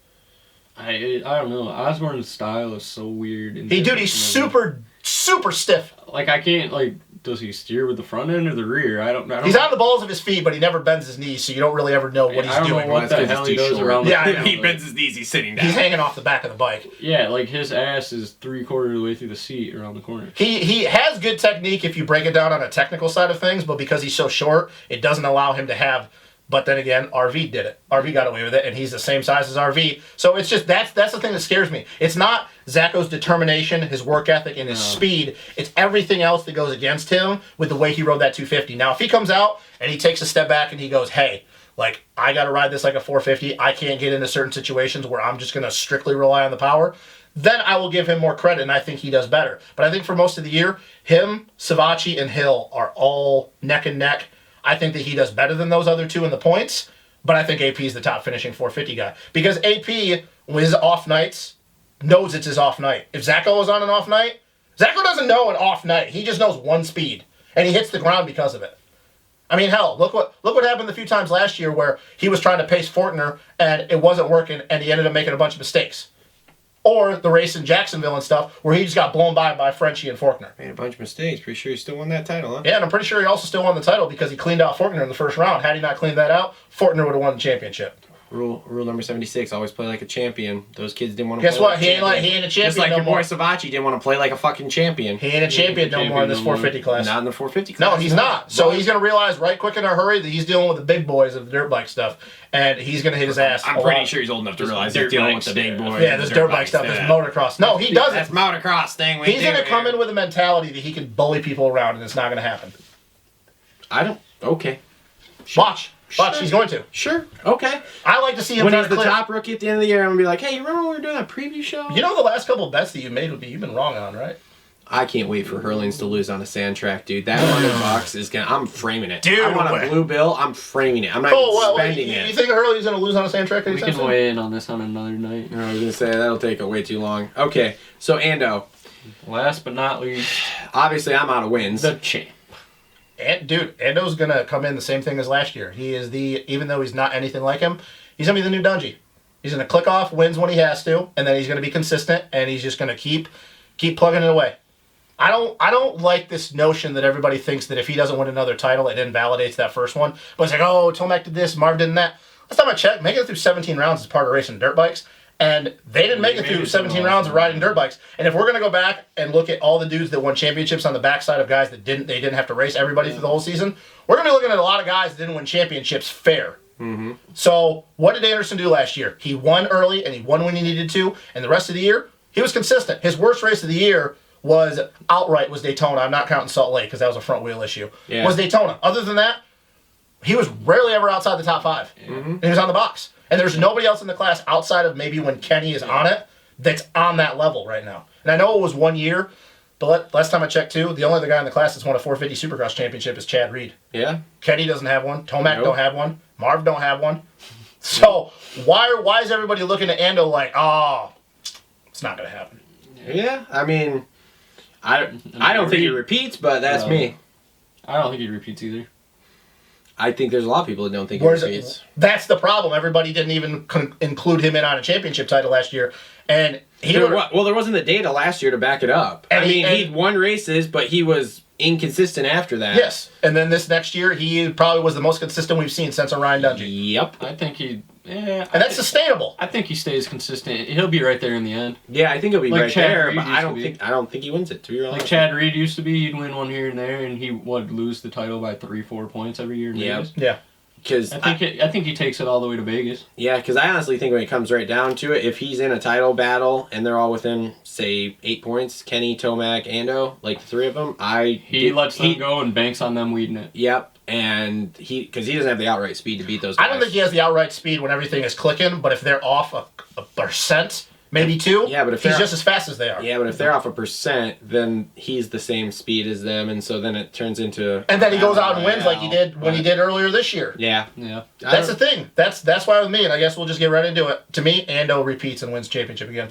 I don't know. Osborne's style is so weird. He's super stiff. Like, I can't, like, does he steer with the front end or the rear? I don't He's on the balls of his feet, but he never bends his knees, so you don't really ever know what he's I don't doing. know what Well, the that's 'cause hell he's he too does short. around the Yeah, I field, know. He like- bends his knees, he's sitting down. He's hanging off the back of the bike. Yeah, like his ass is 3/4 of the way through the seat around the corner. He has good technique if you break it down on a technical side of things, but because he's so short, it doesn't allow him to have. But then again, RV did it. RV got away with it, and he's the same size as RV. So it's just that's the thing that scares me. It's not Zacho's determination, his work ethic, and his speed. It's everything else that goes against him with the way he rode that 250. Now, if he comes out and he takes a step back and he goes, "Hey, like I got to ride this like a 450. I can't get into certain situations where I'm just going to strictly rely on the power," then I will give him more credit, and I think he does better. But I think for most of the year, him, Savacci, and Hill are all neck and neck. I think that he does better than those other two in the points, but I think AP is the top finishing 450 guy. Because AP, with his off nights, knows it's his off night. If Zacho was on an off night, Zacho doesn't know an off night. He just knows one speed, and he hits the ground because of it. I mean, hell, look what happened a few times last year where he was trying to pace Fortner, and it wasn't working, and he ended up making a bunch of mistakes. Or the race in Jacksonville and stuff, where he just got blown by Frenchie and Faulkner. Made a bunch of mistakes. Pretty sure he still won that title, huh? Yeah, and I'm pretty sure he also still won the title because he cleaned out Faulkner in the first round. Had he not cleaned that out, Faulkner would have won the championship. Rule number 76, always play like a champion. Those kids didn't want to Guess play what? like a He ain't champion. a champion Just like no your more. boy Savacci didn't want to play like a fucking champion. He ain't a champion no more in this no more. 450 class. Not in the 450 class. No, he's not. So he's going to realize right quick in a hurry that he's dealing with the big boys of the dirt bike stuff, and he's going to hit his ass. I'm a pretty lot. sure he's old enough to Just realize dirt he's dealing bikes, with the big yeah. boys. Yeah, this dirt bike stuff, this motocross. No, he doesn't. That's motocross thing. He's going to come in with a mentality that he can bully people around, and it's not going to happen. I don't. Okay. Watch, Sure. he's going to. Sure. Okay. I like to see him When try he's to the clear. top rookie at the end of the year, I'm gonna be like, hey, you remember when we were doing that preview show? You know the last couple of bets that you made would be you've been wrong on, right? I can't wait for Hurlings to lose on a sand track, dude. That $100 is gonna. I'm framing it. Dude, I want a wait. blue bill. I'm framing it. I'm not Oh, even wait, spending you it. think Hurley's going to lose on a sand track We anytime can soon? weigh in on this on another night. I was gonna say that'll take way too long. Okay, so Ando, Last but not least, obviously I'm out of wins. the champ. And dude, Endo's gonna come in the same thing as last year. He is even though he's not anything like him, he's gonna be the new Dungey. He's gonna click off wins when he has to, and then he's gonna be consistent, and he's just gonna keep plugging it away. I don't like this notion that everybody thinks that if he doesn't win another title, it invalidates that first one. But it's like, oh, Tomac did this, Marv did that. Last time I checked, making it through 17 rounds is part of racing dirt bikes. And they didn't make it through 17 rounds of riding dirt bikes. And if we're going to go back and look at all the dudes that won championships on the backside of guys that they didn't have to race everybody through the whole season, we're going to be looking at a lot of guys that didn't win championships fair. Mm-hmm. So what did Anderson do last year? He won early and he won when he needed to. And the rest of the year, he was consistent. His worst race of the year was Daytona. I'm not counting Salt Lake because that was a front wheel issue. Yeah. Was Daytona. Other than that, he was rarely ever outside the top 5. Mm-hmm. And he was on the box. And there's nobody else in the class outside of maybe when Kenny is on it that's on that level right now. And I know it was 1 year, but last time I checked too, the only other guy in the class that's won a 450 Supercross championship is Chad Reed. Yeah. Kenny doesn't have one. Tomac Nope. don't have one. Marv don't have one. So why is everybody looking at Ando like, oh, it's not going to happen? Yeah. I mean, I don't think he repeats, but that's me. I don't think he repeats either. I think there's a lot of people that don't think Where's he repeats. That's the problem. Everybody didn't even include him in on a championship title last year. And There wasn't the data last year to back it up. And he'd won races, but he was inconsistent after that. Yes. And then this next year, he probably was the most consistent we've seen since Ryan Dungey. Yep. I think he. Yeah. And that's sustainable. I think he stays consistent. He'll be right there in the end. Yeah, I think he'll be Like right Chad there, Reed but used to be. I don't think he wins it. To be Like honest. Chad Reed used to be, he'd win one here and there, and he would lose the title by 3-4 points every year. In Yep. Vegas. Yeah. because I think he takes it all the way to Vegas. Yeah, because I honestly think when it comes right down to it, if he's in a title battle and they're all within, say, 8 points, Kenny, Tomac, Ando, like the three of them, he lets them go and banks on them weeding it. Yep, and because he doesn't have the outright speed to beat those guys. I don't think he has the outright speed when everything is clicking, but if they're off a percent, maybe 2, yeah, but if he's they're just as fast as they are. Yeah, but if they're off a percent, then he's the same speed as them, and so then it turns into. And then he goes out and wins like he did when he did earlier this year. Yeah, That's the thing. That's why with me, and I guess we'll just get right into it. To me, Ando repeats and wins championship again.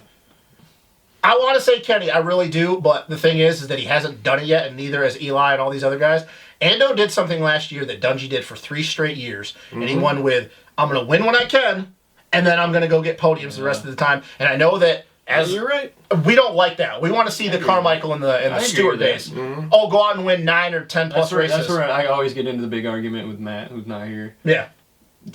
I want to say Kenny, I really do, but the thing is that he hasn't done it yet, and neither has Eli and all these other guys. Ando did something last year that Dungey did for 3 straight years, and he won with, I'm going to win when I can, and then I'm going to go get podiums the rest of the time. And I know that you're right. We don't like that. We want to see the Carmichael and the Stewart days. Oh, go out and win 9 or 10 plus races. That's where I always get into the big argument with Matt, who's not here. Yeah.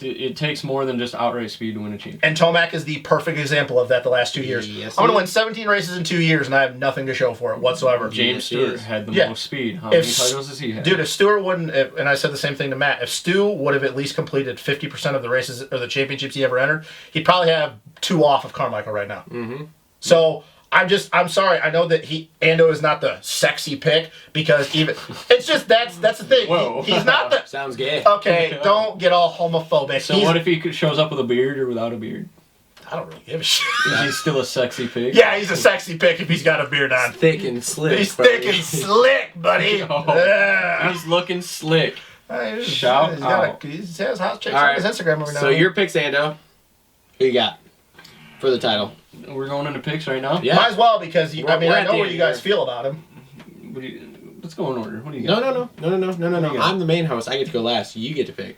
It takes more than just outright speed to win a championship. And Tomac is the perfect example of that the last 2 years. Yes, I'm going to win 17 races in 2 years, and I have nothing to show for it whatsoever. James Stewart had the most speed. How If many titles does he have? Dude, if Stewart wouldn't, and I said the same thing to Matt, if Stu would have at least completed 50% of the races or the championships he ever entered, he'd probably have 2 off of Carmichael right now. Mm-hmm. So I'm sorry. I know that Ando is not the sexy pick because it's just that's the thing. Whoa. He's not the. Sounds gay. Okay, don't get all homophobic. So what if he shows up with a beard or without a beard? I don't really give a shit. Is he still a sexy pig? Yeah, he's a sexy pick if he's got a beard on. Thick and slick. He's thick and slick, buddy. Oh, Yeah. he's looking slick. Shout out. He has hot chicks All on right. his Instagram every now So and then. your pick's Ando. Who you got for the title? We're going into picks right now? Yeah. Might as well because We're I at know the what end you guys here. feel about him. Let's go in order. What do you got? No. you got? I'm the main host. I get to go last. You get to pick.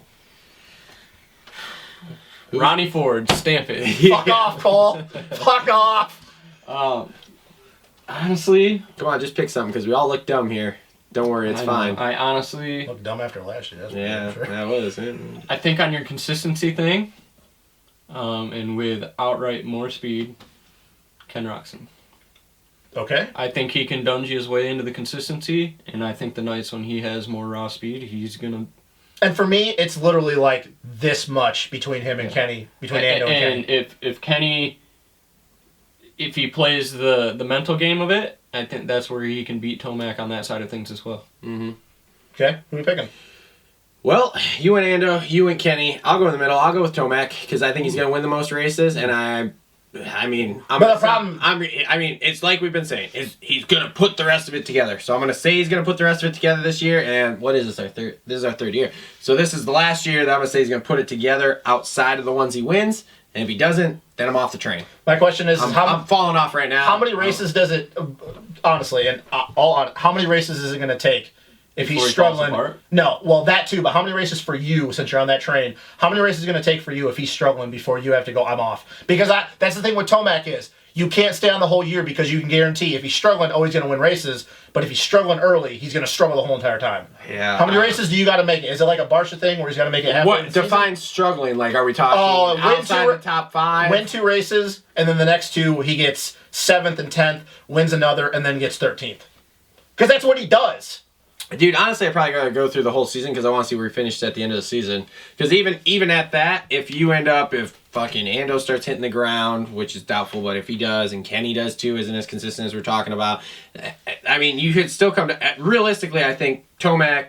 Ronnie Ford, stamp it. Fuck off, Cole. Fuck off. Honestly, Come on, just pick something because we all look dumb here. Don't worry, it's I fine. I honestly, Look dumb after last year. That's for Yeah, sure. that was it. I think on your consistency thing, and with outright more speed, Ken Roxon. Okay. I think he can Dungey his way into the consistency, and I think the nights when he has more raw speed, he's gonna. And for me, it's literally like this much between him and Kenny, between Ando and Kenny. if Kenny, if he plays the mental game of it, I think that's where he can beat Tomac on that side of things as well. Mm-hmm. Okay, who are we picking? Well, you went Ando, you went Kenny. I'll go in the middle. I'll go with Tomac because I think he's going to win the most races, and I mean, it's like we've been saying. He's going to put the rest of it together. So I'm going to say he's going to put the rest of it together this year. And what is this? This is our third year. So this is the last year that I'm going to say he's going to put it together outside of the ones he wins. And if he doesn't, then I'm off the train. My question is, I'm falling off right now. how many races does it, honestly, and how many races is it going to take if Before he's he falls struggling? apart? No, well, that too, but how many races for you, since you're on that train, how many races is it going to take for you if he's struggling before you have to go, I'm off? Because that's the thing with Tomac is, you can't stay on the whole year because you can guarantee if he's struggling, he's going to win races. But if he's struggling early, he's going to struggle the whole entire time. Yeah. How many races do you got to make it? Is it like a Barcia thing where he's got to make it halfway? What defines struggling? Like, are we talking outside the top 5? Win 2 races, and then the next 2 he gets 7th and 10th, wins another, and then gets 13th. Because that's what he does. Dude, honestly, I probably gotta go through the whole season because I want to see where he finishes at the end of the season. Because even at that, if fucking Ando starts hitting the ground, which is doubtful, but if he does, and Kenny does too, isn't as consistent as we're talking about, I mean, you could still come to... Realistically, I think Tomac,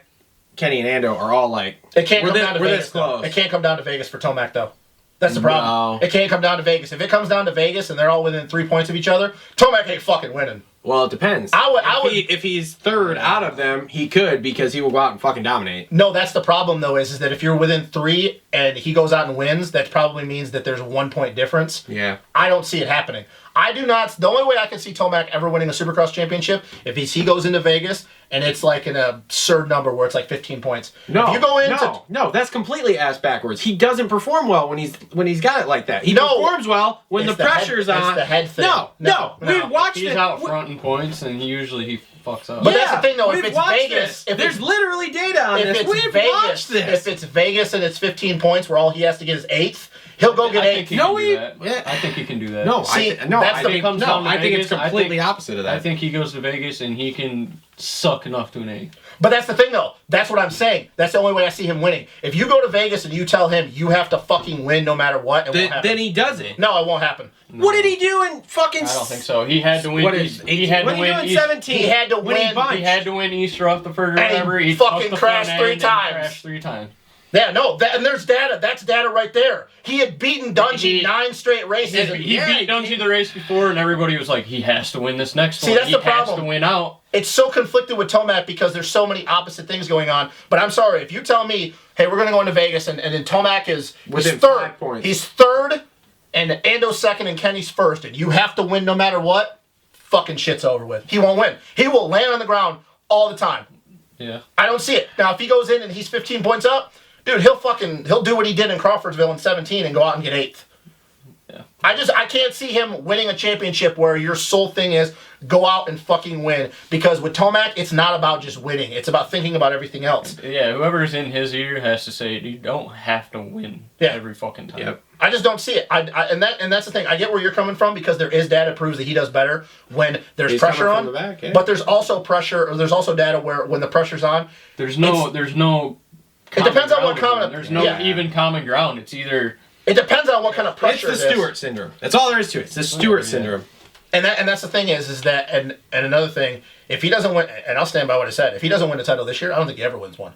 Kenny, and Ando are all like... It can't come down to we're Vegas, this close. though. It can't come down to Vegas for Tomac, though. That's the problem. No. It can't come down to Vegas. If it comes down to Vegas and they're all within 3 points of each other, Tomac ain't fucking winning. Well, it depends. If he's third out of them, he could because he will go out and fucking dominate. No, that's the problem, though, is that if you're within 3 and he goes out and wins, that probably means that there's a 1 point difference. Yeah. I don't see it happening. I do not. The only way I can see Tomac ever winning a Supercross championship if he goes into Vegas and it's like an absurd number where it's like 15 points. No, if you go into no, that's completely ass backwards. He doesn't perform well when he's got it like that. He performs well when the pressure's on. It's the head thing. No. We watched He's it. out front in points, and usually he fucks up. But that's the thing, though. If we've it's watched Vegas, this. There's literally data on if this. it's We've Vegas, watched this. if it's Vegas and it's 15 points where all he has to get is 8th, He'll go get I 8th. think he No, can do he- that. yeah. I think he can do that. No, See, I that's the- think comes no, down to I think it's Vegas, completely opposite of that. I think he goes to Vegas and he can suck enough to an 8th. But that's the thing, though. That's what I'm saying. That's the only way I see him winning. If you go to Vegas and you tell him you have to fucking win no matter what, it won't happen. Then he does it. No, it won't happen. What did he do in fucking? I don't think so. He had to win. What is he had what to did he win. do in East- 17? He had to when he win. bunched. He had to win Easter off the first or And he whatever. He fucking took the crashed front 3 end and times. Crashed 3 times. Yeah, no, and there's data. That's data right there. He had beaten Dungy He- 9 straight races. He beat Dungy the race before, and everybody was like, he has to win this next See, one. that's the He has problem. to win out. It's so conflicted with Tomac because there's so many opposite things going on. But I'm sorry, if you tell me, hey, we're going to go into Vegas, and then Tomac is Within he's third. 5 points. He's third, and Ando's second, and Kenny's first, and you have to win no matter what, fucking shit's over with. He won't win. He will land on the ground all the time. Yeah. I don't see it. Now, if he goes in and he's 15 points up, dude, he'll do what he did in Crawfordsville in 17 and go out and get 8th. Yeah. I can't see him winning a championship where your sole thing is go out and fucking win. Because with Tomac, it's not about just winning. It's about thinking about everything else. Yeah, whoever's in his ear has to say, you don't have to win every fucking time. Yep. I just don't see it. And that's the thing. I get where you're coming from because there is data that proves that he does better when there's He's pressure coming on. from the back, yeah. But there's also pressure, or there's also data where when the pressure's on, There's no it depends on what common ground. common. There's no yeah. even common ground. It's either It depends on what kind of It's pressure the it is. Stewart syndrome. That's all there is to it. It's the Stewart yeah. syndrome. And that's the thing is that and another thing, if he doesn't win, and I'll stand by what I said, if he doesn't win the title this year, I don't think he ever wins one.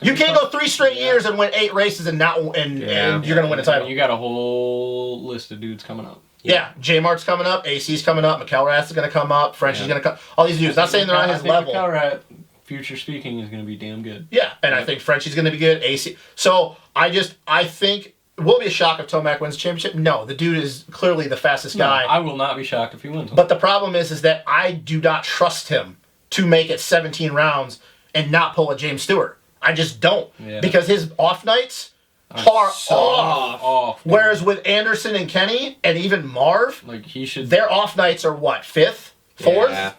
You can't go 3 straight years and win 8 races and and you're gonna win a title. You got a whole list of dudes coming up. Yeah, J Mark's coming up, AC's coming up, McElrath's gonna come up, French is gonna come. All these dudes. Not saying they're on his level. McElrath, future speaking, is going to be damn good. Yeah, and I think Frenchie's gonna be good. AC. So I think. Will it be a shock if Tomac wins the championship? No, the dude is clearly the fastest guy. I will not be shocked if he wins one. But the problem is that I do not trust him to make it 17 rounds and not pull a James Stewart. I just don't. Yeah. Because his off nights are so off. off. Whereas with Anderson and Kenny and even Marv, Like, he should. their off nights are what, 5th? 4th? Yeah.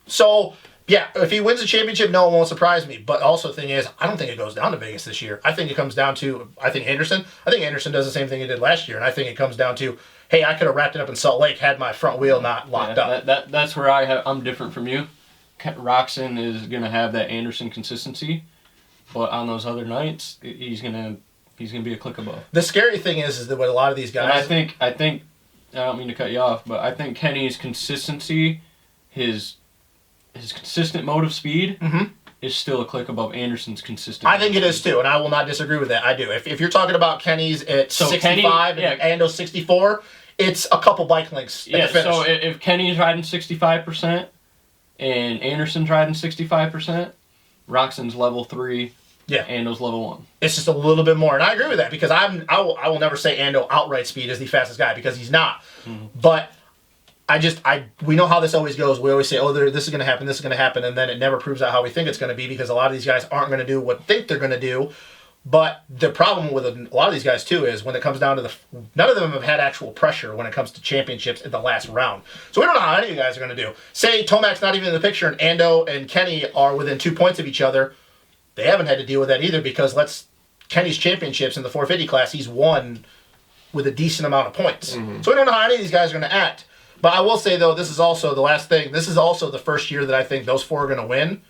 So, yeah, if he wins the championship, no, it won't surprise me. But also the thing is, I don't think it goes down to Vegas this year. I think it comes down to, Anderson does the same thing he did last year. And I think it comes down to, hey, I could have wrapped it up in Salt Lake had my front wheel not locked up. That's where I'm different from you. Roxon is going to have that Anderson consistency. But on those other nights, he's gonna be a click above. The scary thing is that with a lot of these guys, And I think I don't mean to cut you off, but I think Kenny's consistency, his consistent motive speed, is still a click above Anderson's consistent. I think it is too, and I will not disagree with that. I do. If you're talking about Kenny's at 65 and Ando's 64, it's a couple bike links at the finish. So if Kenny's riding 65% and Anderson's riding 65%, Roxon's level 3. Yeah. Ando's level 1. It's just a little bit more, and I agree with that because I will never say Ando outright speed is the fastest guy because he's not. But we know how this always goes. We always say, oh, this is going to happen, this is going to happen, and then it never proves out how we think it's going to be because a lot of these guys aren't going to do what they think they're going to do. But the problem with a lot of these guys too is when it comes down to none of them have had actual pressure when it comes to championships in the last round. So we don't know how any of you guys are going to do. Say Tomac's not even in the picture and Ando and Kenny are within 2 points of each other. They haven't had to deal with that either because Kenny's championships in the 450 class, he's won with a decent amount of points. So we don't know how any of these guys are going to act. But I will say, though, this is also the last thing. This is also the first year that I think those 4 are going to win.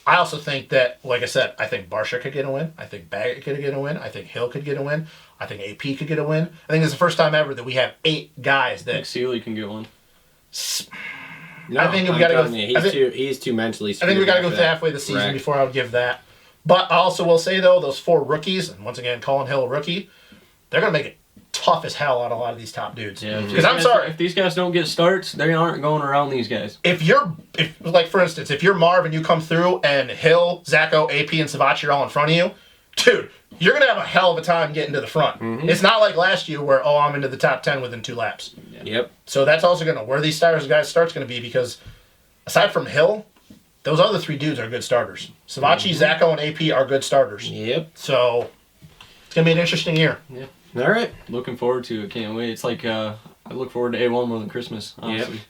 I also think that, like I said, I think Barcia could get a win. I think Baggett could get a win. I think Hill could get a win. I think AP could get a win. I think it's the first time ever that we have 8 guys that... Sealy can get one. No, I think we I'm gotta go. telling you, he's too mentally. I think we got to go screwed to after halfway the season Correct. before I would give that. But I also will say, though, those 4 rookies, and once again, Colin Hill a rookie, they're going to make it tough as hell on a lot of these top dudes. Yeah, Because I'm sorry. If these guys don't get starts, they aren't going around these guys. If like, for instance, if you're Marv and you come through and Hill, Zacho, AP, and Savachi are all in front of you, dude, you're going to have a hell of a time getting to the front. It's not like last year where, I'm into the top 10 within 2 laps. Yep. So that's also going to, where these guys' start's going to be because aside from Hill, those other 3 dudes are good starters. Savachi, Zacho, and AP are good starters. Yep. So it's going to be an interesting year. Yeah. All right. Looking forward to it. Can't wait. It's like I look forward to A1 more than Christmas, honestly.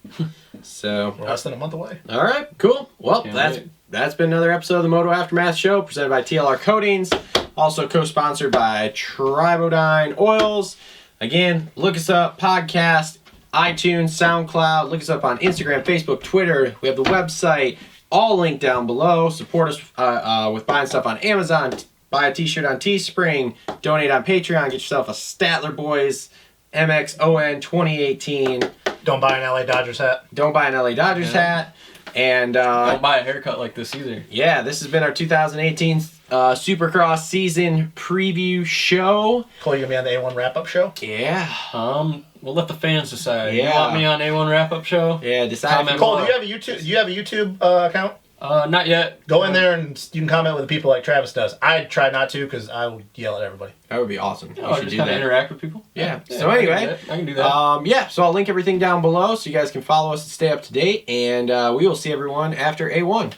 So. We're less than a month away. All right. Cool. Well, Can't wait. that's been another episode of the Moto Aftermath Show presented by TLR Coatings. Also co-sponsored by Tribodyne Oils. Again, look us up, podcast, iTunes, SoundCloud. Look us up on Instagram, Facebook, Twitter. We have the website, all linked down below. Support us with buying stuff on Amazon. Buy a t-shirt on Teespring. Donate on Patreon. Get yourself a Statler Boys MXON 2018. Don't buy an LA Dodgers hat. Don't buy an LA Dodgers hat. And Don't buy a haircut like this either. yeah, this has been our 2018 Supercross season preview show. Cole, you gonna be on the A1 wrap-up show? Yeah. We'll let the fans decide. Yeah. You want me on A1 wrap-up show? Yeah, decide. Comment if you Cole, want. do you have a YouTube account? Not yet. Go in there and you can comment with the people like Travis does. I try not to because I will yell at everybody. That would be awesome. Oh, You should just do kind of that. interact with people. Yeah. Yeah, So I can do anyway, that. I can do that. yeah. So I'll link everything down below so you guys can follow us and stay up to date. And we will see everyone after A1.